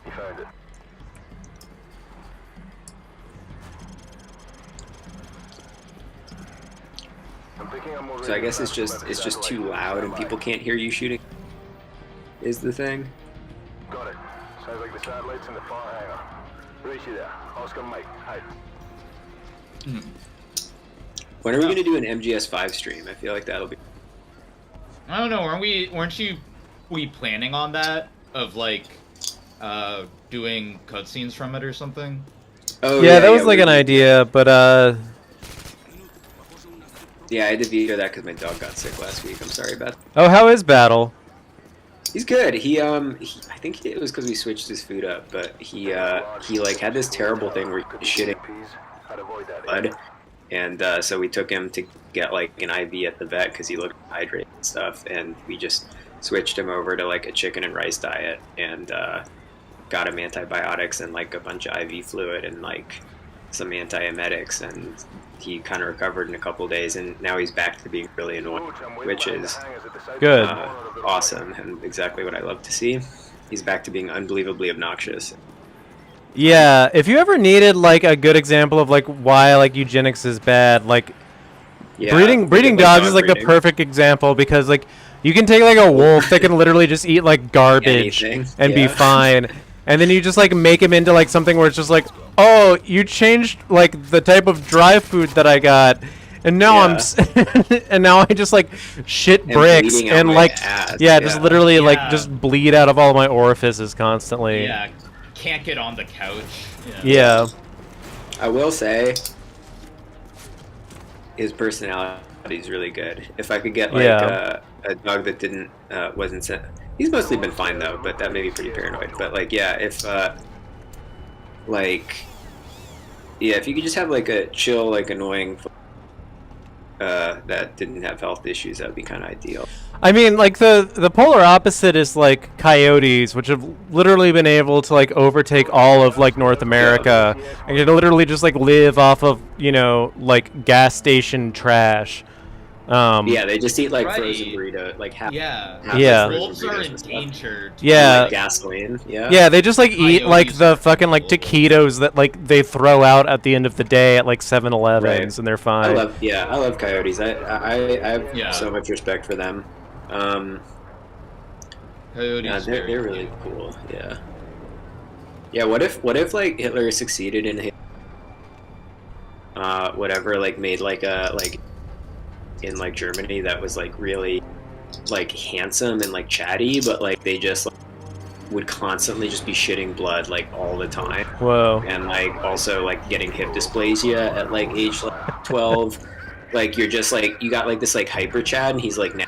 You found it. So I guess it's just too loud and people can't hear you shooting. Is the thing? Got it. Sounds like the satellites in the far hangar. Race you there. Oscar Mike. Hide. When are we gonna do an MGS5 stream? I feel like that'll be. I don't know. Weren't we planning on that? Of like, doing cutscenes from it or something? Oh yeah, that was like an idea, but yeah, I had to veto that because my dog got sick last week. I'm sorry about that. Oh, how is Battle? He's good. I think it was because we switched his food up, but he like had this terrible thing where he was shitting blood, and so we took him to get like an IV at the vet because he looked hydrated and stuff, and we just switched him over to like a chicken and rice diet and got him antibiotics and like a bunch of IV fluid and like some antiemetics, and he kind of recovered in a couple days, and now he's back to being really annoying, which is good, awesome, and exactly what I love to see. He's back to being unbelievably obnoxious. Yeah, if you ever needed like a good example of like why like eugenics is bad, like breeding dogs is like the perfect example, because like you can take like a wolf that can literally just eat like garbage and be fine, and then you just like make him into like something where it's just like, oh, you changed like the type of dry food that I got, and now and now I just like shit bricks and like just literally like just bleed out of all my orifices constantly. Yeah, can't get on the couch. Yeah. I will say his personality is really good. If I could get like a dog that didn't wasn't sent. He's mostly been fine though, but that made me pretty paranoid. But like, yeah, if like Yeah, if you could just have like a chill, like annoying that didn't have health issues, that would be kind of ideal. I mean, like the polar opposite is like coyotes, which have literally been able to like overtake all of like North America and can literally just like live off of like gas station trash. Yeah, they just eat like Right. frozen burrito, like half. Yeah. half Yeah. frozen Wolves are burritos with stuff. endangered. Yeah. And, like gasoline. Yeah. Yeah, they just like eat like Coyotes the are fucking like cool. taquitos that like they throw out at the end of the day at like 7-Elevens, Right. and they're I fine. love coyotes. I have Yeah. so much respect for them. Coyotes. Yeah, they're very really cute. cool. Yeah. Yeah. What if like Hitler succeeded in whatever, like made like a like in like Germany that was like really like handsome and like chatty, but like they just like, would constantly just be shitting blood like all the time, Whoa. and like also like getting hip dysplasia at like age like 12. Like you're just like you got like this like hyper Chad, and he's like now.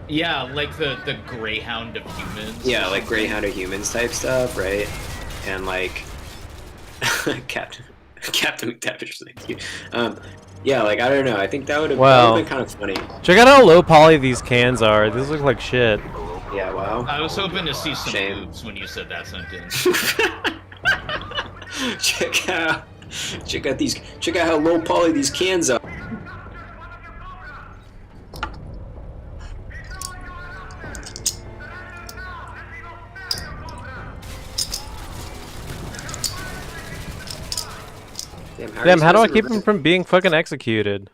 Yeah, like the Greyhound of humans. Yeah, like Greyhound of Humans type stuff, right? And like Captain McTavish, thank you. Yeah, like I don't know. I think that would have been kind of funny. Check out how low poly these cans are. These look like shit. Yeah, wow. I was hoping to see some Shame. boobs when you said that sentence. check out how low poly these cans are. Damn, how do I keep him from being fucking executed?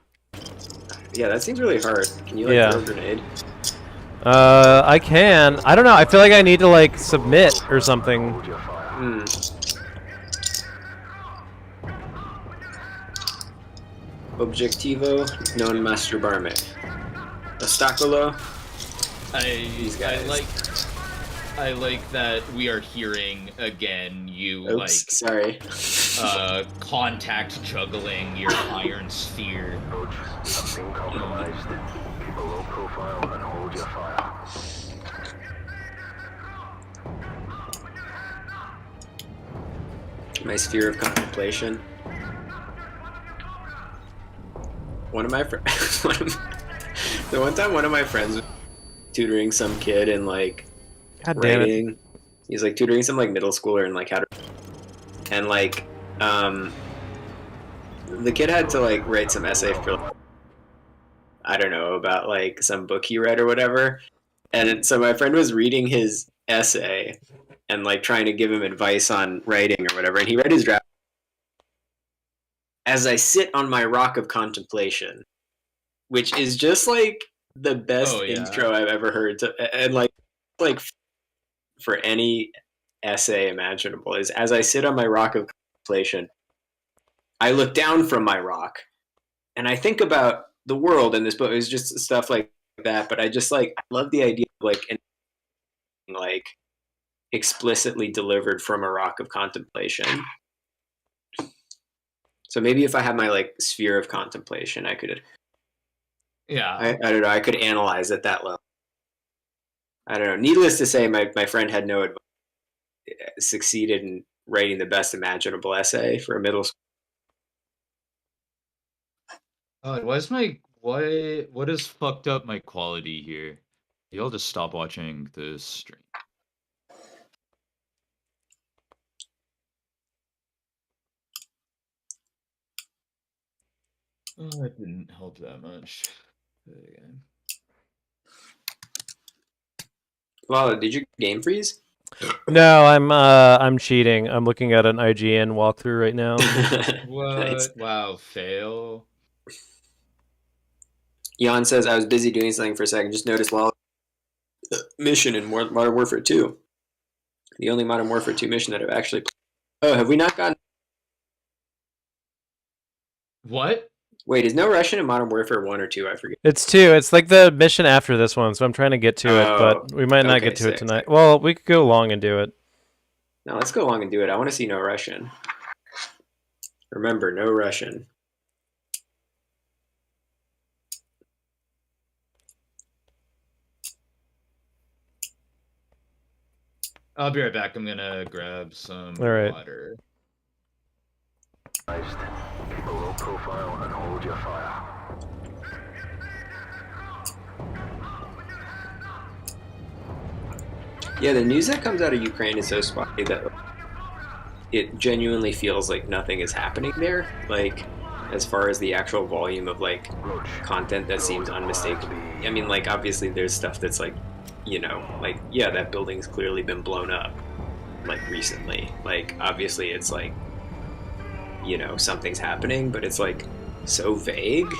Yeah, that seems really hard. Can you like Yeah. throw a grenade? I can. I don't know. I feel like I need to like submit or something. Hmm. Objectivo non masturbarme. Ostacolo. I like that we are hearing again you Oops, sorry. contact juggling your iron sphere. Approach. Being compromised. Keep a low profile and hold your fire. My sphere of contemplation. One of my friends, the one time one of my friends was tutoring some kid in like God damn it. writing. He's like tutoring some like middle schooler in like how to, and like the kid had to like write some essay for I don't know about like some book he read or whatever. And so my friend was reading his essay and like trying to give him advice on writing or whatever, and he read his draft. As I sit on my rock of contemplation, which is just like the best intro I've ever heard and like for any essay imaginable, is as I sit on my rock of contemplation, I look down from my rock and I think about the world, and this book is just stuff like that, but I just like I love the idea of like explicitly delivered from a rock of contemplation. So maybe if I had my like sphere of contemplation, I could I don't know, I could analyze at that level. I don't know. Needless to say, my friend had no advice. Succeeded in writing the best imaginable essay for a middle school. What has fucked up my quality here? Y'all just stop watching this stream. Oh, it didn't help that much. Again. Well, did you game freeze? No, I'm cheating. I'm looking at an IGN walkthrough right now. What? Nice. Wow, fail. Jan says, I was busy doing something for a second. Just noticed while mission in Modern Warfare 2. The only Modern Warfare 2 mission that I've actually played. Oh, have we not gotten... What? Wait, is no Russian in Modern Warfare 1 or 2? I forget. It's 2. It's like the mission after this one, so I'm trying to get to it, but we might not okay, get to it sick, tonight. sick. Well, we could go along and do it. Now let's go along and do it. I want to see no Russian. Remember, no Russian. I'll be right back. I'm gonna grab some All right. water. Keep a low profile and hold your fire. Yeah, the news that comes out of Ukraine is so spotty that it genuinely feels like nothing is happening there. Like, as far as the actual volume of like content that seems unmistakable. I mean, like obviously there's stuff that's like, you know, like yeah, that building's clearly been blown up, like recently. Like obviously it's like, you know, something's happening, but it's like so vague,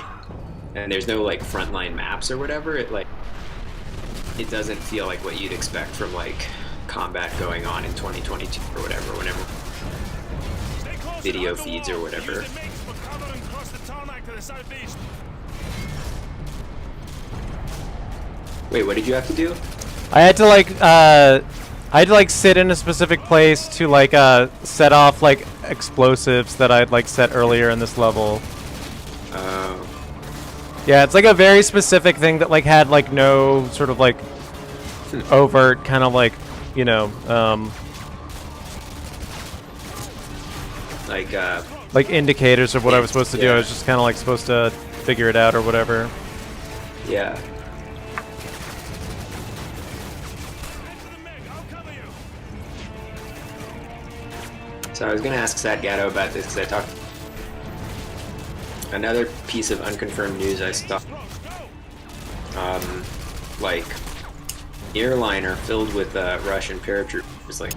and there's no like frontline maps or whatever. It doesn't feel like what you'd expect from like combat going on in 2022 or whatever, whenever video feeds or whatever. Wait, what did you have to do? I had to like sit in a specific place to like set off like explosives that I'd like set earlier in this level. Yeah, it's like a very specific thing that like had like no sort of like overt kind of like, you know, like indicators of what I was supposed to do. I was just kind of like supposed to figure it out or whatever. Yeah. So I was going to ask Sad Gatto about this because I talked. Another piece of unconfirmed news I saw. Like, airliner filled with Russian paratroopers, like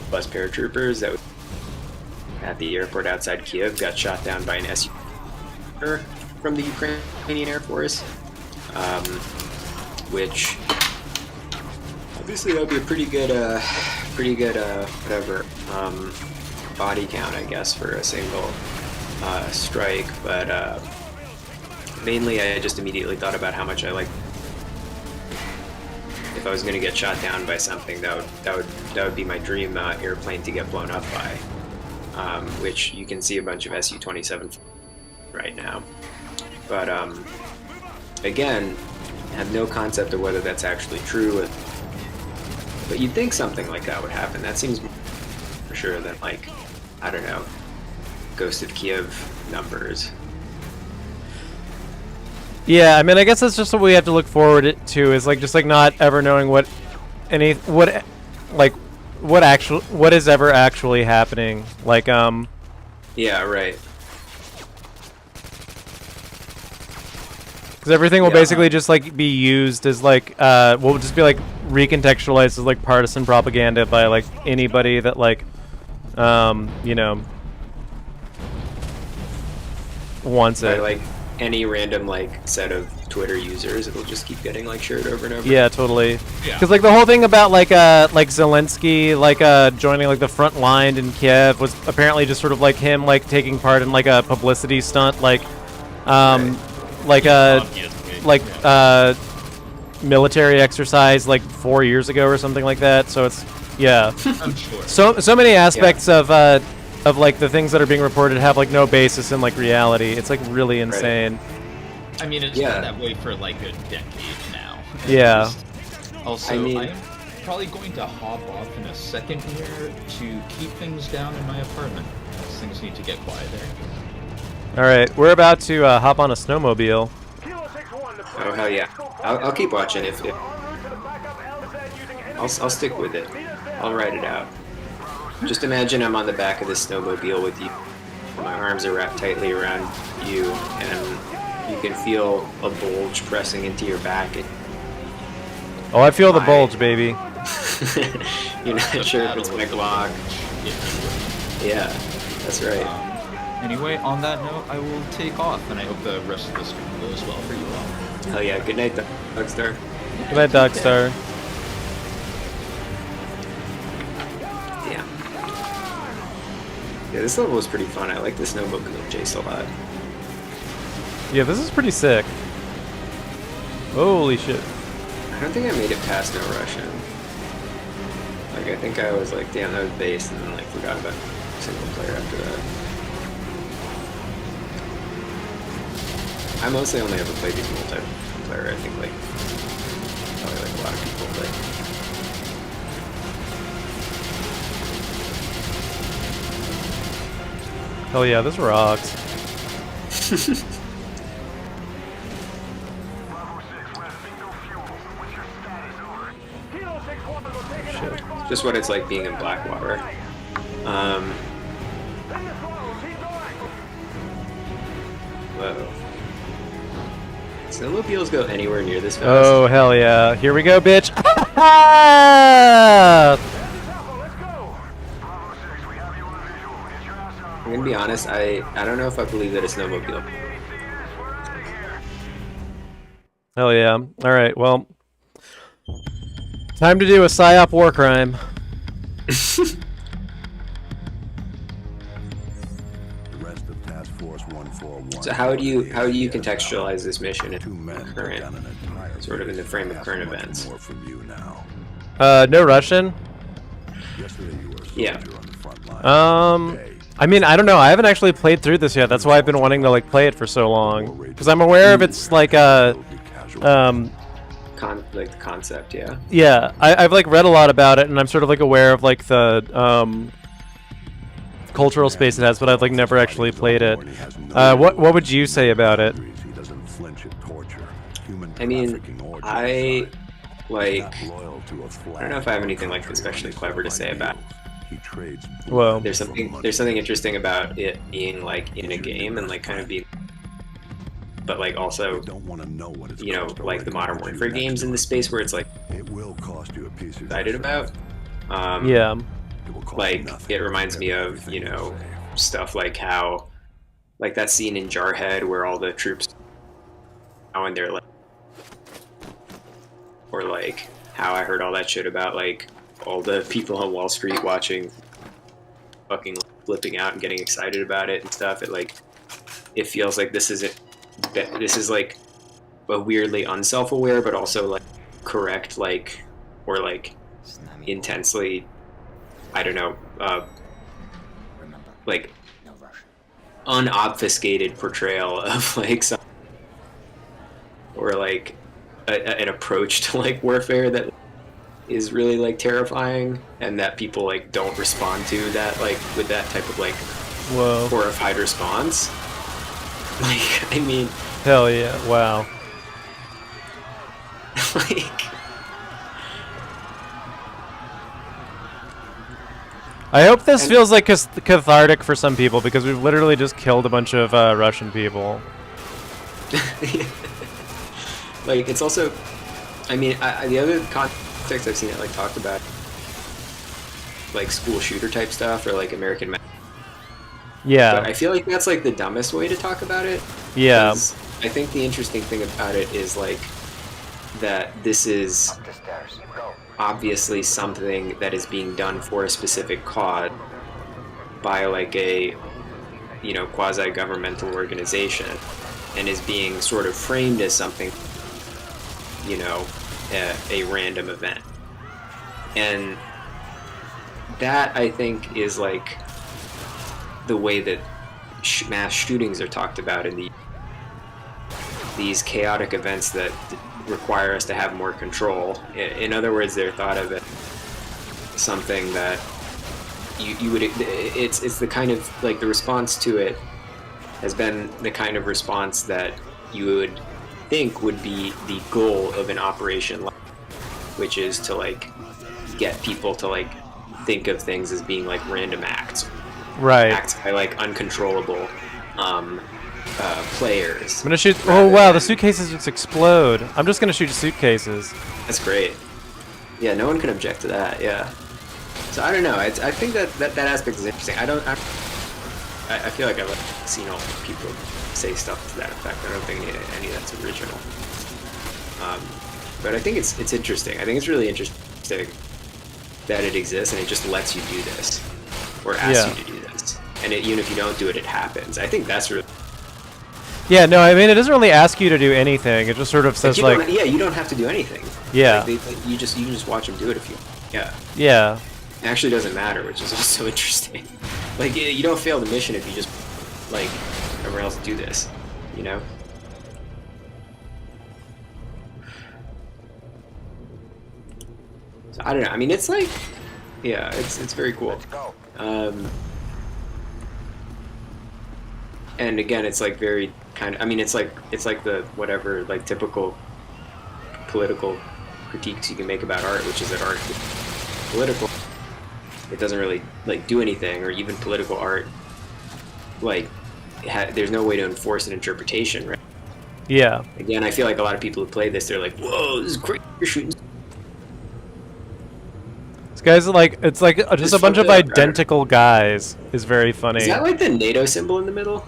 bus paratroopers that at the airport outside Kiev got shot down by an SU from the Ukrainian Air Force, which obviously that would be a pretty good whatever body count, I guess, for a single strike. But mainly, I just immediately thought about how much I like. If I was going to get shot down by something, that would be my dream airplane to get blown up by, which you can see a bunch of Su-27 right now. But again, I have no concept of whether that's actually true. But you'd think something like that would happen. That seems more for sure than like, I don't know, Ghost of Kiev numbers. Yeah, I mean, I guess that's just what we have to look forward to, is like just like not ever knowing what is ever actually happening. Like Yeah, right. Because everything will basically just like be used as like will just be like recontextualized as like partisan propaganda by like anybody that like you know, wants it. By, like any random like set of Twitter users, it'll just keep getting like shared over and over. Yeah, totally. Yeah. Because like the whole thing about like Zelensky like joining like the front line in Kiev was apparently just sort of like him like taking part in like a publicity stunt, like military exercise like 4 years ago or something like that. So it's I'm sure. So many aspects of like the things that are being reported have like no basis in like reality. It's like really insane. I mean, it's been that way for like a decade now. Yeah. Also, I mean, I am probably going to hop off in a second here to keep things down in my apartment, as things need to get quieter. All right, we're about to hop on a snowmobile. Oh hell yeah! I'll keep watching if I'll stick with it. I'll ride it out. Just imagine I'm on the back of this snowmobile with you. My arms are wrapped tightly around you, and you can feel a bulge pressing into your back. Oh, I feel the bulge, baby. You're not sure if it's my Glock. Yeah, that's right. Anyway, on that note, I will take off, and I hope the rest of the stream goes well for you all. Hell yeah! Good night, Dogstar. Good night, Dogstar. Yeah, this level was pretty fun. I like the snowmobile chase a lot. Yeah, this is pretty sick. Holy shit. I don't think I made it past No Russian. Like, I think I was like, damn, that was base, and then like forgot about single player after that. I mostly only ever played these multiplayer. I think like probably like a lot of people play. Hell yeah, this rocks. Just what it's like being in Blackwater. Whoa. Snowmobiles go anywhere near this fast? Oh, hell yeah. Here we go, bitch. I'm gonna be honest, I don't know if I believe that a snowmobile. Hell yeah. Alright, well. Time to do a PSYOP war crime. The rest of Task Force 141. So how do you contextualize this mission in Two men current, began an entire sort of in the frame of current much events? more from you now. No Russian? Yesterday you were a Yeah. soldier on the front line. Today, I mean, I don't know. I haven't actually played through this yet. That's why I've been wanting to like play it for so long. Because I'm aware of its like Like the concept, yeah. yeah. I've like read a lot about it, and I'm sort of like aware of like the cultural space it has, but I've like never actually played it. What would you say about it? he doesn't flinch at torture, human I mean, trafficking, or I like. not loyal to a flag I don't know if I have anything like country especially on clever to say ideals. about. He trades Whoa. There's something interesting about it being like in a game and like kind of being, but like also don't want to know what it's you know cost to like the Modern recognize you Warfare next games in to the it. space where it's like It will cost you a piece of excited yourself. about. Yeah. It will cost Like nothing it reminds me of everything you know save. stuff like how like that scene in Jarhead where all the troops now and they're like, or like how I heard all that shit about like all the people on Wall Street watching fucking flipping out and getting excited about it and stuff. It feels like this is like a weirdly unself-aware but also like correct like or like intensely I don't know like unobfuscated portrayal of like some or like an approach to like warfare that is really like terrifying and that people like don't respond to that like with that type of like Whoa. horrified response. Like I mean Hell yeah. Wow. like I hope this feels like cathartic for some people because we've literally just killed a bunch of Russian people. like it's also I mean the other context I've seen it like talked about like school shooter type stuff or like American Yeah. but I feel like that's like the dumbest way to talk about it. Yeah. 'Cause I think the interesting thing about it is like that this is obviously something that is being done for a specific cause by like a you know quasi-governmental organization and is being sort of framed as something you know a random event, and that I think is like the way that mass shootings are talked about in these chaotic events that require us to have more control. In other words, they're thought of as something that you would it's the kind of like the response to it has been the kind of response that you would think would be the goal of an operation, which is to like get people to like think of things as being like random acts, Right. acts by like uncontrollable players. I'm gonna shoot. Oh wow, the suitcases just explode. I'm just gonna shoot suitcases. That's great. Yeah, no one can object to that. Yeah. So I don't know. I think that aspect is interesting. I feel like I've seen all people say stuff to that effect. I don't think any of that's original. But I think it's interesting. I think it's really interesting that it exists and it just lets you do this or asks you to do this. And even if you don't do it, it happens. I think that's really. Yeah, no, I mean it doesn't really ask you to do anything. It just sort of says like, yeah, you don't have to do anything. Yeah. Like, you can just watch them do it if you. Yeah. yeah, It actually doesn't matter, which is also interesting. Like you don't fail the mission if you just like everyone else do this, you know. So I don't know. I mean, it's like, yeah, it's very cool. and again, it's like very kind of. I mean, it's like the whatever like typical political critiques you can make about art, which is that art is political. It doesn't really like do anything, or even political art. Like, there's no way to enforce an interpretation, right? Yeah. Again, I feel like a lot of people who play this, they're like, "Whoa, this is great! You're shooting." This guy's like, it's like just a bunch of identical guys. Is very funny. Is that like the NATO symbol in the middle?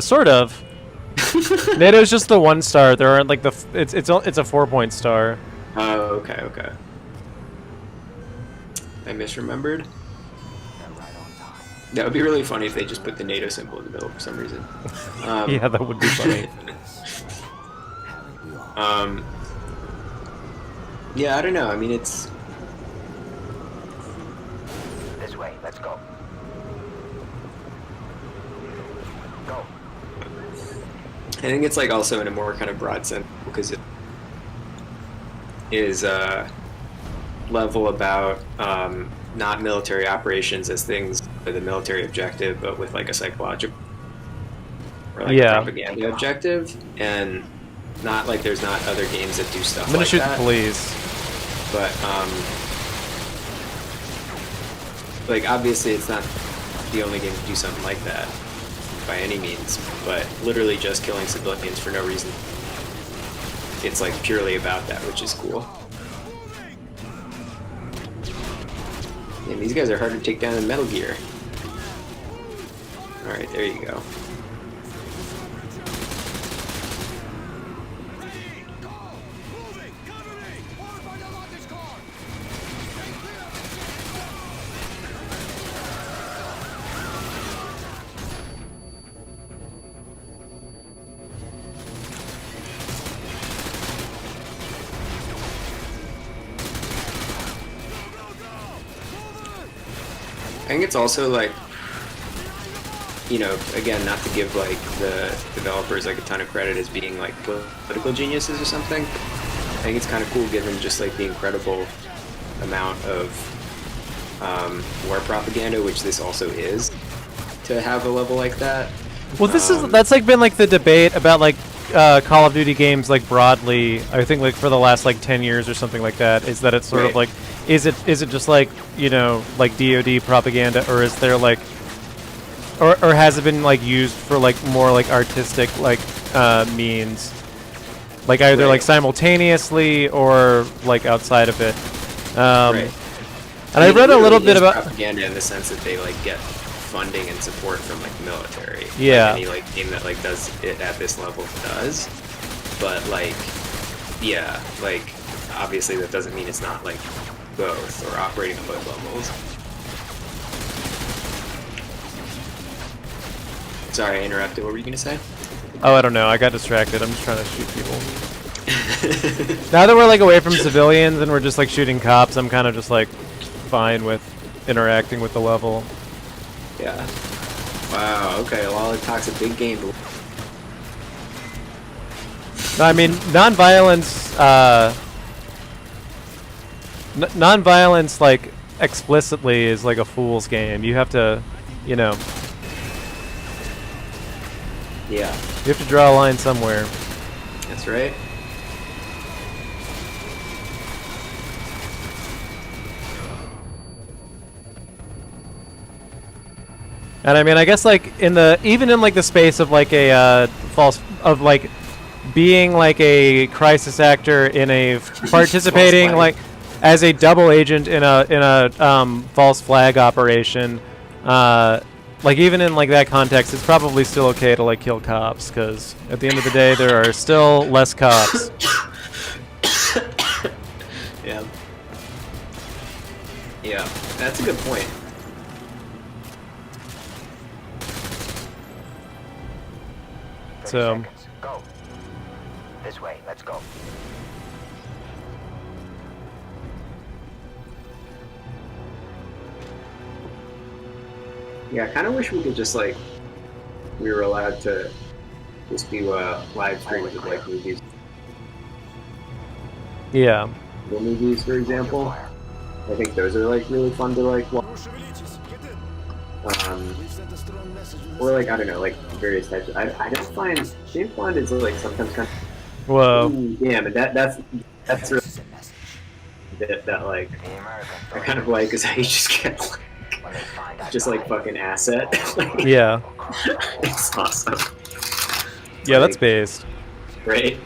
Sort of. NATO's just the 1 star. There aren't like it's a 4-point star. Oh, okay, okay. I misremembered. That would be really funny if they just put the NATO symbol in the middle for some reason. Yeah, that would be funny. Yeah, I don't know. I mean, it's... This way, let's go. Go. I think it's like also in a more kind of broad sense because it is level about not military operations as things for the military objective, but with like a psychological or like a propaganda objective, and not like there's not other games that do stuff. I'm gonna like shoot that. the police. But like obviously it's not the only game to do something like that by any means, but literally just killing civilians for no reason. It's like purely about that, which is cool. And these guys are hard to take down in Metal Gear. Alright, there you go. I think it's also like, you know, again, not to give like the developers like a ton of credit as being like political geniuses or something. I think it's kind of cool given just like the incredible amount of war propaganda, which this also is, to have a level like that. Well, that's like been like the debate about like Call of Duty games like broadly. I think like for the last like 10 years or something like that, is that it's sort of like, is it just like, you know, like DoD propaganda, or is there like, or has it been like used for like more like artistic like means, like either like simultaneously or like outside of it. And I read a little bit about propaganda in the sense that they like get funding and support from like the military. Yeah. Like, any like game that like does it at this level does, but like, yeah, like obviously that doesn't mean it's not like both or operating at both levels. Sorry, I interrupted. What were you gonna say? Oh, I don't know. I got distracted. I'm just trying to shoot people. Now that we're like away from civilians and we're just like shooting cops, I'm kind of just like fine with interacting with the level. Yeah. Wow. Okay. Well, it talks a big game. No, I mean, non-violence. Non-violence, like explicitly, is like a fool's game. You have to, you know. Yeah. You have to draw a line somewhere. That's right. And I mean, I guess like even in like the space of like a like being like a crisis actor in a participating like as a double agent in a false flag operation, like even in like that context, it's probably still okay to like kill cops, because at the end of the day, there are still less cops. Yeah. Yeah, that's a good point. So. Go. This way, let's go. Yeah, I kind of wish we could just like, we were allowed to just do live streams of like movies. Yeah. The movies, for example. I think those are like really fun to like watch. or like I don't know, like various types. I just find James Bond is like sometimes kind of Whoa. yeah, but that's really that like I kind of like is how you just get just like fucking asset. Like, Yeah. it's awesome. Yeah, Like, that's based. right.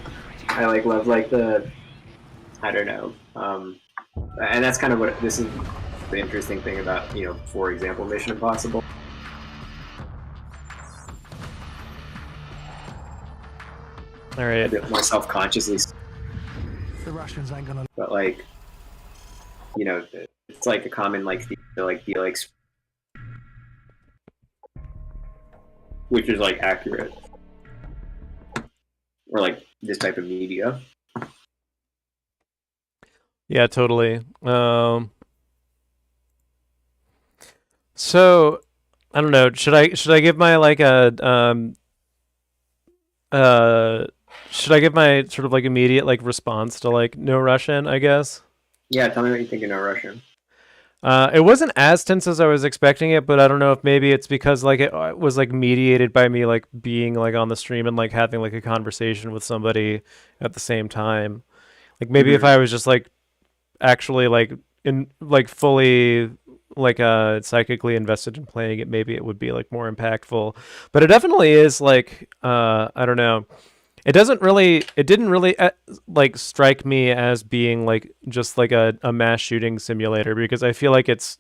I like love like the I don't know, and that's kind of what this is. The interesting thing about for example, Mission Impossible. All I right. do it more self-consciously, The Russians ain't gonna. but like it's like a common like theme to like be like, which is like accurate, or like this type of media. Yeah, totally. So I don't know. Should I give my like a should I give my sort of like immediate like response to like no Russian, I guess? Yeah, tell me what you think of No Russian. It wasn't as tense as I was expecting it, but I don't know if maybe it's because like it was like mediated by me like being like on the stream and like having like a conversation with somebody at the same time. Like maybe if I was just like actually like in like fully like psychically invested in playing it, maybe it would be like more impactful. But it definitely is like I don't know. It didn't really like strike me as being like just like a mass shooting simulator, because I feel like it's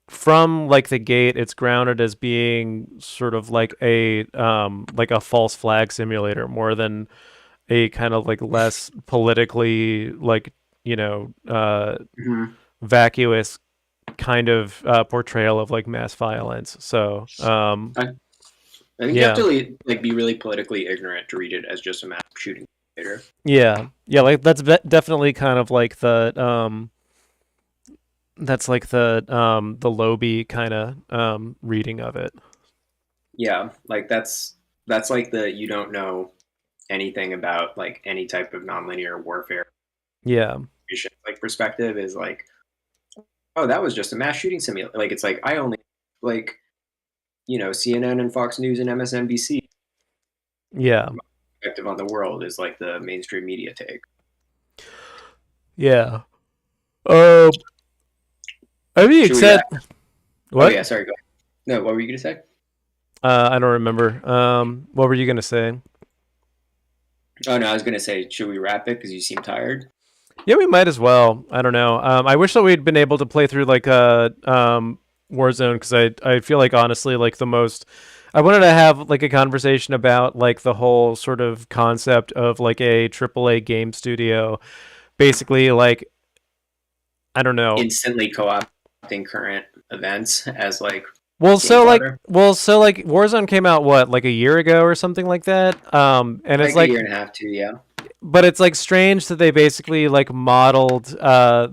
from like the gate it's grounded as being sort of like a false flag simulator more than a kind of like less politically like vacuous kind of portrayal of like mass violence. So I think you have to like be really politically ignorant to read it as just a mass shooting simulator. yeah, like that's definitely kind of like the that's like the Lobby kind of reading of it. Yeah, like that's like the you don't know anything about like any type of nonlinear warfare. Yeah. Like perspective is like, oh, that was just a mass shooting simulator. Like it's like I only like CNN and Fox News and MSNBC. Yeah. Perspective on the world is like the mainstream media take. Yeah. I mean, except what? Oh yeah, sorry. Go ahead. No, what were you gonna say? I don't remember. What were you gonna say? Oh no, I was gonna say, should we wrap it because you seem tired? Yeah, we might as well. I don't know. I wish that we'd been able to play through like Warzone, because I feel like honestly like the most I wanted to have like a conversation about like the whole sort of concept of like a AAA game studio, basically like I don't know, instantly co-opting current events as like so like Warzone came out what, like a year ago or something like that. And it's like a year and a half too, yeah. But it's like strange that they basically like modeled the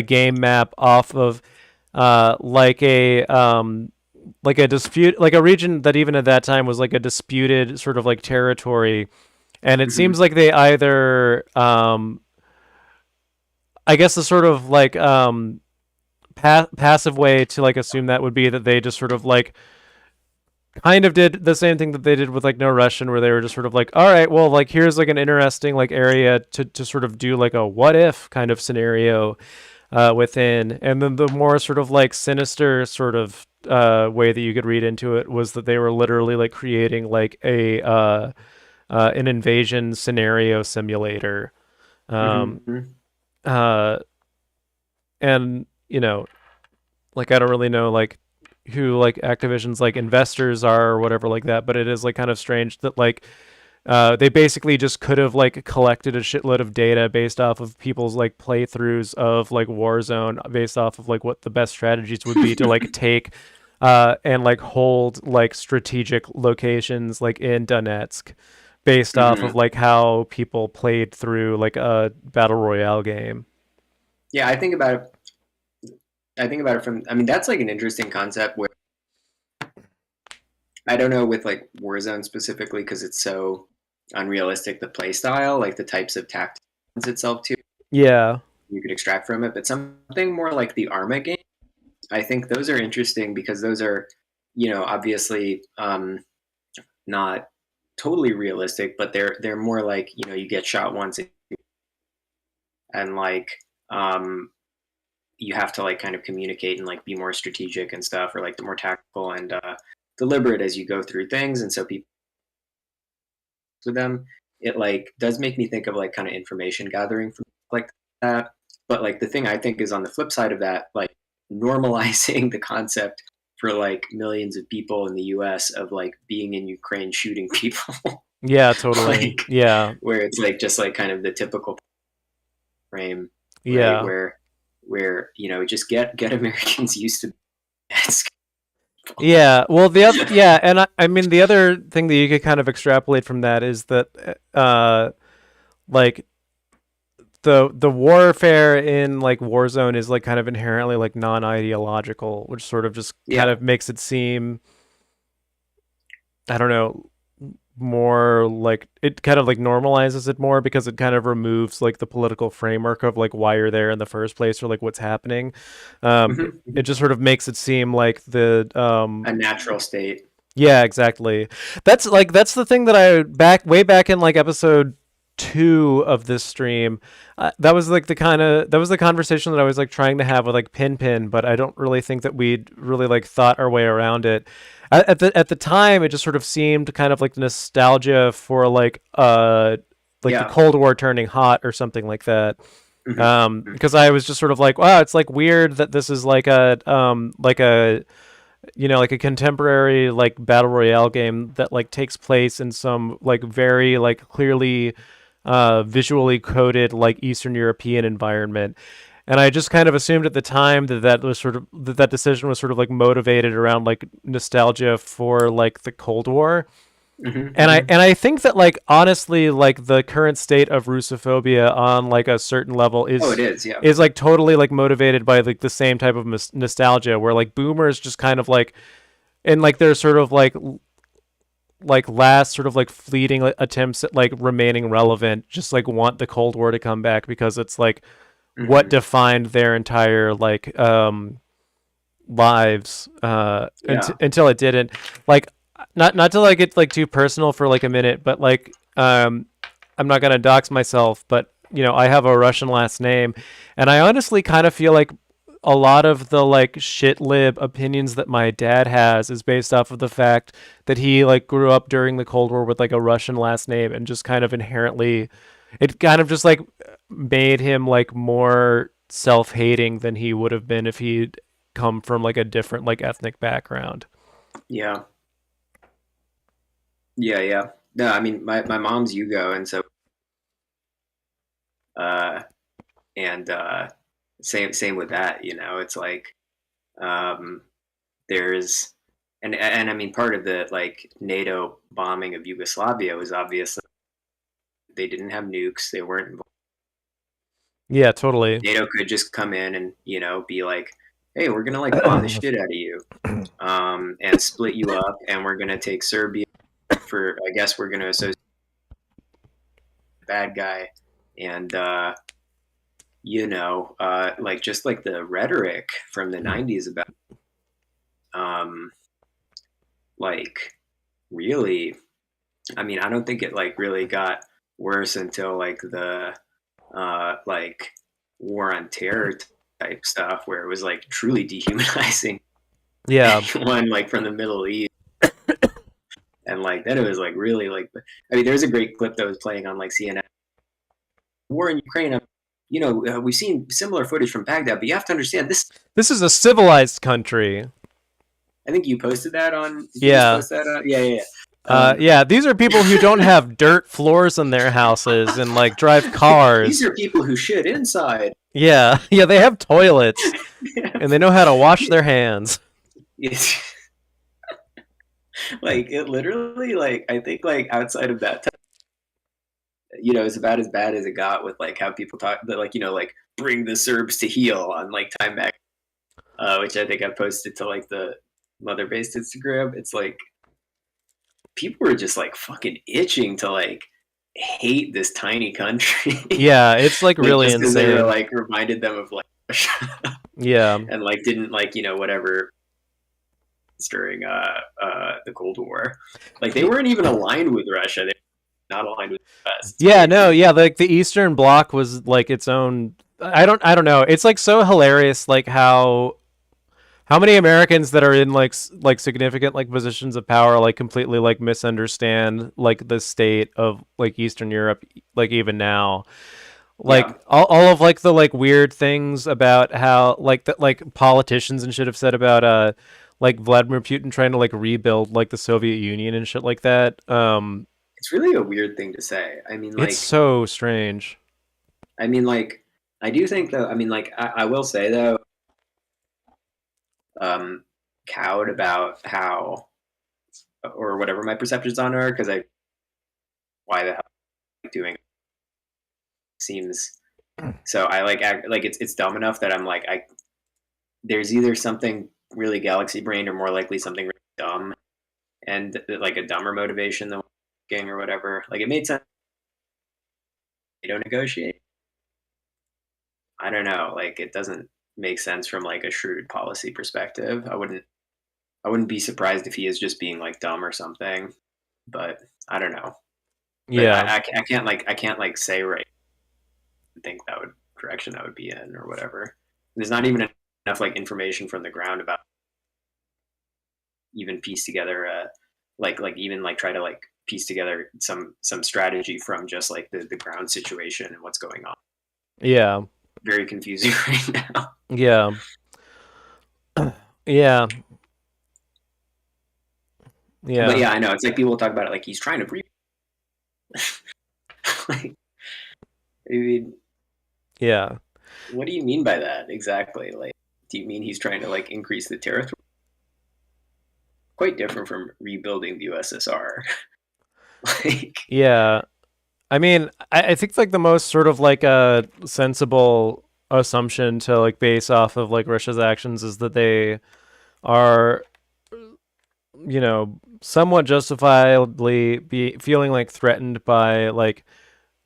game map off of like a dispute, like a region that even at that time was like a disputed sort of like territory, and it seems like they either I guess the sort of like passive way to like assume that would be that they just sort of like kind of did the same thing that they did with like No Russian, where they were just sort of like, all right, well, like here's like an interesting like area to sort of do like a what if kind of scenario within. And then the more sort of like sinister sort of way that you could read into it was that they were literally like creating like an invasion scenario simulator. And like I don't really know like who like Activision's like investors are or whatever like that, but it is like kind of strange that like they basically just could have like collected a shitload of data based off of people's like playthroughs of like Warzone, based off of like what the best strategies would be to like take and like hold like strategic locations like in Donetsk, based off of like how people played through like a battle royale game. Yeah, I think about it from, I mean, that's like an interesting concept where I don't know with like Warzone specifically, because it's so unrealistic, the play style, like the types of tactics itself too. Yeah. You could extract from it, but something more like the Arma game, I think those are interesting because those are, obviously not totally realistic, but they're more like, you get shot once and like you have to like kind of communicate and like be more strategic and stuff, or like the more tactical and deliberate as you go through things. And so people with them, it like does make me think of like kind of information gathering from like that. But like the thing I think is on the flip side of that, like normalizing the concept for like millions of people in the US of like being in Ukraine shooting people. Yeah, totally. Like, yeah. Where it's like just like kind of the typical frame, right? Yeah. Where just get Americans used to Donetsk. Yeah, well, and I mean, the other thing that you could kind of extrapolate from that is that, like, the warfare in like Warzone is like kind of inherently like non-ideological, which sort of just kind of makes it seem, I don't know, more like it kind of like normalizes it more because it kind of removes like the political framework of like why you're there in the first place or like what's happening. It just sort of makes it seem like a natural state. Yeah, exactly. That's the thing that I way back in like episode 2 of this stream. That was like that was the conversation that I was like trying to have with like Pin, but I don't really think that we'd really like thought our way around it. At the time, it just sort of seemed kind of like nostalgia for like the Cold War turning hot or something like that. Because I was just sort of like, wow, it's like weird that this is like a like a contemporary like battle royale game that like takes place in some like very like clearly visually coded like Eastern European environment. And I just kind of assumed at the time that was sort of that decision was sort of like motivated around like nostalgia for like the Cold War. I think that like honestly like the current state of Russophobia on like a certain level is like totally like motivated by like the same type of nostalgia where like boomers just kind of like and like their sort of like last sort of like fleeting attempts at like remaining relevant just like want the Cold War to come back because it's like what defined their entire like lives until it didn't. Like not to like get like too personal for like a minute, but like I'm not gonna dox myself, but I have a Russian last name, and I honestly kind of feel like a lot of the like shit lib opinions that my dad has is based off of the fact that he like grew up during the Cold War with like a Russian last name and just kind of inherently it kind of just like made him like more self-hating than he would have been if he'd come from like a different like ethnic background. Yeah. No, I mean my mom's Yugo, and so same with that, it's like there's and I mean part of the like NATO bombing of Yugoslavia was obviously they didn't have nukes, they weren't involved. Yeah, totally. NATO could just come in and be like, hey, we're gonna like bomb the shit out of you and split you up, and we're gonna take Serbia for, I guess we're gonna associate the bad guy, and like just like the rhetoric from the 90s about like really, I mean, I don't think it like really got worse until like the like war on terror type stuff where it was like truly dehumanizing anyone like from the Middle East. And like then it was like really like, I mean, there's a great clip that was playing on like CNN. War in Ukraine, we've seen similar footage from Baghdad, but you have to understand this is a civilized country. I think you posted that on. Yeah. Yeah. These are people who don't have dirt floors in their houses and like drive cars. These are people who shit inside. Yeah, they have toilets and they know how to wash their hands. It's like it literally, like I think, like outside of that, it's about as bad as it got with like how people talk that like like bring the Serbs to heel on like Time Back, which I think I posted to like the mother-based Instagram. It's like people were just like fucking itching to like hate this tiny country. Yeah, it's like really just insane. They were, like reminded them of like Russia. Yeah, and like didn't like whatever during the Cold War. Like they weren't even aligned with Russia. They were not aligned with the West. Yeah, no, yeah, like the Eastern Bloc was like its own. I don't know. It's like so hilarious, like how many Americans that are in like significant like positions of power like completely like misunderstand like the state of like Eastern Europe like even now. Like Yeah. all of like the like weird things about how like that like politicians and shit have said about like Vladimir Putin trying to like rebuild like the Soviet Union and shit like that. It's really a weird thing to say. I mean, like, It's so strange. I mean, like, I do think though. I mean, like, I will say though, cowed about how or whatever my perceptions on her because I why the hell am I doing seems so I like act, like it's dumb enough that I'm like I there's either something really galaxy brained or more likely something really dumb and like a dumber motivation than gang or whatever. Like it made sense. They don't negotiate. I don't know. Like it doesn't make sense from like a shrewd policy perspective. I wouldn't be surprised if he is just being like dumb or something. But I don't know. But Yeah. I can't like say right. Think that would direction that would be in or whatever. There's not even enough like information from the ground about even piece together like even like try to like piece together some strategy from just like the ground situation and what's going on. Yeah. Very confusing right now. Yeah. Yeah. Yeah. But yeah, I know. It's like people talk about it like he's trying to breathe. Like, I mean, yeah. what do you mean by that exactly? Like, do you mean he's trying to like increase the territory? Quite different from rebuilding the USSR. Like, Yeah. I mean, I think like the most sort of like a sensible assumption to like base off of like Russia's actions is that they are, you know, somewhat justifiably be feeling like threatened by like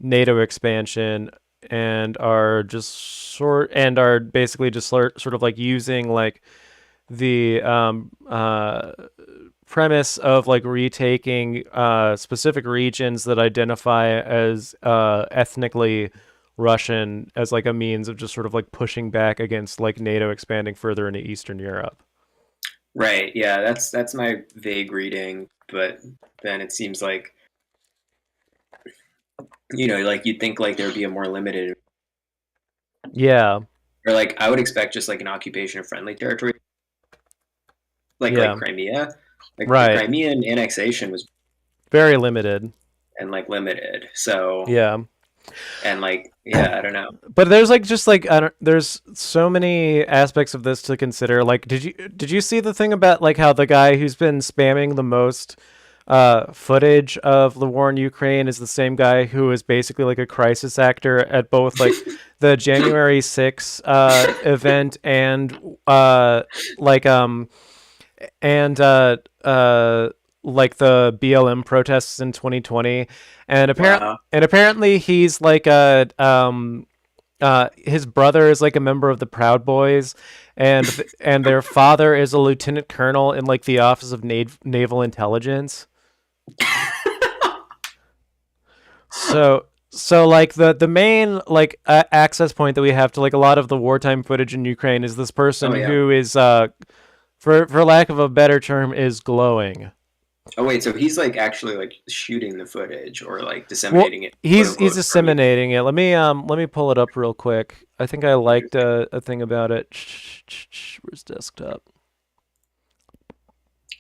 NATO expansion and are basically just sort of like using like the premise of like retaking specific regions that identify as ethnically Russian as like a means of just sort of like pushing back against like NATO expanding further into Eastern Europe. right, yeah, that's my vague reading, but then it seems like like you'd think like there'd be a more limited Yeah. or like I would expect just like an occupation of friendly territory. Like Yeah. Crimea. Like Right. the Crimean annexation was Very limited. and like limited. So Yeah. and like yeah, I don't know. But there's like just like there's so many aspects of this to consider. Like did you see the thing about like how the guy who's been spamming the most footage of the war in Ukraine is the same guy who is basically like a crisis actor at both like the January 6th event and like and like the BLM protests in 2020 and Wow. apparently he's like a his brother is like a member of the Proud Boys and their father is a lieutenant colonel in like the Office of Naval Intelligence. So like the main like access point that we have to like a lot of the wartime footage in Ukraine is this person Oh, yeah. who is for lack of a better term is glowing. Oh wait, so he's like actually like shooting the footage or like disseminating it. He's quote, unquote, disseminating it. Let me pull it up real quick. I think I liked a thing about it. Where's desktop?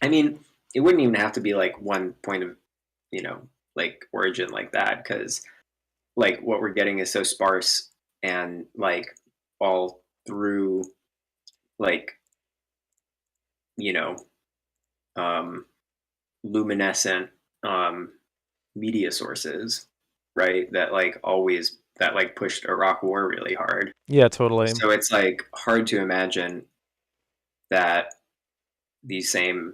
I mean, it wouldn't even have to be like one point of, like origin like that because like what we're getting is so sparse and like all through like you know luminescent media sources, right? That like always that like pushed Iraq war really hard. Yeah, totally. So it's like hard to imagine that these same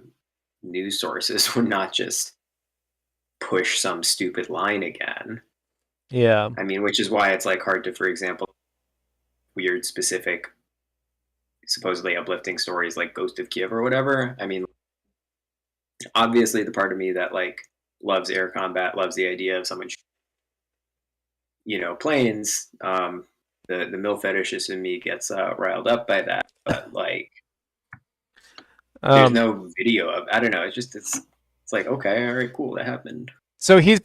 news sources would not just push some stupid line again. Yeah. I mean, which is why it's like hard to, for example, weird specific supposedly uplifting stories like Ghost of Kiev or whatever. I mean, obviously the part of me that like loves air combat, loves the idea of someone, planes. The mill fetishist in me gets riled up by that, but like, there's no video of. I don't know. It's like, okay, all right, cool, that happened. So he's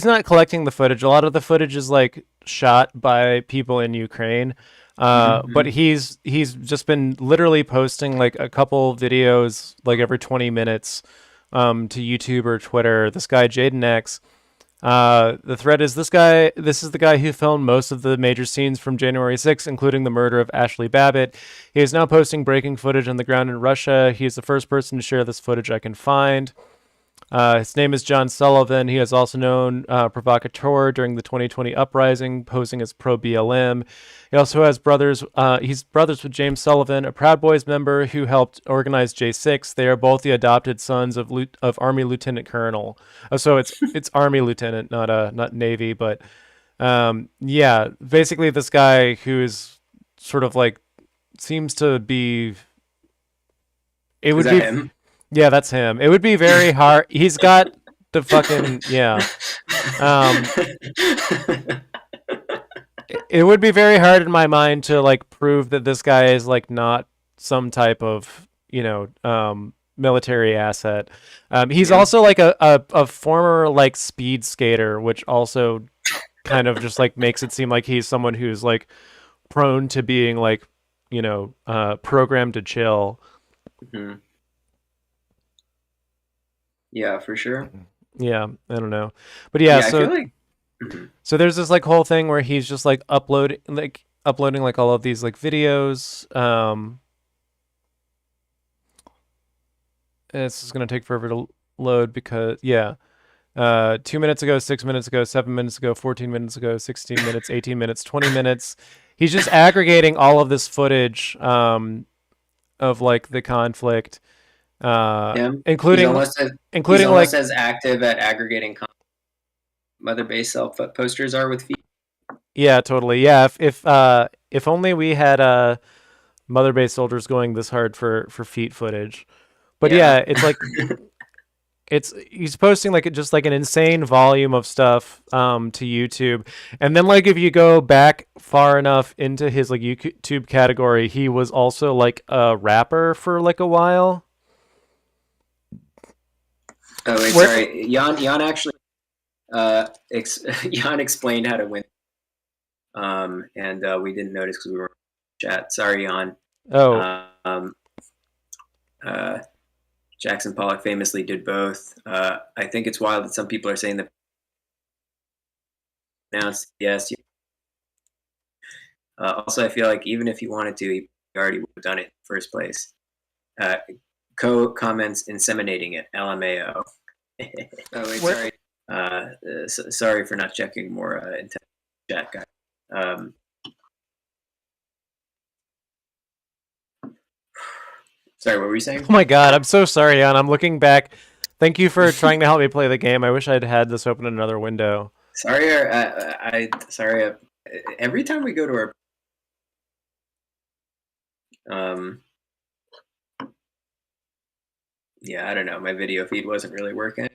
not collecting the footage. A lot of the footage is like shot by people in Ukraine. But he's just been literally posting like a couple videos like every 20 minutes to YouTube or Twitter. This guy Jaden X. The thread is this guy. This is the guy who filmed most of the major scenes from January 6th, including the murder of Ashley Babbitt. He is now posting breaking footage on the ground in Russia. He is the first person to share this footage I can find. His name is John Sullivan. He is also known provocateur during the 2020 uprising, posing as pro-BLM. He also has brothers. He's brothers with James Sullivan, a Proud Boys member who helped organize J6. They are both the adopted sons of Army Lieutenant Colonel. So it's Army Lieutenant, not Navy. But yeah, basically this guy who is sort of like seems to be. It would be him. Yeah, that's him. It would be very hard. He's got the fucking It would be very hard in my mind to like prove that this guy is like not some type of military asset. He's also like a former like speed skater, which also kind of just like makes it seem like he's someone who's like prone to being like programmed to chill. Mm-hmm. Yeah, for sure. Yeah, I don't know, but yeah, so I feel like... so there's this like whole thing where he's just like uploading like all of these like videos. It's just gonna take forever to load because 2 minutes ago, 6 minutes ago, 7 minutes ago, 14 minutes ago, 16 minutes, 18 minutes, 20 minutes. He's just aggregating all of this footage of like the conflict. Including almost as active at aggregating mother base self posters are with feet. Yeah, totally. Yeah, if only we had mother base soldiers going this hard for feet footage. But yeah, it's like he's posting like just like an insane volume of stuff to YouTube. And then like if you go back far enough into his like YouTube category, he was also like a rapper for like a while. Oh, wait, sorry. Jan actually Jan explained how to win. And we didn't notice because we were in chat. Sorry, Jan. Oh. Jackson Pollock famously did both. I think it's wild that some people are saying that announced yes. Also, I feel like even if he wanted to, he already would have done it in the first place. Comments inseminating it. LMAO. Oh, wait, sorry. Sorry for not checking more intense chat, guys. Sorry, what were you saying? Oh my god, I'm so sorry, Jan. I'm looking back. Thank you for trying to help me play the game. I wish I'd had this open in another window. Sorry, every time we go to our yeah, I don't know. My video feed wasn't really working.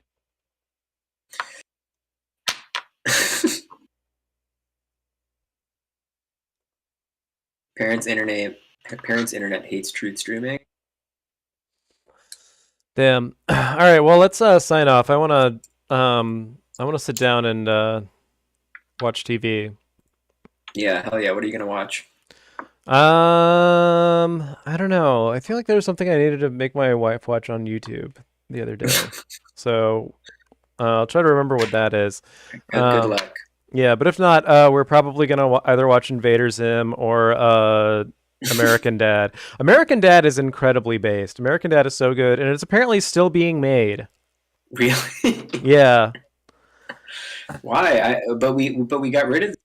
Parents' internet hates truth streaming. Damn. All right. Well, let's sign off. I wanna sit down and watch TV. Yeah, hell yeah. What are you gonna watch? I don't know. I feel like there was something I needed to make my wife watch on YouTube the other day. So I'll try to remember what that is. Good luck. Yeah, but if not, we're probably gonna either watch Invader Zim or American Dad. American Dad is incredibly based. American Dad is so good, and it's apparently still being made. Really? Yeah. Why? But we got rid of.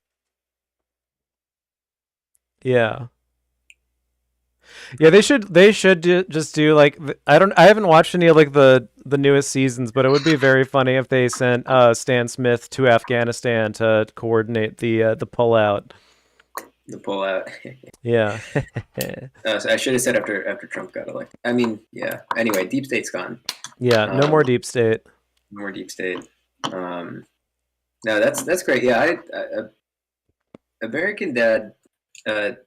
Yeah. Yeah, they should just do like I haven't watched any of like the newest seasons, but it would be very funny if they sent Stan Smith to Afghanistan to coordinate the pullout. The pullout. Yeah. So I should have said after Trump got elected. I mean, yeah. Anyway, deep state's gone. Yeah, no more deep state. No more deep state. No, that's great. Yeah, American Dad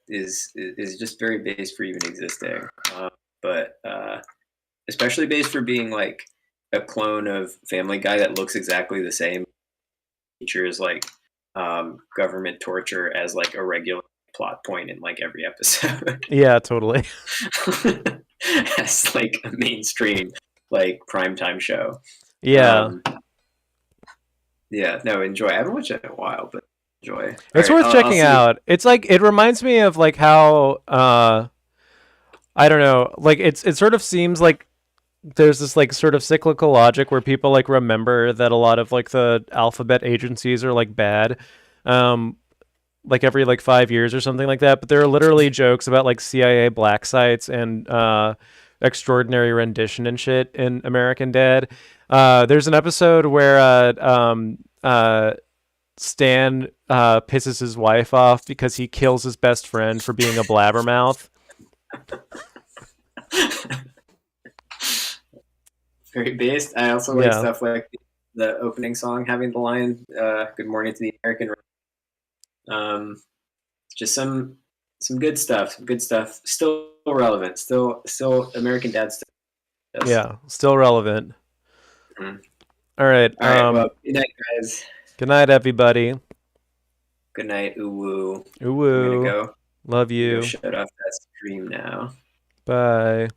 is just very based for even existing, but especially based for being like a clone of Family Guy that looks exactly the same. Features like government torture as like a regular plot point in like every episode. Yeah, totally. As like a mainstream like primetime show. Yeah. Yeah, no, enjoy. I haven't watched it in a while, but enjoy. It's worth checking out. It's like it reminds me of like how I don't know, like it sort of seems like there's this like sort of cyclical logic where people like remember that a lot of like the alphabet agencies are like bad. Like every like 5 years or something like that, but there are literally jokes about like CIA black sites and extraordinary rendition and shit in American Dad. There's an episode where Stan pisses his wife off because he kills his best friend for being a blabbermouth. Very based. I also like stuff like the opening song having the line "Good morning to the American." Just some good stuff. Good stuff. Still relevant. Still American Dad stuff. Yes. Yeah, still relevant. Mm-hmm. All right. Well, good night, guys. Good night, everybody. Good night, uwu. Uwu. I'm gonna go. Love you. Shut off that stream now. Bye.